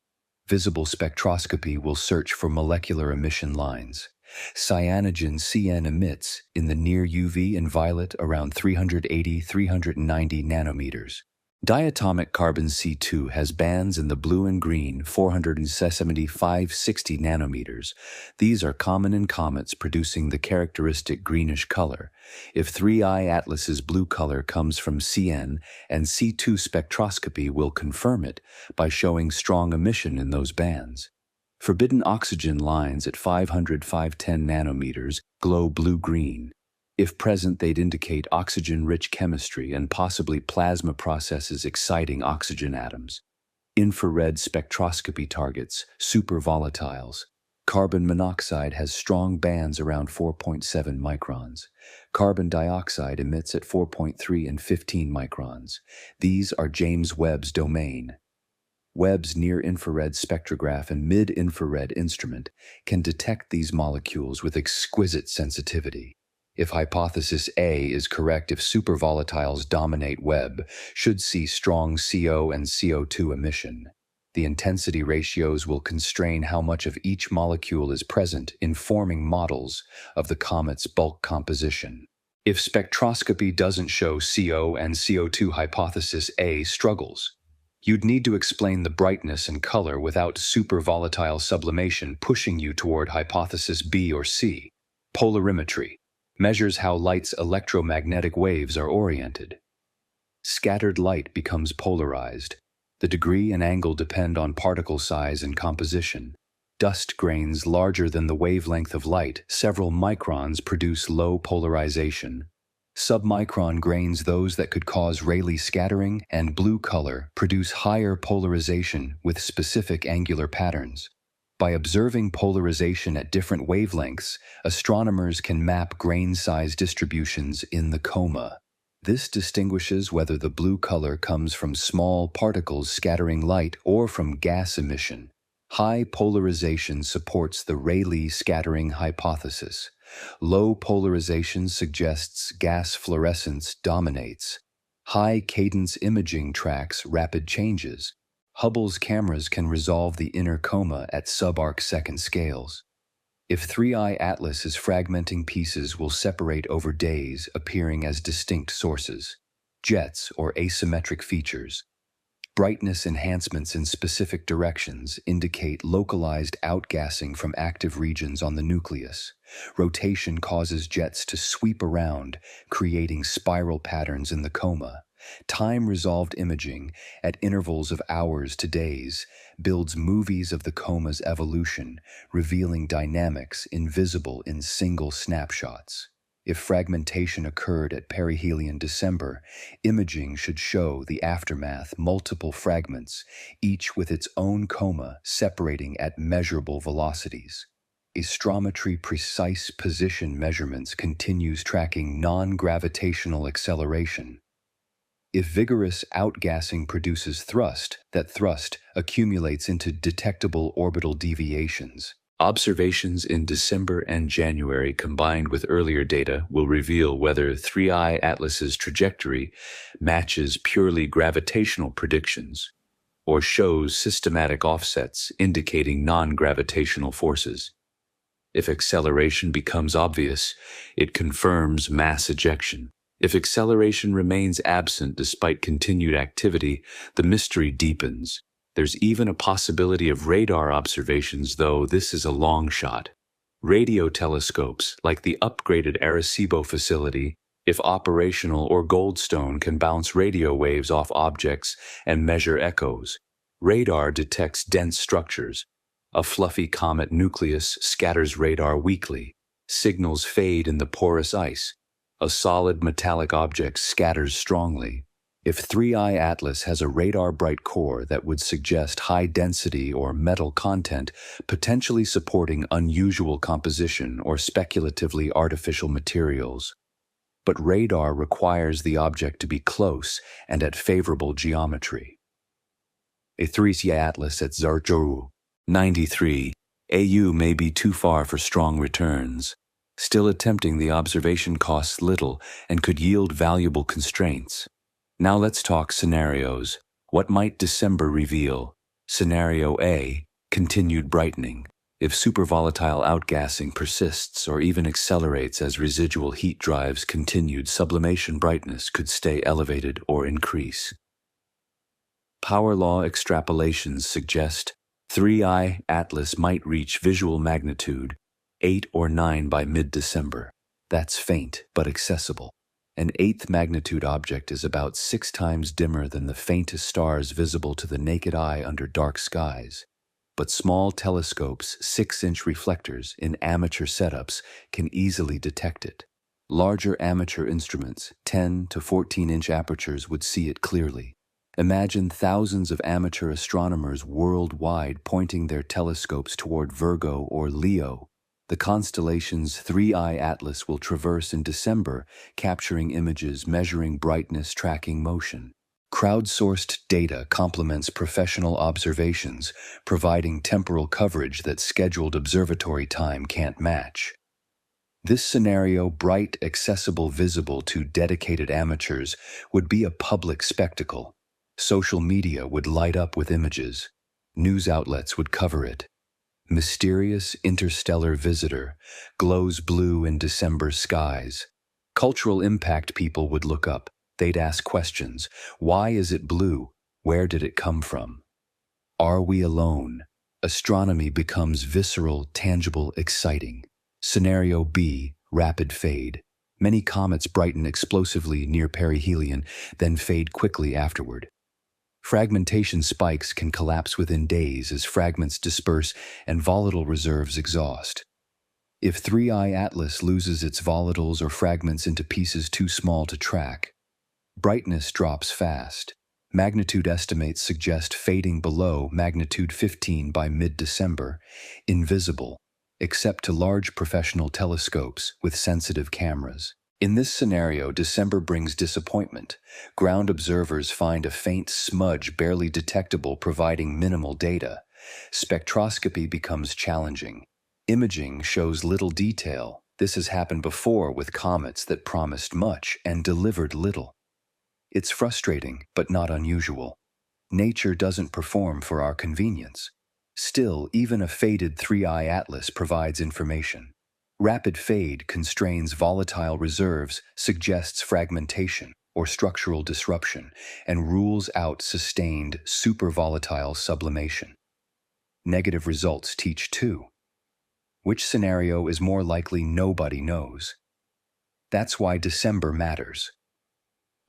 Visible spectroscopy will search for molecular emission lines. Cyanogen CN emits in the near UV and violet around 380–390 nanometers. Diatomic carbon C2 has bands in the blue and green 475–60 nanometers. These are common in comets producing the characteristic greenish color. If 3i Atlas's blue color comes from CN, and C2 spectroscopy will confirm it by showing strong emission in those bands. Forbidden oxygen lines at 500–510 nanometers glow blue-green. If present, they'd indicate oxygen-rich chemistry and possibly plasma processes exciting oxygen atoms. Infrared spectroscopy targets supervolatiles. Carbon monoxide has strong bands around 4.7 microns. Carbon dioxide emits at 4.3 and 15 microns. These are James Webb's domain. Webb's near-infrared spectrograph and mid-infrared instrument can detect these molecules with exquisite sensitivity. If hypothesis A is correct, if supervolatiles dominate Webb, should see strong CO and CO2 emission. The intensity ratios will constrain how much of each molecule is present, informing models of the comet's bulk composition. If spectroscopy doesn't show CO and CO2, hypothesis A struggles. You'd need to explain the brightness and color without supervolatile sublimation pushing you toward hypothesis B or C. Polarimetry measures how light's electromagnetic waves are oriented. Scattered light becomes polarized. The degree and angle depend on particle size and composition. Dust grains larger than the wavelength of light, several microns, produce low polarization. Submicron grains, those that could cause Rayleigh scattering and blue color, produce higher polarization with specific angular patterns. By observing polarization at different wavelengths, astronomers can map grain size distributions in the coma. This distinguishes whether the blue color comes from small particles scattering light or from gas emission. High polarization supports the Rayleigh scattering hypothesis. Low polarization suggests gas fluorescence dominates. High cadence imaging tracks rapid changes. Hubble's cameras can resolve the inner coma at subarc-second scales. If 3i Atlas is fragmenting, pieces will separate over days, appearing as distinct sources. Jets or asymmetric features. Brightness enhancements in specific directions indicate localized outgassing from active regions on the nucleus. Rotation causes jets to sweep around, creating spiral patterns in the coma. Time-resolved imaging, at intervals of hours to days, builds movies of the coma's evolution, revealing dynamics invisible in single snapshots. If fragmentation occurred at perihelion December, imaging should show the aftermath, multiple fragments, each with its own coma separating at measurable velocities. Astrometry precise position measurements continues tracking non-gravitational acceleration. If vigorous outgassing produces thrust, that thrust accumulates into detectable orbital deviations. Observations in December and January combined with earlier data will reveal whether 3i Atlas's trajectory matches purely gravitational predictions or shows systematic offsets indicating non-gravitational forces. If acceleration becomes obvious, it confirms mass ejection. If acceleration remains absent despite continued activity, the mystery deepens. There's even a possibility of radar observations, though this is a long shot. Radio telescopes, like the upgraded Arecibo facility, if operational or Goldstone, can bounce radio waves off objects and measure echoes. Radar detects dense structures. A fluffy comet nucleus scatters radar weakly. Signals fade in the porous ice. A solid metallic object scatters strongly. If 3I Atlas has a radar-bright core that would suggest high density or metal content, potentially supporting unusual composition or speculatively artificial materials. But radar requires the object to be close and at favorable geometry. A 3I Atlas at Zarjoru, 93. AU may be too far for strong returns. Still attempting the observation costs little and could yield valuable constraints. Now let's talk scenarios. What might December reveal? Scenario A, continued brightening. If supervolatile outgassing persists or even accelerates as residual heat drives continued, sublimation brightness could stay elevated or increase. Power law extrapolations suggest 3I Atlas might reach visual magnitude 8 or 9 by mid-December. That's faint but accessible. An 8th magnitude object is about 6 times dimmer than the faintest stars visible to the naked eye under dark skies. But small telescopes, 6-inch reflectors in amateur setups, can easily detect it. Larger amateur instruments, 10 to 14-inch apertures, would see it clearly. Imagine thousands of amateur astronomers worldwide pointing their telescopes toward Virgo or Leo. The constellations 3I Atlas will traverse in December, capturing images, measuring brightness, tracking motion. Crowdsourced data complements professional observations, providing temporal coverage that scheduled observatory time can't match. This scenario, bright, accessible, visible to dedicated amateurs, would be a public spectacle. Social media would light up with images. News outlets would cover it. Mysterious interstellar visitor, glows blue in December skies. Cultural impact people would look up. They'd ask questions. Why is it blue? Where did it come from? Are we alone? Astronomy becomes visceral, tangible, exciting. Scenario B, rapid fade. Many comets brighten explosively near perihelion, then fade quickly afterward. Fragmentation spikes can collapse within days as fragments disperse and volatile reserves exhaust. If 3I Atlas loses its volatiles or fragments into pieces too small to track, brightness drops fast. Magnitude estimates suggest fading below magnitude 15 by mid-December, invisible, except to large professional telescopes with sensitive cameras. In this scenario, December brings disappointment. Ground observers find a faint smudge barely detectable, providing minimal data. Spectroscopy becomes challenging. Imaging shows little detail. This has happened before with comets that promised much and delivered little. It's frustrating, but not unusual. Nature doesn't perform for our convenience. Still, even a faded 3I Atlas provides information. Rapid fade constrains volatile reserves, suggests fragmentation or structural disruption, and rules out sustained supervolatile sublimation. Negative results teach too. Which scenario is more likely? Nobody knows. That's why December matters.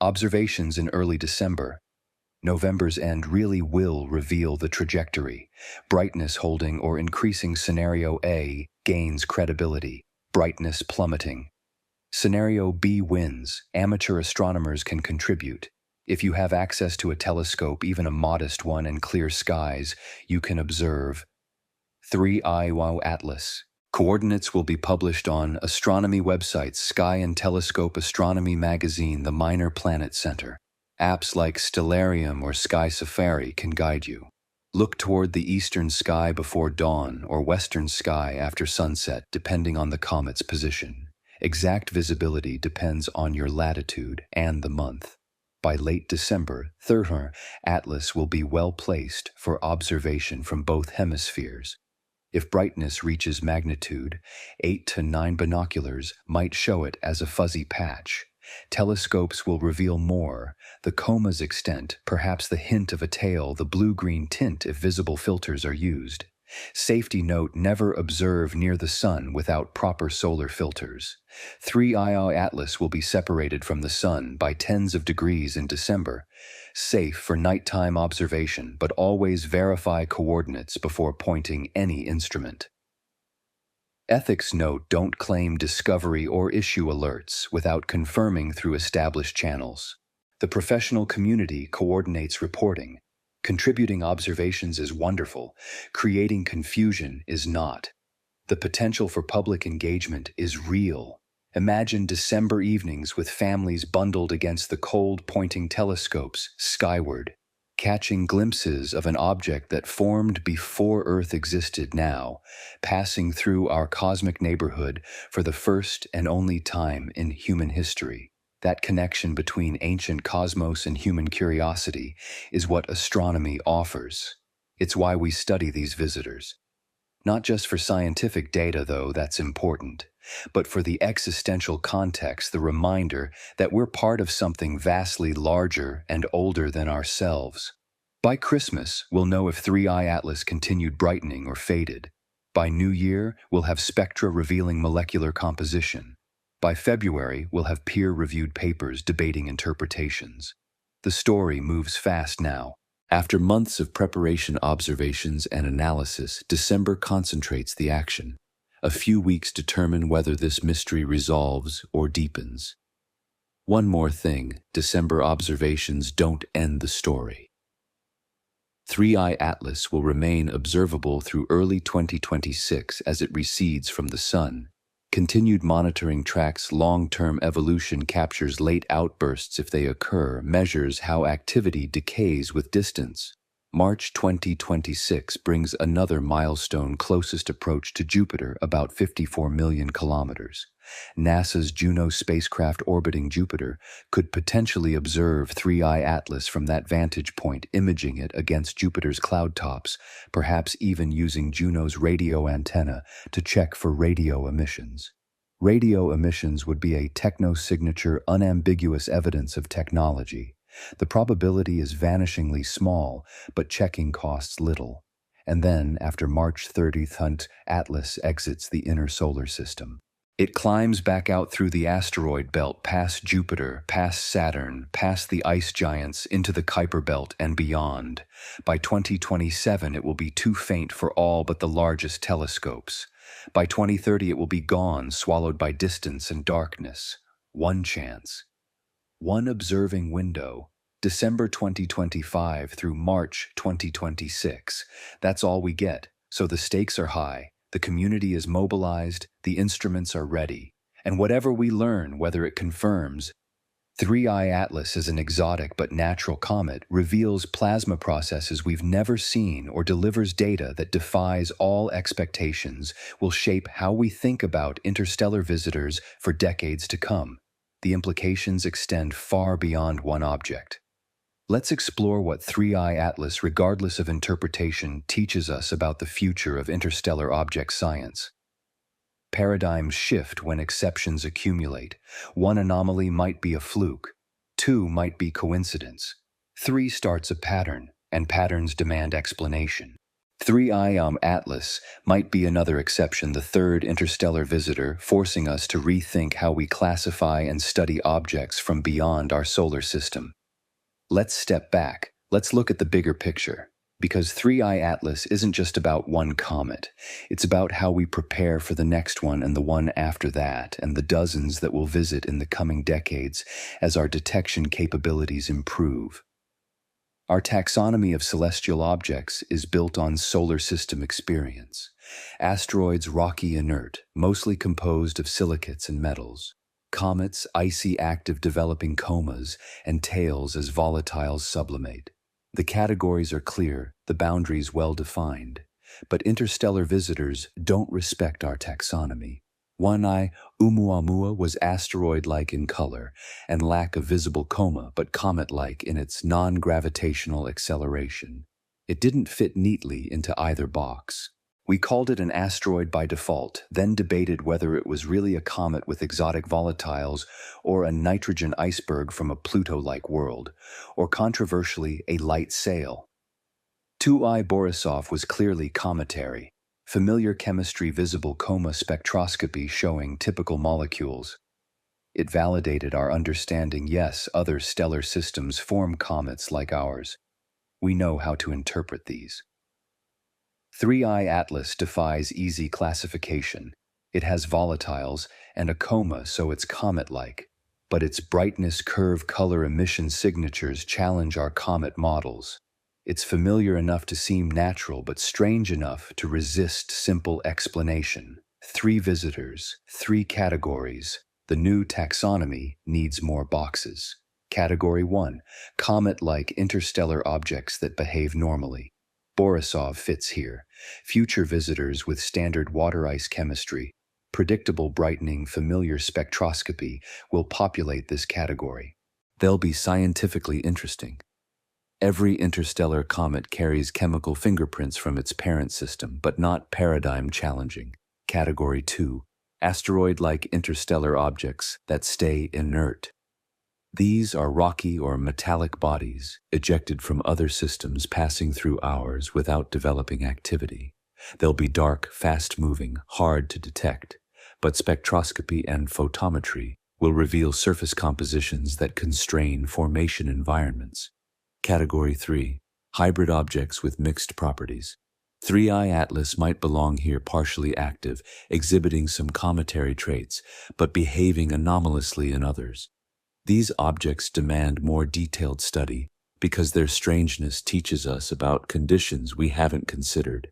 Observations in early December, November's end, really will reveal the trajectory. Brightness holding or increasing. Scenario A gains credibility, brightness plummeting. Scenario B wins. Amateur astronomers can contribute. If you have access to a telescope, even a modest one, and clear skies, you can observe 3I Atlas. Coordinates will be published on astronomy websites, Sky and Telescope Astronomy Magazine, the Minor Planet Center. Apps like Stellarium or Sky Safari can guide you. Look toward the eastern sky before dawn or western sky after sunset, depending on the comet's position. Exact visibility depends on your latitude and the month. By late December, 3I Atlas will be well placed for observation from both hemispheres. If brightness reaches magnitude, 8 to 9 binoculars might show it as a fuzzy patch. Telescopes will reveal more, the coma's extent, perhaps the hint of a tail, the blue-green tint if visible filters are used. Safety note: never observe near the sun without proper solar filters. 3i Atlas will be separated from the sun by tens of degrees in December. Safe for nighttime observation, but always verify coordinates before pointing any instrument. Ethics note: don't claim discovery or issue alerts without confirming through established channels. The professional community coordinates reporting. Contributing observations is wonderful. Creating confusion is not. The potential for public engagement is real. Imagine December evenings with families bundled against the cold, pointing telescopes skyward, catching glimpses of an object that formed before Earth existed now, passing through our cosmic neighborhood for the first and only time in human history. That connection between ancient cosmos and human curiosity is what astronomy offers. It's why we study these visitors. Not just for scientific data, though, that's important, but for the existential context, the reminder that we're part of something vastly larger and older than ourselves. By Christmas, we'll know if 3i Atlas continued brightening or faded. By New Year, we'll have spectra revealing molecular composition. By February, we'll have peer-reviewed papers debating interpretations. The story moves fast now. After months of preparation, observations, and analysis, December concentrates the action. A few weeks determine whether this mystery resolves or deepens. One more thing: December observations don't end the story. 3i Atlas will remain observable through early 2026 as it recedes from the sun. Continued monitoring tracks long-term evolution, captures late outbursts if they occur, measures how activity decays with distance. March 2026 brings another milestone: closest approach to Jupiter, about 54 million kilometers. NASA's Juno spacecraft orbiting Jupiter could potentially observe 3i Atlas from that vantage point, imaging it against Jupiter's cloud tops, perhaps even using Juno's radio antenna to check for radio emissions. Radio emissions would be a techno-signature, unambiguous evidence of technology. The probability is vanishingly small, but checking costs little. And then, after March 30th, Atlas exits the inner solar system. It climbs back out through the asteroid belt, past Jupiter, past Saturn, past the ice giants, into the Kuiper Belt and beyond. By 2027, it will be too faint for all but the largest telescopes. By 2030, it will be gone, swallowed by distance and darkness. One chance. One observing window. December 2025 through March 2026. That's all we get, so the stakes are high. The community is mobilized, the instruments are ready, and whatever we learn, whether it confirms 3i Atlas is an exotic but natural comet, reveals plasma processes we've never seen, or delivers data that defies all expectations, will shape how we think about interstellar visitors for decades to come. The implications extend far beyond one object. Let's explore what 3i Atlas, regardless of interpretation, teaches us about the future of interstellar object science. Paradigms shift when exceptions accumulate. One anomaly might be a fluke. Two might be coincidence. Three starts a pattern, and patterns demand explanation. 3i Atlas might be another exception, the third interstellar visitor, forcing us to rethink how we classify and study objects from beyond our solar system. Let's step back. Let's look at the bigger picture. Because 3i Atlas isn't just about one comet. It's about how we prepare for the next one and the one after that, and the dozens that we'll visit in the coming decades as our detection capabilities improve. Our taxonomy of celestial objects is built on solar system experience. Asteroids, rocky, inert, mostly composed of silicates and metals. Comets, icy, active, developing comas, and tails as volatiles sublimate. The categories are clear, the boundaries well defined. But interstellar visitors don't respect our taxonomy. 1i Oumuamua was asteroid-like in color and lack of visible coma, but comet-like in its non-gravitational acceleration. It didn't fit neatly into either box. We called it an asteroid by default, then debated whether it was really a comet with exotic volatiles or a nitrogen iceberg from a Pluto-like world, or controversially, a light sail. 2I Borisov was clearly cometary, familiar chemistry visible coma spectroscopy showing typical molecules. It validated our understanding, yes, other stellar systems form comets like ours. We know how to interpret these. 3I Atlas defies easy classification. It has volatiles and a coma, so it's comet-like. But its brightness, curve, color, emission signatures challenge our comet models. It's familiar enough to seem natural, but strange enough to resist simple explanation. 3 visitors, 3 categories. The new taxonomy needs more boxes. Category 1, comet-like interstellar objects that behave normally. Borisov fits here. Future visitors with standard water ice chemistry, predictable brightening, familiar spectroscopy will populate this category. They'll be scientifically interesting. Every interstellar comet carries chemical fingerprints from its parent system, but not paradigm challenging. Category 2, asteroid-like interstellar objects that stay inert. These are rocky or metallic bodies, ejected from other systems passing through ours without developing activity. They'll be dark, fast-moving, hard to detect, but spectroscopy and photometry will reveal surface compositions that constrain formation environments. Category 3, hybrid objects with mixed properties. 3I Atlas might belong here, partially active, exhibiting some cometary traits, but behaving anomalously in others. These objects demand more detailed study because their strangeness teaches us about conditions we haven't considered.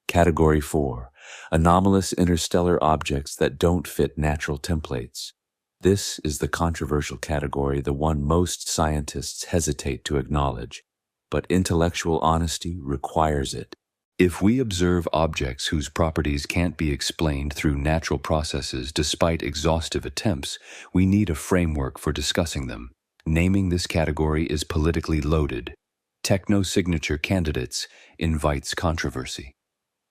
Category 4, anomalous interstellar objects that don't fit natural templates. This is the controversial category, the one most scientists hesitate to acknowledge, but intellectual honesty requires it. If we observe objects whose properties can't be explained through natural processes despite exhaustive attempts, we need a framework for discussing them. Naming this category is politically loaded. Techno-signature candidates invites controversy.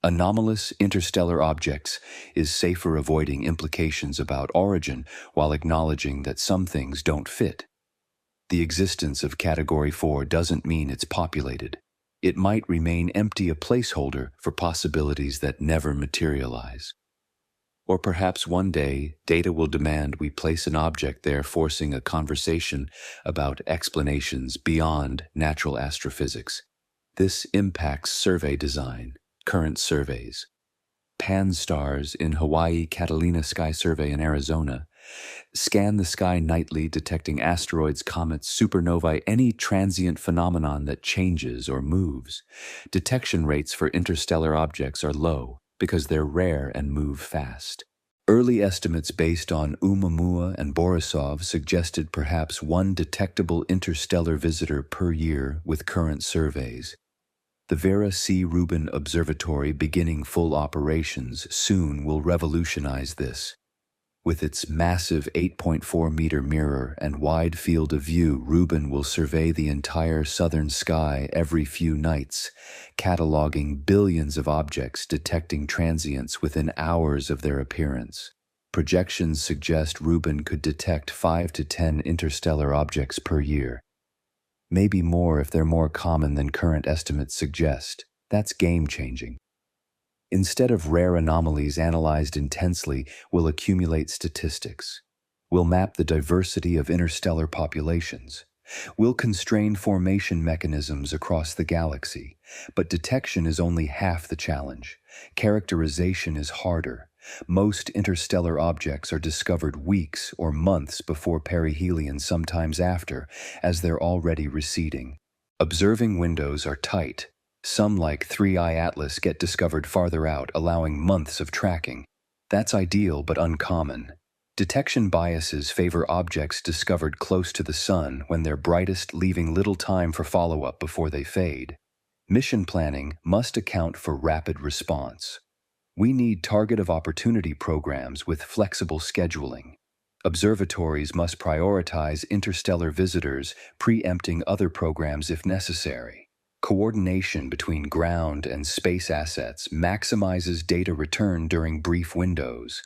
Anomalous interstellar objects is safer avoiding implications about origin while acknowledging that some things don't fit. The existence of Category 4 doesn't mean it's populated. It might remain empty, a placeholder for possibilities that never materialize. Or perhaps one day, data will demand we place an object there, forcing a conversation about explanations beyond natural astrophysics. This impacts survey design, current surveys. Pan-STARRS in Hawaii, Catalina Sky Survey in Arizona scan the sky nightly, detecting asteroids, comets, supernovae, any transient phenomenon that changes or moves. Detection rates for interstellar objects are low because they're rare and move fast. Early estimates based on Oumuamua and Borisov suggested perhaps 1 detectable interstellar visitor per year with current surveys. The Vera C. Rubin Observatory, beginning full operations soon, will revolutionize this. With its massive 8.4-meter mirror and wide field of view, Rubin will survey the entire southern sky every few nights, cataloging billions of objects, detecting transients within hours of their appearance. Projections suggest Rubin could detect 5 to 10 interstellar objects per year. Maybe more if they're more common than current estimates suggest. That's game-changing. Instead of rare anomalies analyzed intensely, we'll accumulate statistics. We'll map the diversity of interstellar populations. We'll constrain formation mechanisms across the galaxy. But detection is only half the challenge. Characterization is harder. Most interstellar objects are discovered weeks or months before perihelion, sometimes after, as they're already receding. Observing windows are tight. Some, like 3I Atlas, get discovered farther out, allowing months of tracking. That's ideal but uncommon. Detection biases favor objects discovered close to the sun when they're brightest, leaving little time for follow-up before they fade. Mission planning must account for rapid response. We need target of opportunity programs with flexible scheduling. Observatories must prioritize interstellar visitors, preempting other programs if necessary. Coordination between ground and space assets maximizes data return during brief windows.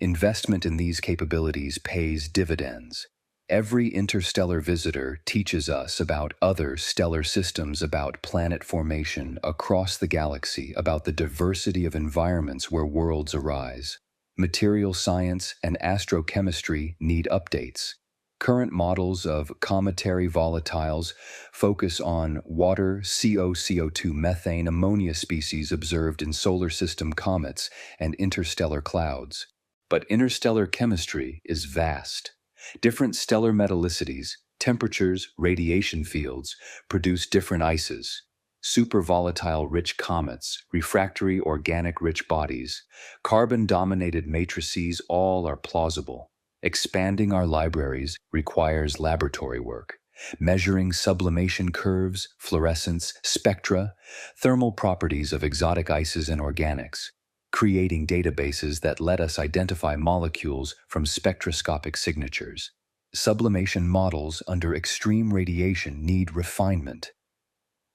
Investment in these capabilities pays dividends. Every interstellar visitor teaches us about other stellar systems, about planet formation across the galaxy, about the diversity of environments where worlds arise. Material science and astrochemistry need updates. Current models of cometary volatiles focus on water, CO2, methane, ammonia species observed in solar system comets and interstellar clouds. But interstellar chemistry is vast. Different stellar metallicities, temperatures, radiation fields produce different ices. Supervolatile rich comets, refractory organic rich bodies, carbon-dominated matrices, all are plausible. Expanding our libraries requires laboratory work. Measuring sublimation curves, fluorescence, spectra, thermal properties of exotic ices and organics. Creating databases that let us identify molecules from spectroscopic signatures. Sublimation models under extreme radiation need refinement.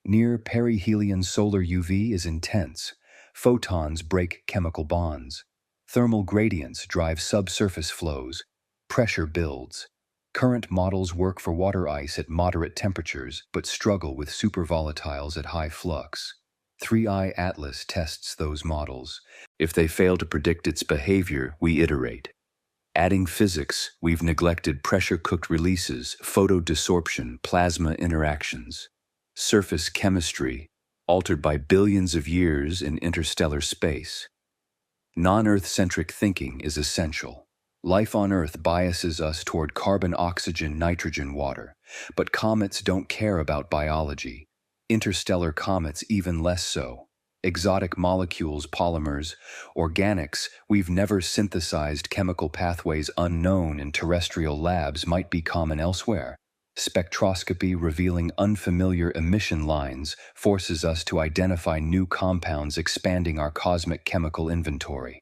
Near perihelion solar UV is intense. Photons break chemical bonds. Thermal gradients drive subsurface flows. Pressure builds. Current models work for water ice at moderate temperatures, but struggle with supervolatiles at high flux. 3i Atlas tests those models. If they fail to predict its behavior, we iterate. Adding physics, we've neglected pressure-cooked releases, photodesorption, plasma interactions. Surface chemistry, altered by billions of years in interstellar space. Non-Earth-centric thinking is essential. Life on Earth biases us toward carbon, oxygen, nitrogen, water. But comets don't care about biology. Interstellar comets even less so. Exotic molecules, polymers, organics we've never synthesized, chemical pathways unknown in terrestrial labs might be common elsewhere. Spectroscopy revealing unfamiliar emission lines forces us to identify new compounds, expanding our cosmic chemical inventory.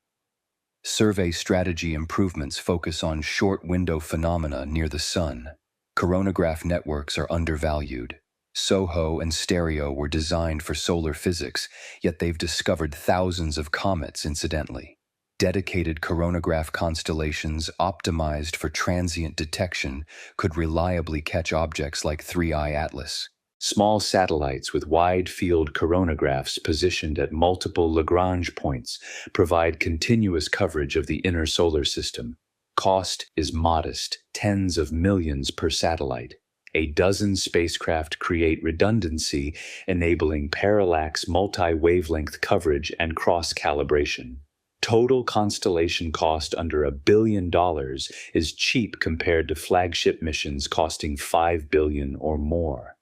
Survey strategy improvements focus on short-window phenomena near the Sun. Coronagraph networks are undervalued. SOHO and STEREO were designed for solar physics, yet they've discovered thousands of comets incidentally. Dedicated coronagraph constellations optimized for transient detection could reliably catch objects like 3i Atlas. Small satellites with wide-field coronagraphs positioned at multiple Lagrange points provide continuous coverage of the inner solar system. Cost is modest, tens of millions per satellite. A dozen spacecraft create redundancy, enabling parallax multi-wavelength coverage and cross-calibration. Total constellation cost under $1 billion is cheap compared to flagship missions costing $5 billion or more.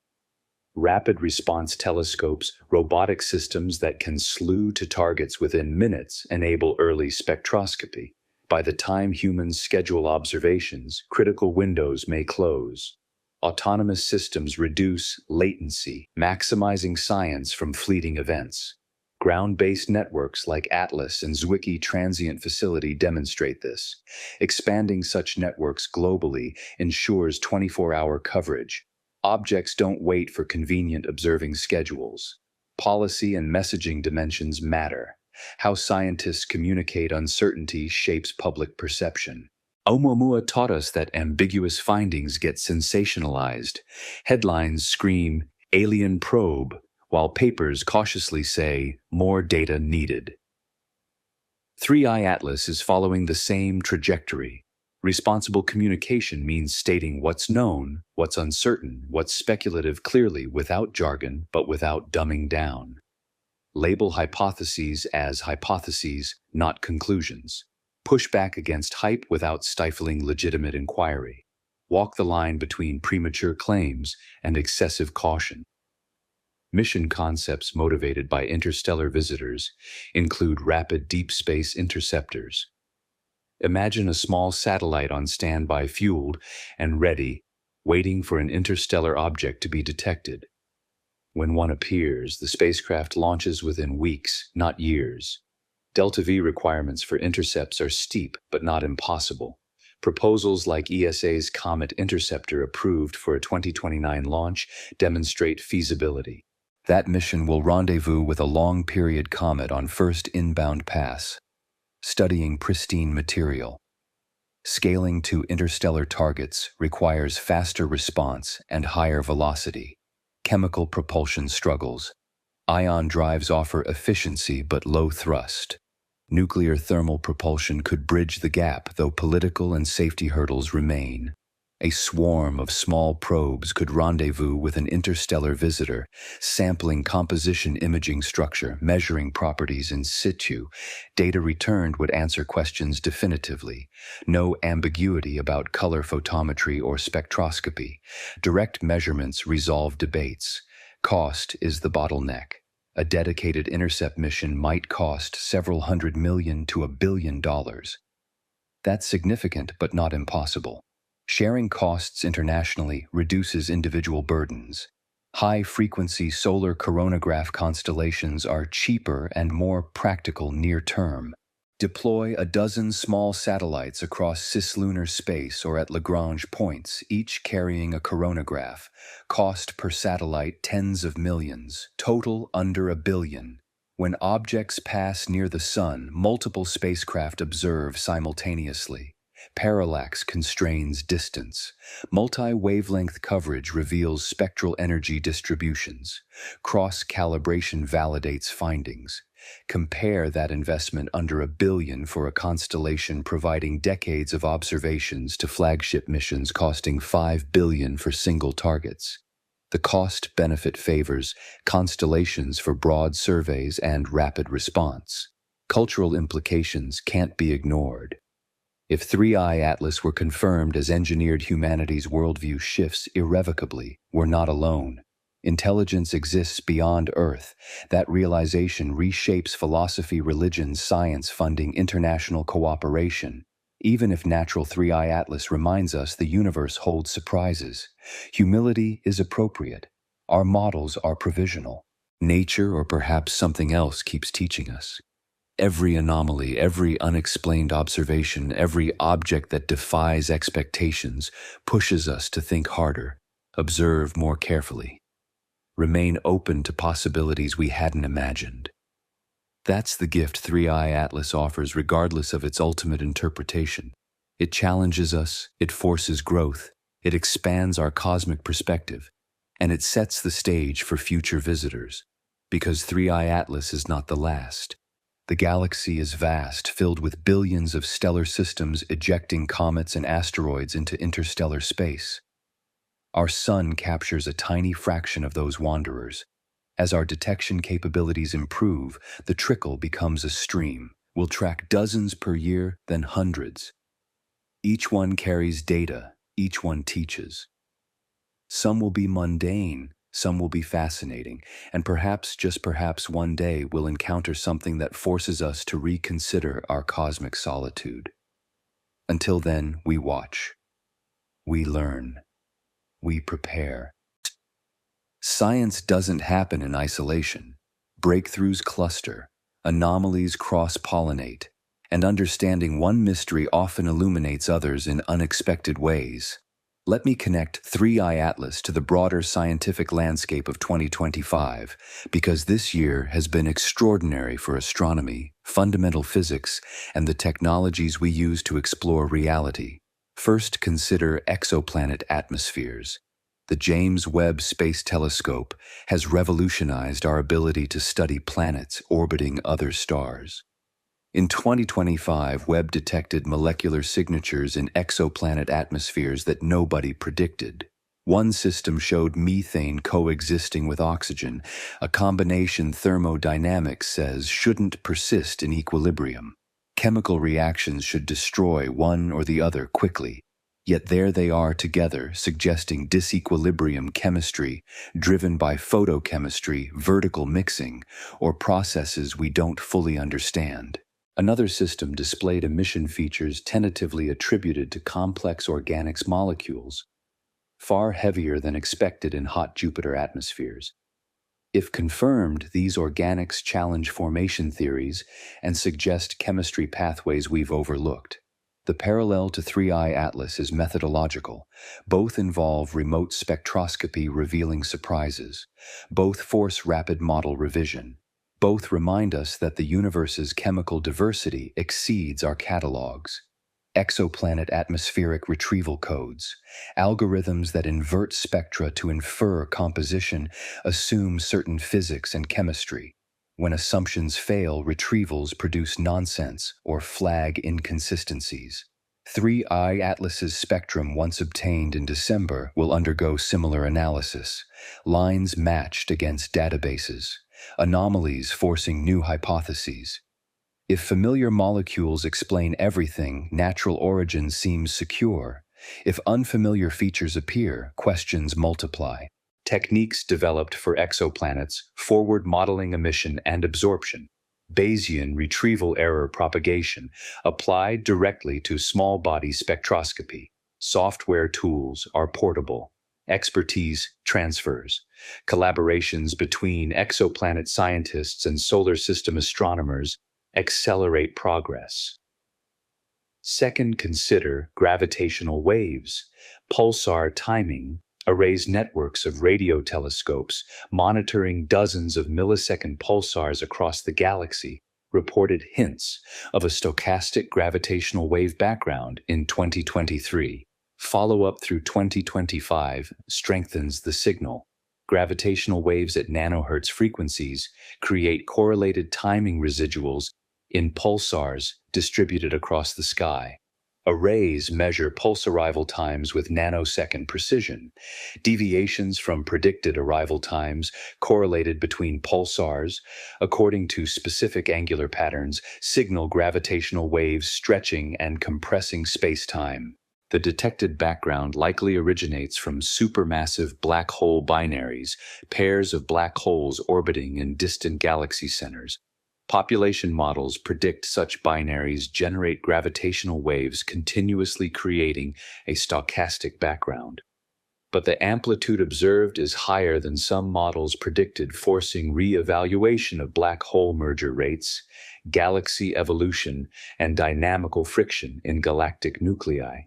Rapid response telescopes, robotic systems that can slew to targets within minutes, enable early spectroscopy. By the time humans schedule observations, critical windows may close. Autonomous systems reduce latency, maximizing science from fleeting events. Ground-based networks like Atlas and Zwicky Transient Facility demonstrate this. Expanding such networks globally ensures 24-hour coverage. Objects don't wait for convenient observing schedules. Policy and messaging dimensions matter. How scientists communicate uncertainty shapes public perception. Oumuamua taught us that ambiguous findings get sensationalized. Headlines scream, "Alien probe," while papers cautiously say, "More data needed." 3i Atlas is following the same trajectory. Responsible communication means stating what's known, what's uncertain, what's speculative clearly without jargon, but without dumbing down. Label hypotheses as hypotheses, not conclusions. Push back against hype without stifling legitimate inquiry. Walk the line between premature claims and excessive caution. Mission concepts motivated by interstellar visitors include rapid deep space interceptors. Imagine a small satellite on standby, fueled and ready, waiting for an interstellar object to be detected. When one appears, the spacecraft launches within weeks, not years. Delta V requirements for intercepts are steep, but not impossible. Proposals like ESA's Comet Interceptor, approved for a 2029 launch, demonstrate feasibility. That mission will rendezvous with a long-period comet on first inbound pass, studying pristine material. Scaling to interstellar targets requires faster response and higher velocity. Chemical propulsion struggles. Ion drives offer efficiency but low thrust. Nuclear thermal propulsion could bridge the gap, though political and safety hurdles remain. A swarm of small probes could rendezvous with an interstellar visitor, sampling composition imaging structure, measuring properties in situ. Data returned would answer questions definitively. No ambiguity about color photometry or spectroscopy. Direct measurements resolve debates. Cost is the bottleneck. A dedicated intercept mission might cost several $100 million to $1 billion. That's significant but not impossible. Sharing costs internationally reduces individual burdens. High-frequency solar coronagraph constellations are cheaper and more practical near-term. Deploy a dozen small satellites across cislunar space or at Lagrange points, each carrying a coronagraph. Cost per satellite tens of millions, total under $1 billion. When objects pass near the Sun, multiple spacecraft observe simultaneously. Parallax constrains distance. Multi-wavelength coverage reveals spectral energy distributions. Cross-calibration validates findings. Compare that investment under $1 billion for a constellation providing decades of observations to flagship missions costing $5 billion for single targets. The cost-benefit favors constellations for broad surveys and rapid response. Cultural implications can't be ignored. If 3I Atlas were confirmed as engineered humanity's worldview shifts irrevocably, we're not alone. Intelligence exists beyond Earth. That realization reshapes philosophy, religion, science, funding, international cooperation. Even if natural 3I Atlas reminds us the universe holds surprises, humility is appropriate. Our models are provisional. Nature, or perhaps something else, keeps teaching us. Every anomaly, every unexplained observation, every object that defies expectations pushes us to think harder, observe more carefully, remain open to possibilities we hadn't imagined. That's the gift 3I Atlas offers regardless of its ultimate interpretation. It challenges us, it forces growth, it expands our cosmic perspective, and it sets the stage for future visitors. Because 3I Atlas is not the last. The galaxy is vast, filled with billions of stellar systems ejecting comets and asteroids into interstellar space. Our sun captures a tiny fraction of those wanderers. As our detection capabilities improve, the trickle becomes a stream. We'll track dozens per year, then hundreds. Each one carries data, each one teaches. Some will be mundane, some will be fascinating, and perhaps, just perhaps, one day we'll encounter something that forces us to reconsider our cosmic solitude. Until then, we watch. We learn. We prepare. Science doesn't happen in isolation. Breakthroughs cluster, anomalies cross-pollinate, and understanding one mystery often illuminates others in unexpected ways. Let me connect 3I Atlas to the broader scientific landscape of 2025, because this year has been extraordinary for astronomy, fundamental physics, and the technologies we use to explore reality. First, consider exoplanet atmospheres. The James Webb Space Telescope has revolutionized our ability to study planets orbiting other stars. In 2025, Webb detected molecular signatures in exoplanet atmospheres that nobody predicted. One system showed methane coexisting with oxygen, a combination thermodynamics says shouldn't persist in equilibrium. Chemical reactions should destroy one or the other quickly. Yet there they are together, suggesting disequilibrium chemistry driven by photochemistry, vertical mixing, or processes we don't fully understand. Another system displayed emission features tentatively attributed to complex organics molecules, far heavier than expected in hot Jupiter atmospheres. If confirmed, these organics challenge formation theories and suggest chemistry pathways we've overlooked. The parallel to 3i Atlas is methodological. Both involve remote spectroscopy revealing surprises. Both force rapid model revision. Both remind us that the universe's chemical diversity exceeds our catalogs. Exoplanet atmospheric retrieval codes, algorithms that invert spectra to infer composition, assume certain physics and chemistry. When assumptions fail, retrievals produce nonsense or flag inconsistencies. 3i Atlas's spectrum, once obtained in December, will undergo similar analysis. Lines matched against databases, anomalies forcing new hypotheses. If familiar molecules explain everything, natural origin seems secure. If unfamiliar features appear, questions multiply. Techniques developed for exoplanets, forward modeling emission and absorption, Bayesian retrieval error propagation, applied directly to small body spectroscopy. Software tools are portable. Expertise transfers. Collaborations between exoplanet scientists and solar system astronomers accelerate progress. Second, consider gravitational waves. Pulsar timing arrays networks of radio telescopes monitoring dozens of millisecond pulsars across the galaxy reported hints of a stochastic gravitational wave background in 2023. Follow-up through 2025 strengthens the signal. Gravitational waves at nanohertz frequencies create correlated timing residuals in pulsars distributed across the sky. Arrays measure pulse arrival times with nanosecond precision. Deviations from predicted arrival times correlated between pulsars, according to specific angular patterns, signal gravitational waves stretching and compressing space-time. The detected background likely originates from supermassive black hole binaries, pairs of black holes orbiting in distant galaxy centers. Population models predict such binaries generate gravitational waves, continuously creating a stochastic background. But the amplitude observed is higher than some models predicted, forcing re-evaluation of black hole merger rates, galaxy evolution, and dynamical friction in galactic nuclei.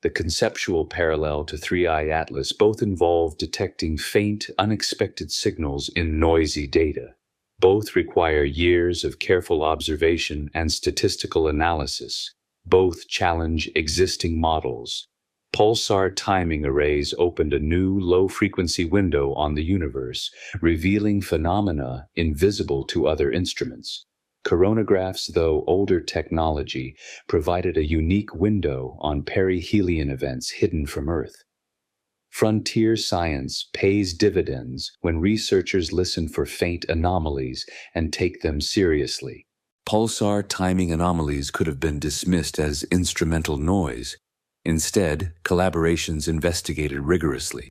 The conceptual parallel to 3i Atlas both involve detecting faint, unexpected signals in noisy data. Both require years of careful observation and statistical analysis. Both challenge existing models. Pulsar timing arrays opened a new low-frequency window on the universe, revealing phenomena invisible to other instruments. Coronagraphs, though older technology, provided a unique window on perihelion events hidden from Earth. Frontier science pays dividends when researchers listen for faint anomalies and take them seriously. Pulsar timing anomalies could have been dismissed as instrumental noise. Instead, collaborations investigated rigorously.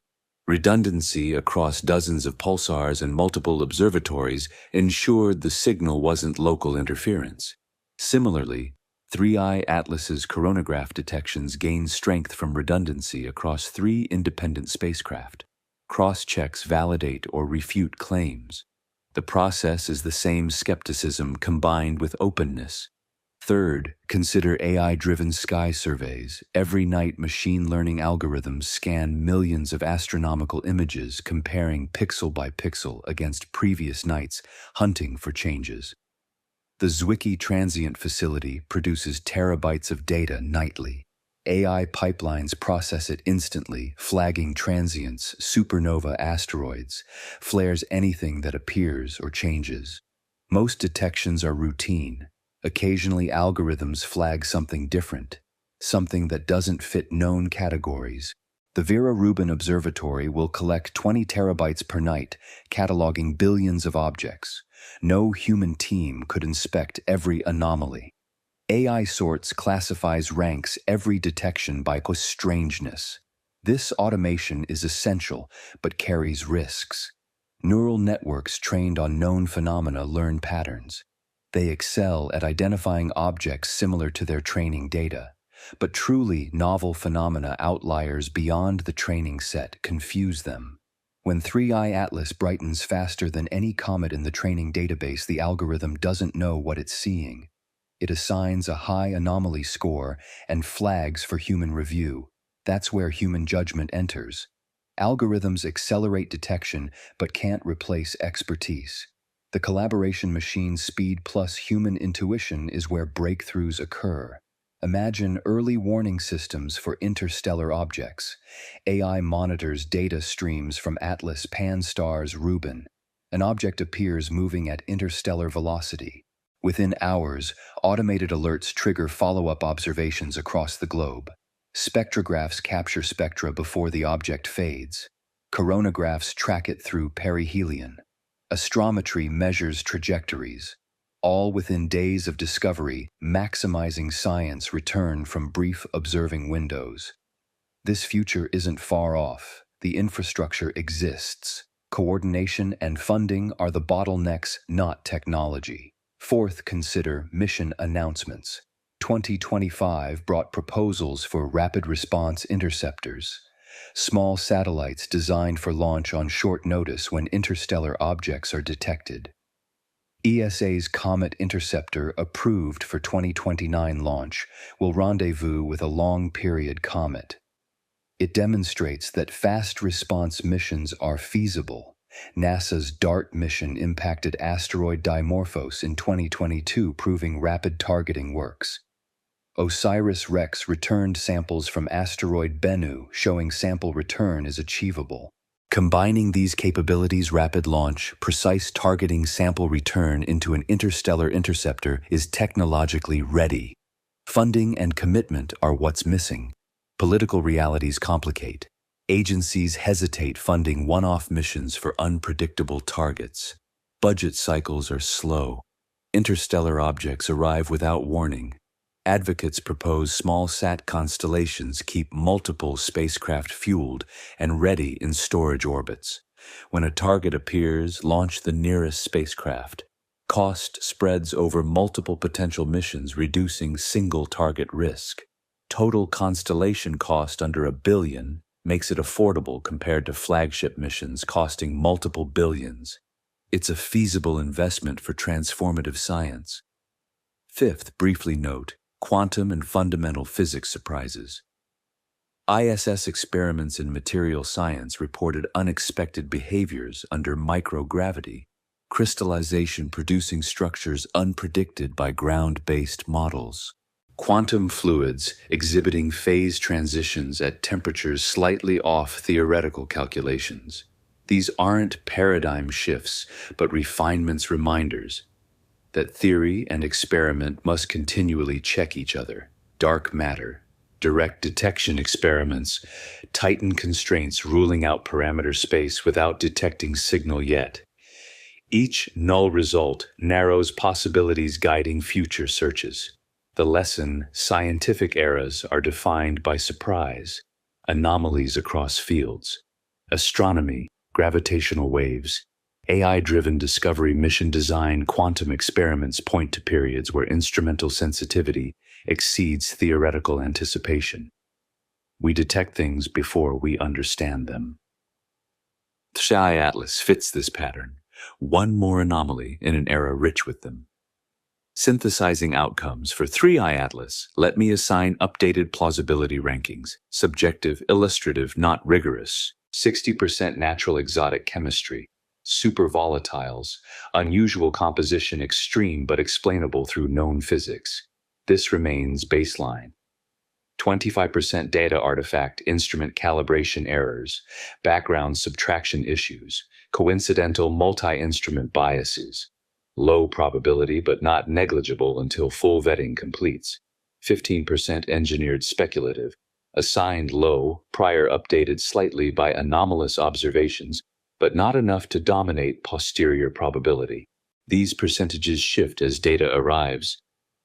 Redundancy across dozens of pulsars and multiple observatories ensured the signal wasn't local interference. Similarly, 3i Atlas's coronagraph detections gain strength from redundancy across 3 independent spacecraft. Cross-checks validate or refute claims. The process is the same skepticism combined with openness. Third, consider AI-driven sky surveys. Every night, machine learning algorithms scan millions of astronomical images, comparing pixel by pixel against previous nights, hunting for changes. The Zwicky Transient Facility produces terabytes of data nightly. AI pipelines process it instantly, flagging transients, supernova asteroids, flares, anything that appears or changes. Most detections are routine. Occasionally, algorithms flag something different, something that doesn't fit known categories. The Vera Rubin Observatory will collect 20 terabytes per night, cataloging billions of objects. No human team could inspect every anomaly. AI sorts, classifies, ranks every detection by strangeness. This automation is essential, but carries risks. Neural networks trained on known phenomena learn patterns. They excel at identifying objects similar to their training data. But truly novel phenomena, outliers beyond the training set, confuse them. When 3i Atlas brightens faster than any comet in the training database, the algorithm doesn't know what it's seeing. It assigns a high anomaly score and flags for human review. That's where human judgment enters. Algorithms accelerate detection but can't replace expertise. The collaboration machine's speed plus human intuition is where breakthroughs occur. Imagine early warning systems for interstellar objects. AI monitors data streams from Atlas Pan-STARRS Rubin. An object appears moving at interstellar velocity. Within hours, automated alerts trigger follow-up observations across the globe. Spectrographs capture spectra before the object fades. Coronagraphs track it through perihelion. Astrometry measures trajectories. All within days of discovery, maximizing science return from brief observing windows. This future isn't far off. The infrastructure exists. Coordination and funding are the bottlenecks, not technology. Fourth, consider mission announcements. 2025 brought proposals for rapid response interceptors, small satellites designed for launch on short notice when interstellar objects are detected. ESA's Comet Interceptor, approved for 2029 launch, will rendezvous with a long-period comet. It demonstrates that fast response missions are feasible. NASA's DART mission impacted asteroid Dimorphos in 2022, proving rapid targeting works. OSIRIS-REx returned samples from asteroid Bennu, showing sample return is achievable. Combining these capabilities, rapid launch, precise targeting, sample return into an interstellar interceptor is technologically ready. Funding and commitment are what's missing. Political realities complicate. Agencies hesitate funding one-off missions for unpredictable targets. Budget cycles are slow. Interstellar objects arrive without warning. Advocates propose small-sat constellations keep multiple spacecraft fueled and ready in storage orbits. When a target appears, launch the nearest spacecraft. Cost spreads over multiple potential missions, reducing single-target risk. Total constellation cost under $1 billion makes it affordable compared to flagship missions costing multiple billions. It's a feasible investment for transformative science. Fifth, briefly note, quantum and fundamental physics surprises. ISS experiments in material science reported unexpected behaviors under microgravity, crystallization producing structures unpredicted by ground-based models. Quantum fluids exhibiting phase transitions at temperatures slightly off theoretical calculations. These aren't paradigm shifts, but refinements, reminders that theory and experiment must continually check each other. Dark matter, direct detection experiments, tighten constraints ruling out parameter space without detecting signal yet. Each null result narrows possibilities guiding future searches. The lesson, scientific eras are defined by surprise, anomalies across fields. Astronomy, gravitational waves, AI-driven discovery, mission design, quantum experiments point to periods where instrumental sensitivity exceeds theoretical anticipation. We detect things before we understand them. The Shy Atlas fits this pattern. One more anomaly in an era rich with them. Synthesizing outcomes for 3i Atlas, let me assign updated plausibility rankings. Subjective, illustrative, not rigorous. 60% natural exotic chemistry. Super volatiles. Unusual composition, extreme but explainable through known physics. This remains baseline. 25% data artifact, instrument calibration errors. Background subtraction issues. Coincidental multi-instrument biases. Low probability but not negligible until full vetting completes. 15% engineered speculative. Assigned low, prior updated slightly by anomalous observations, but not enough to dominate posterior probability. These percentages shift as data arrives.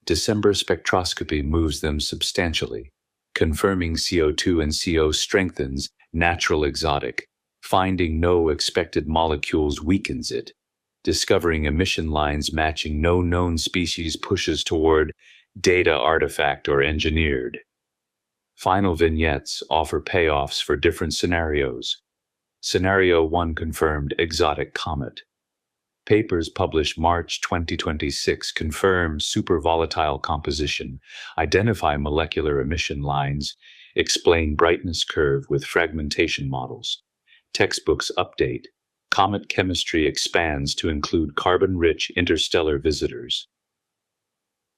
December spectroscopy moves them substantially. Confirming CO2 and CO strengthens natural exotic. Finding no expected molecules weakens it. Discovering emission lines matching no known species pushes toward data artifact or engineered. Final vignettes offer payoffs for different scenarios. Scenario 1 confirmed exotic comet. Papers published March 2026 confirm supervolatile composition, identify molecular emission lines, explain brightness curve with fragmentation models. Textbooks update. Comet chemistry expands to include carbon-rich interstellar visitors.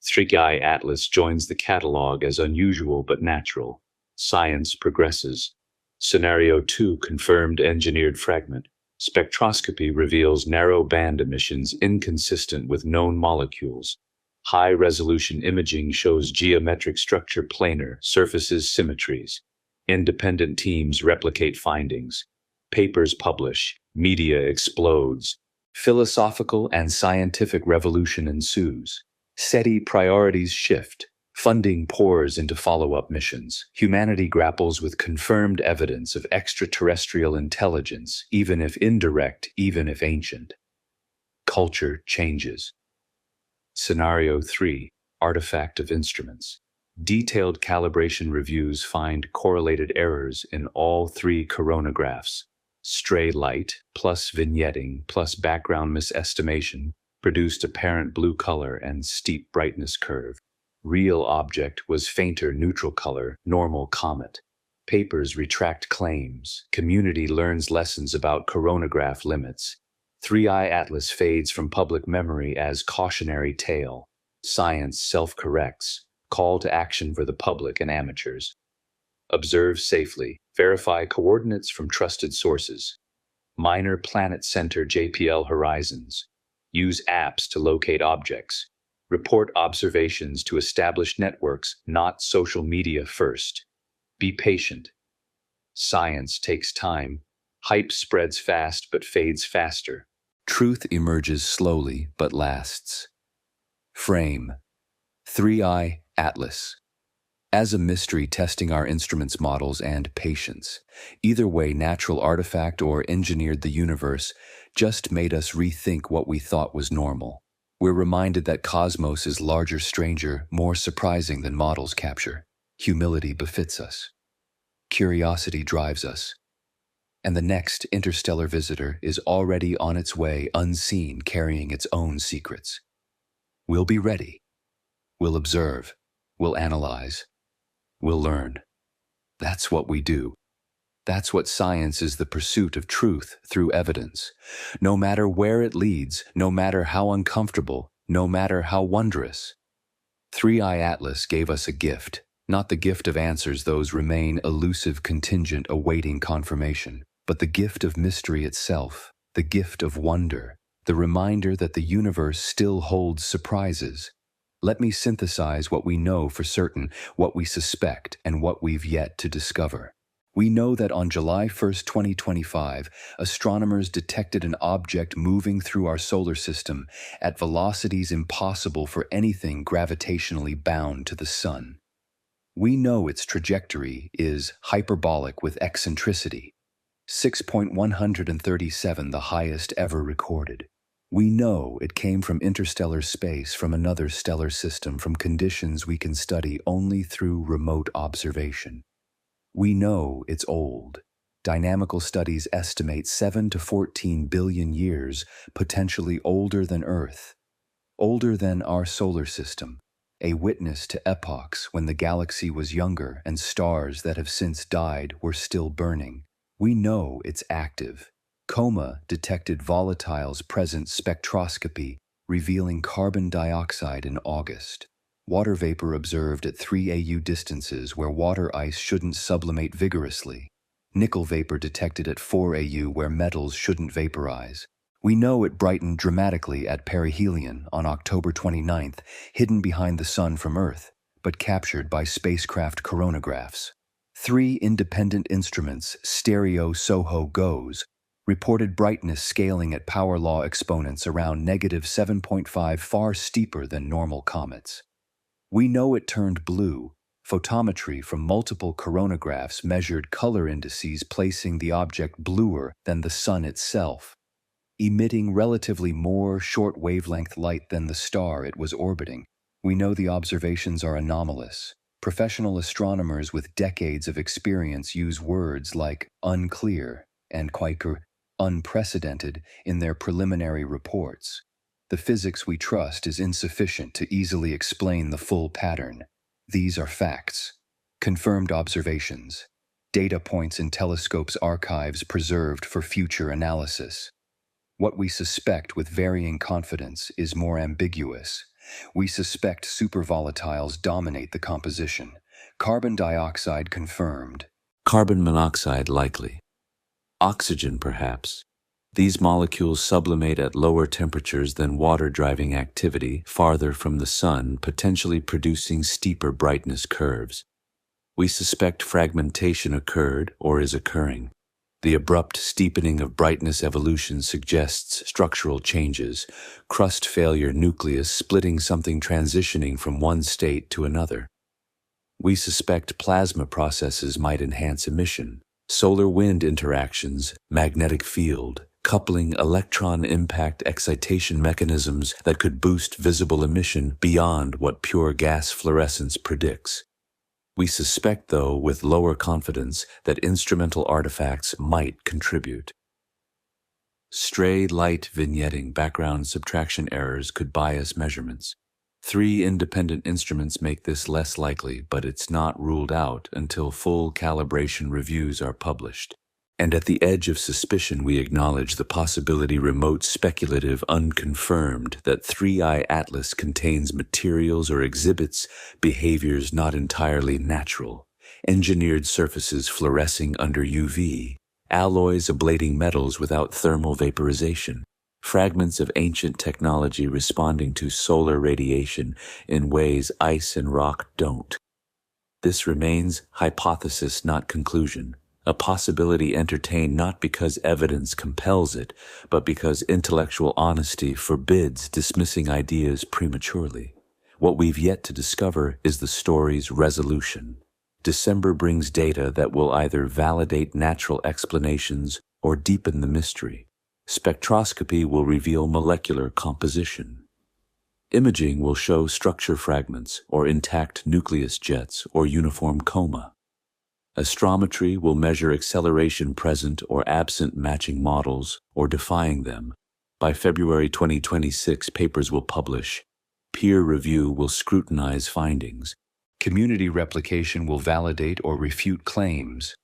Three-Eye Atlas joins the catalog as unusual but natural. Science progresses. Scenario 2 confirmed engineered fragment. Spectroscopy reveals narrow band emissions inconsistent with known molecules. High-resolution imaging shows geometric structure planar, surfaces symmetries. Independent teams replicate findings. Papers publish. Media explodes. Philosophical and scientific revolution ensues. SETI priorities shift. Funding pours into follow-up missions. Humanity grapples with confirmed evidence of extraterrestrial intelligence, even if indirect, even if ancient. Culture changes. Scenario 3. Artifact of instruments. Detailed calibration reviews find correlated errors in all three coronagraphs. Stray light, plus vignetting, plus background misestimation, produced apparent blue color and steep brightness curve. Real object was fainter neutral color, normal comet. Papers retract claims. Community learns lessons about coronagraph limits. Three-Eye Atlas fades from public memory as cautionary tale. Science self-corrects. Call to action for the public and amateurs. Observe safely. Verify coordinates from trusted sources. Minor planet center JPL horizons. Use apps to locate objects. Report observations to established networks, not social media first. Be patient. Science takes time. Hype spreads fast but fades faster. Truth emerges slowly but lasts. Frame. Three-Eye Atlas. As a mystery testing our instruments, models, and patience. Either way, natural artifact or engineered the universe just made us rethink what we thought was normal. We're reminded that cosmos is larger, stranger, more surprising than models capture. Humility befits us. Curiosity drives us. And the next interstellar visitor is already on its way, unseen, carrying its own secrets. We'll be ready. We'll observe. We'll analyze. We'll learn. That's what we do. That's what science is, the pursuit of truth through evidence. No matter where it leads, no matter how uncomfortable, no matter how wondrous. Three-Eye Atlas gave us a gift, not the gift of answers, those remain elusive, contingent, awaiting confirmation, but the gift of mystery itself, the gift of wonder, the reminder that the universe still holds surprises. Let me synthesize what we know for certain, what we suspect, and what we've yet to discover. We know that on July 1st, 2025, astronomers detected an object moving through our solar system at velocities impossible for anything gravitationally bound to the Sun. We know its trajectory is hyperbolic with eccentricity, 6.137, the highest ever recorded. We know it came from interstellar space, from another stellar system, from conditions we can study only through remote observation. We know it's old. Dynamical studies estimate 7 to 14 billion years, potentially older than Earth, older than our solar system, a witness to epochs when the galaxy was younger and stars that have since died were still burning. We know it's active. COMA detected volatiles present spectroscopy, revealing carbon dioxide in August. Water vapor observed at 3 AU distances where water ice shouldn't sublimate vigorously. Nickel vapor detected at 4 AU where metals shouldn't vaporize. We know it brightened dramatically at perihelion on October 29th, hidden behind the Sun from Earth, but captured by spacecraft coronagraphs. 3 independent instruments, stereo SOHO GOES, reported brightness scaling at power law exponents around -7.5, far steeper than normal comets. We know it turned blue. Photometry from multiple coronagraphs measured color indices, placing the object bluer than the Sun itself, emitting relatively more short-wavelength light than the star it was orbiting. We know the observations are anomalous. Professional astronomers with decades of experience use words like unclear and Quaker unprecedented in their preliminary reports. The physics we trust is insufficient to easily explain the full pattern. These are facts, confirmed observations, data points in telescopes' archives preserved for future analysis. What we suspect with varying confidence is more ambiguous. We suspect supervolatiles dominate the composition. Carbon dioxide confirmed. Carbon monoxide likely. Oxygen perhaps. These molecules sublimate at lower temperatures than water-driving activity farther from the sun, potentially producing steeper brightness curves. We suspect fragmentation occurred or is occurring. The abrupt steepening of brightness evolution suggests structural changes, crust failure nucleus splitting something transitioning from one state to another. We suspect plasma processes might enhance emission, solar-wind interactions, magnetic field, coupling electron impact excitation mechanisms that could boost visible emission beyond what pure gas fluorescence predicts. We suspect, though, with lower confidence, that instrumental artifacts might contribute. Stray light vignetting background subtraction errors could bias measurements. 3 independent instruments make this less likely, but it's not ruled out until full calibration reviews are published. And at the edge of suspicion, we acknowledge the possibility, remote, speculative, unconfirmed, that 3i Atlas contains materials or exhibits behaviors not entirely natural, engineered surfaces fluorescing under UV, alloys ablating metals without thermal vaporization, fragments of ancient technology responding to solar radiation in ways ice and rock don't. This remains hypothesis, not conclusion. A possibility entertained not because evidence compels it, but because intellectual honesty forbids dismissing ideas prematurely. What we've yet to discover is the story's resolution. December brings data that will either validate natural explanations or deepen the mystery. Spectroscopy will reveal molecular composition. Imaging will show structure fragments or intact nucleus jets or uniform coma. Astrometry will measure acceleration present or absent matching models or defying them. By February 2026, papers will publish. Peer review will scrutinize findings. Community replication will validate or refute claims.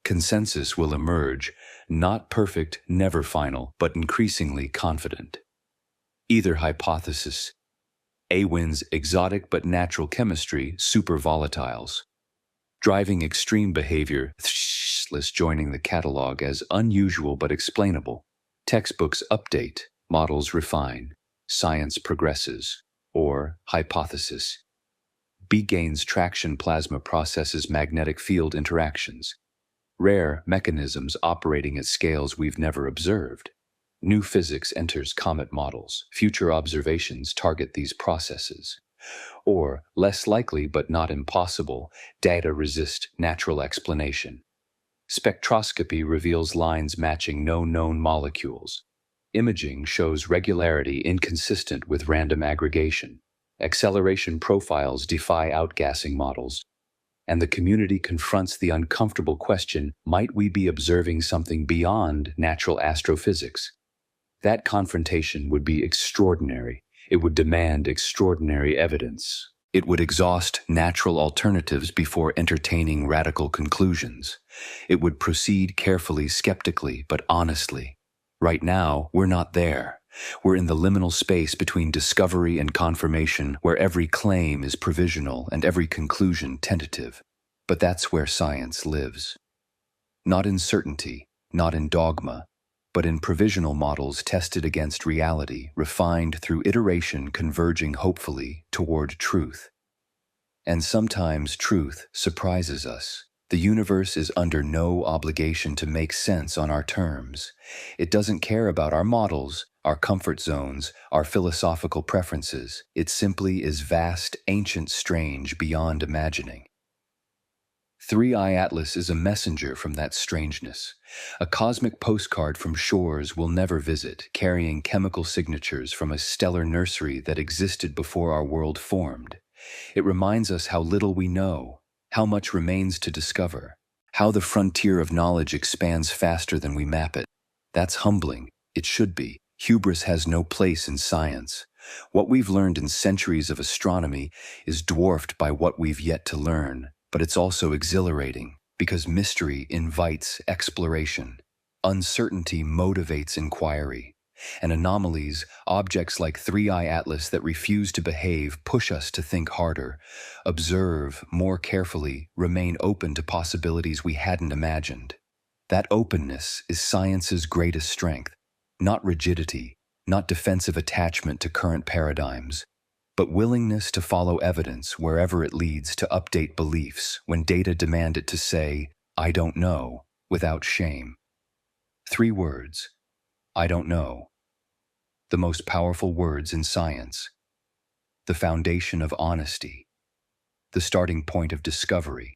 Consensus will emerge, not perfect, never final, but increasingly confident. Either hypothesis. A wins exotic but natural chemistry, supervolatiles. Driving extreme behavior, list joining the catalog as unusual but explainable. Textbooks update, models refine, science progresses. Or hypothesis. B gains traction, plasma processes magnetic field interactions. Rare mechanisms operating at scales we've never observed. New physics enters comet models. Future observations target these processes. Or, less likely but not impossible, data resist natural explanation. Spectroscopy reveals lines matching no known molecules. Imaging shows regularity inconsistent with random aggregation. Acceleration profiles defy outgassing models. And the community confronts the uncomfortable question, might we be observing something beyond natural astrophysics? That confrontation would be extraordinary. It would demand extraordinary evidence. It would exhaust natural alternatives before entertaining radical conclusions. It would proceed carefully, skeptically, but honestly. Right now, we're not there. We're in the liminal space between discovery and confirmation, where every claim is provisional and every conclusion tentative. But that's where science lives. Not in certainty, not in dogma, but in provisional models tested against reality, refined through iteration, converging hopefully toward truth. And sometimes truth surprises us. The universe is under no obligation to make sense on our terms. It doesn't care about our models, our comfort zones, our philosophical preferences. It simply is vast, ancient, strange, beyond imagining. 3i Atlas is a messenger from that strangeness, a cosmic postcard from shores we'll never visit, carrying chemical signatures from a stellar nursery that existed before our world formed. It reminds us how little we know, how much remains to discover, how the frontier of knowledge expands faster than we map it. That's humbling. It should be. Hubris has no place in science. What we've learned in centuries of astronomy is dwarfed by what we've yet to learn, but it's also exhilarating because mystery invites exploration. Uncertainty motivates inquiry. And anomalies, objects like 3i Atlas that refuse to behave, push us to think harder, observe more carefully, remain open to possibilities we hadn't imagined. That openness is science's greatest strength, not rigidity, not defensive attachment to current paradigms, but willingness to follow evidence wherever it leads, to update beliefs when data demand it, to say, "I don't know," without shame. 3 words. I don't know. The most powerful words in science. The foundation of honesty. The starting point of discovery.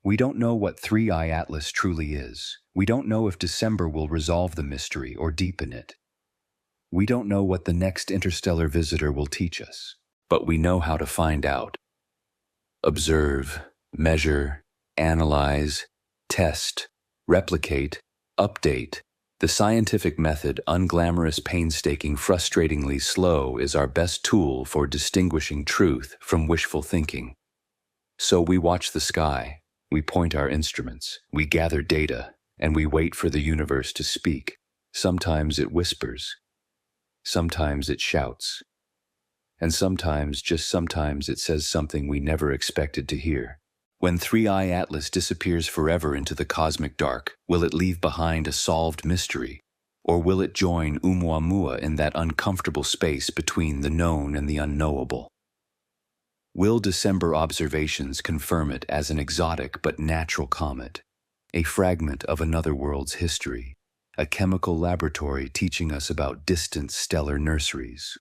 We don't know what 3i Atlas truly is. We don't know if December will resolve the mystery or deepen it. We don't know what the next interstellar visitor will teach us, but we know how to find out. Observe, measure, analyze, test, replicate, update. The scientific method, unglamorous, painstaking, frustratingly slow, is our best tool for distinguishing truth from wishful thinking. So we watch the sky, we point our instruments, we gather data, and we wait for the universe to speak. Sometimes it whispers, sometimes it shouts, and sometimes, just sometimes, it says something we never expected to hear. When 3i Atlas disappears forever into the cosmic dark, will it leave behind a solved mystery? Or will it join Oumuamua in that uncomfortable space between the known and the unknowable? Will December observations confirm it as an exotic but natural comet, a fragment of another world's history, a chemical laboratory teaching us about distant stellar nurseries?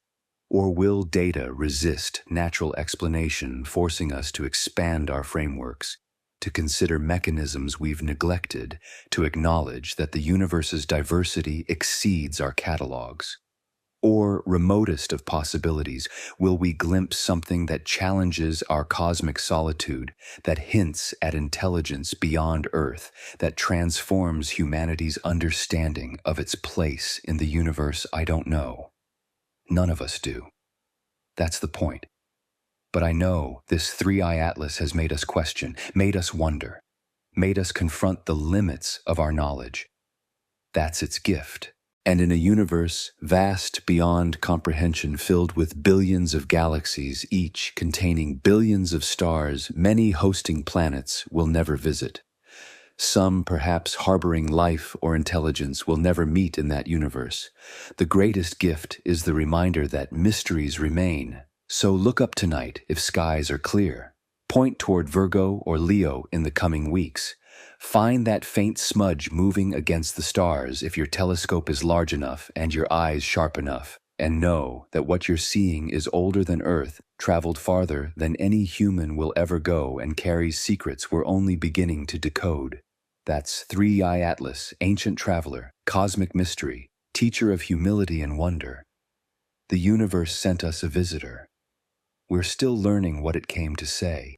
Or will data resist natural explanation, forcing us to expand our frameworks, to consider mechanisms we've neglected, to acknowledge that the universe's diversity exceeds our catalogs? Or, remotest of possibilities, will we glimpse something that challenges our cosmic solitude, that hints at intelligence beyond Earth, that transforms humanity's understanding of its place in the universe? I don't know. None of us do. That's the point. But I know this 3i Atlas has made us question, made us wonder, made us confront the limits of our knowledge. That's its gift. And in a universe vast beyond comprehension, filled with billions of galaxies, each containing billions of stars, many hosting planets we'll never visit, some perhaps harboring life or intelligence we'll never meet in that universe, the greatest gift is the reminder that mysteries remain. So look up tonight if skies are clear. Point toward Virgo or Leo in the coming weeks. Find that faint smudge moving against the stars if your telescope is large enough and your eyes sharp enough. And know that what you're seeing is older than Earth, traveled farther than any human will ever go, and carries secrets we're only beginning to decode. That's 3i Atlas, ancient traveler, cosmic mystery, teacher of humility and wonder. The universe sent us a visitor. We're still learning what it came to say.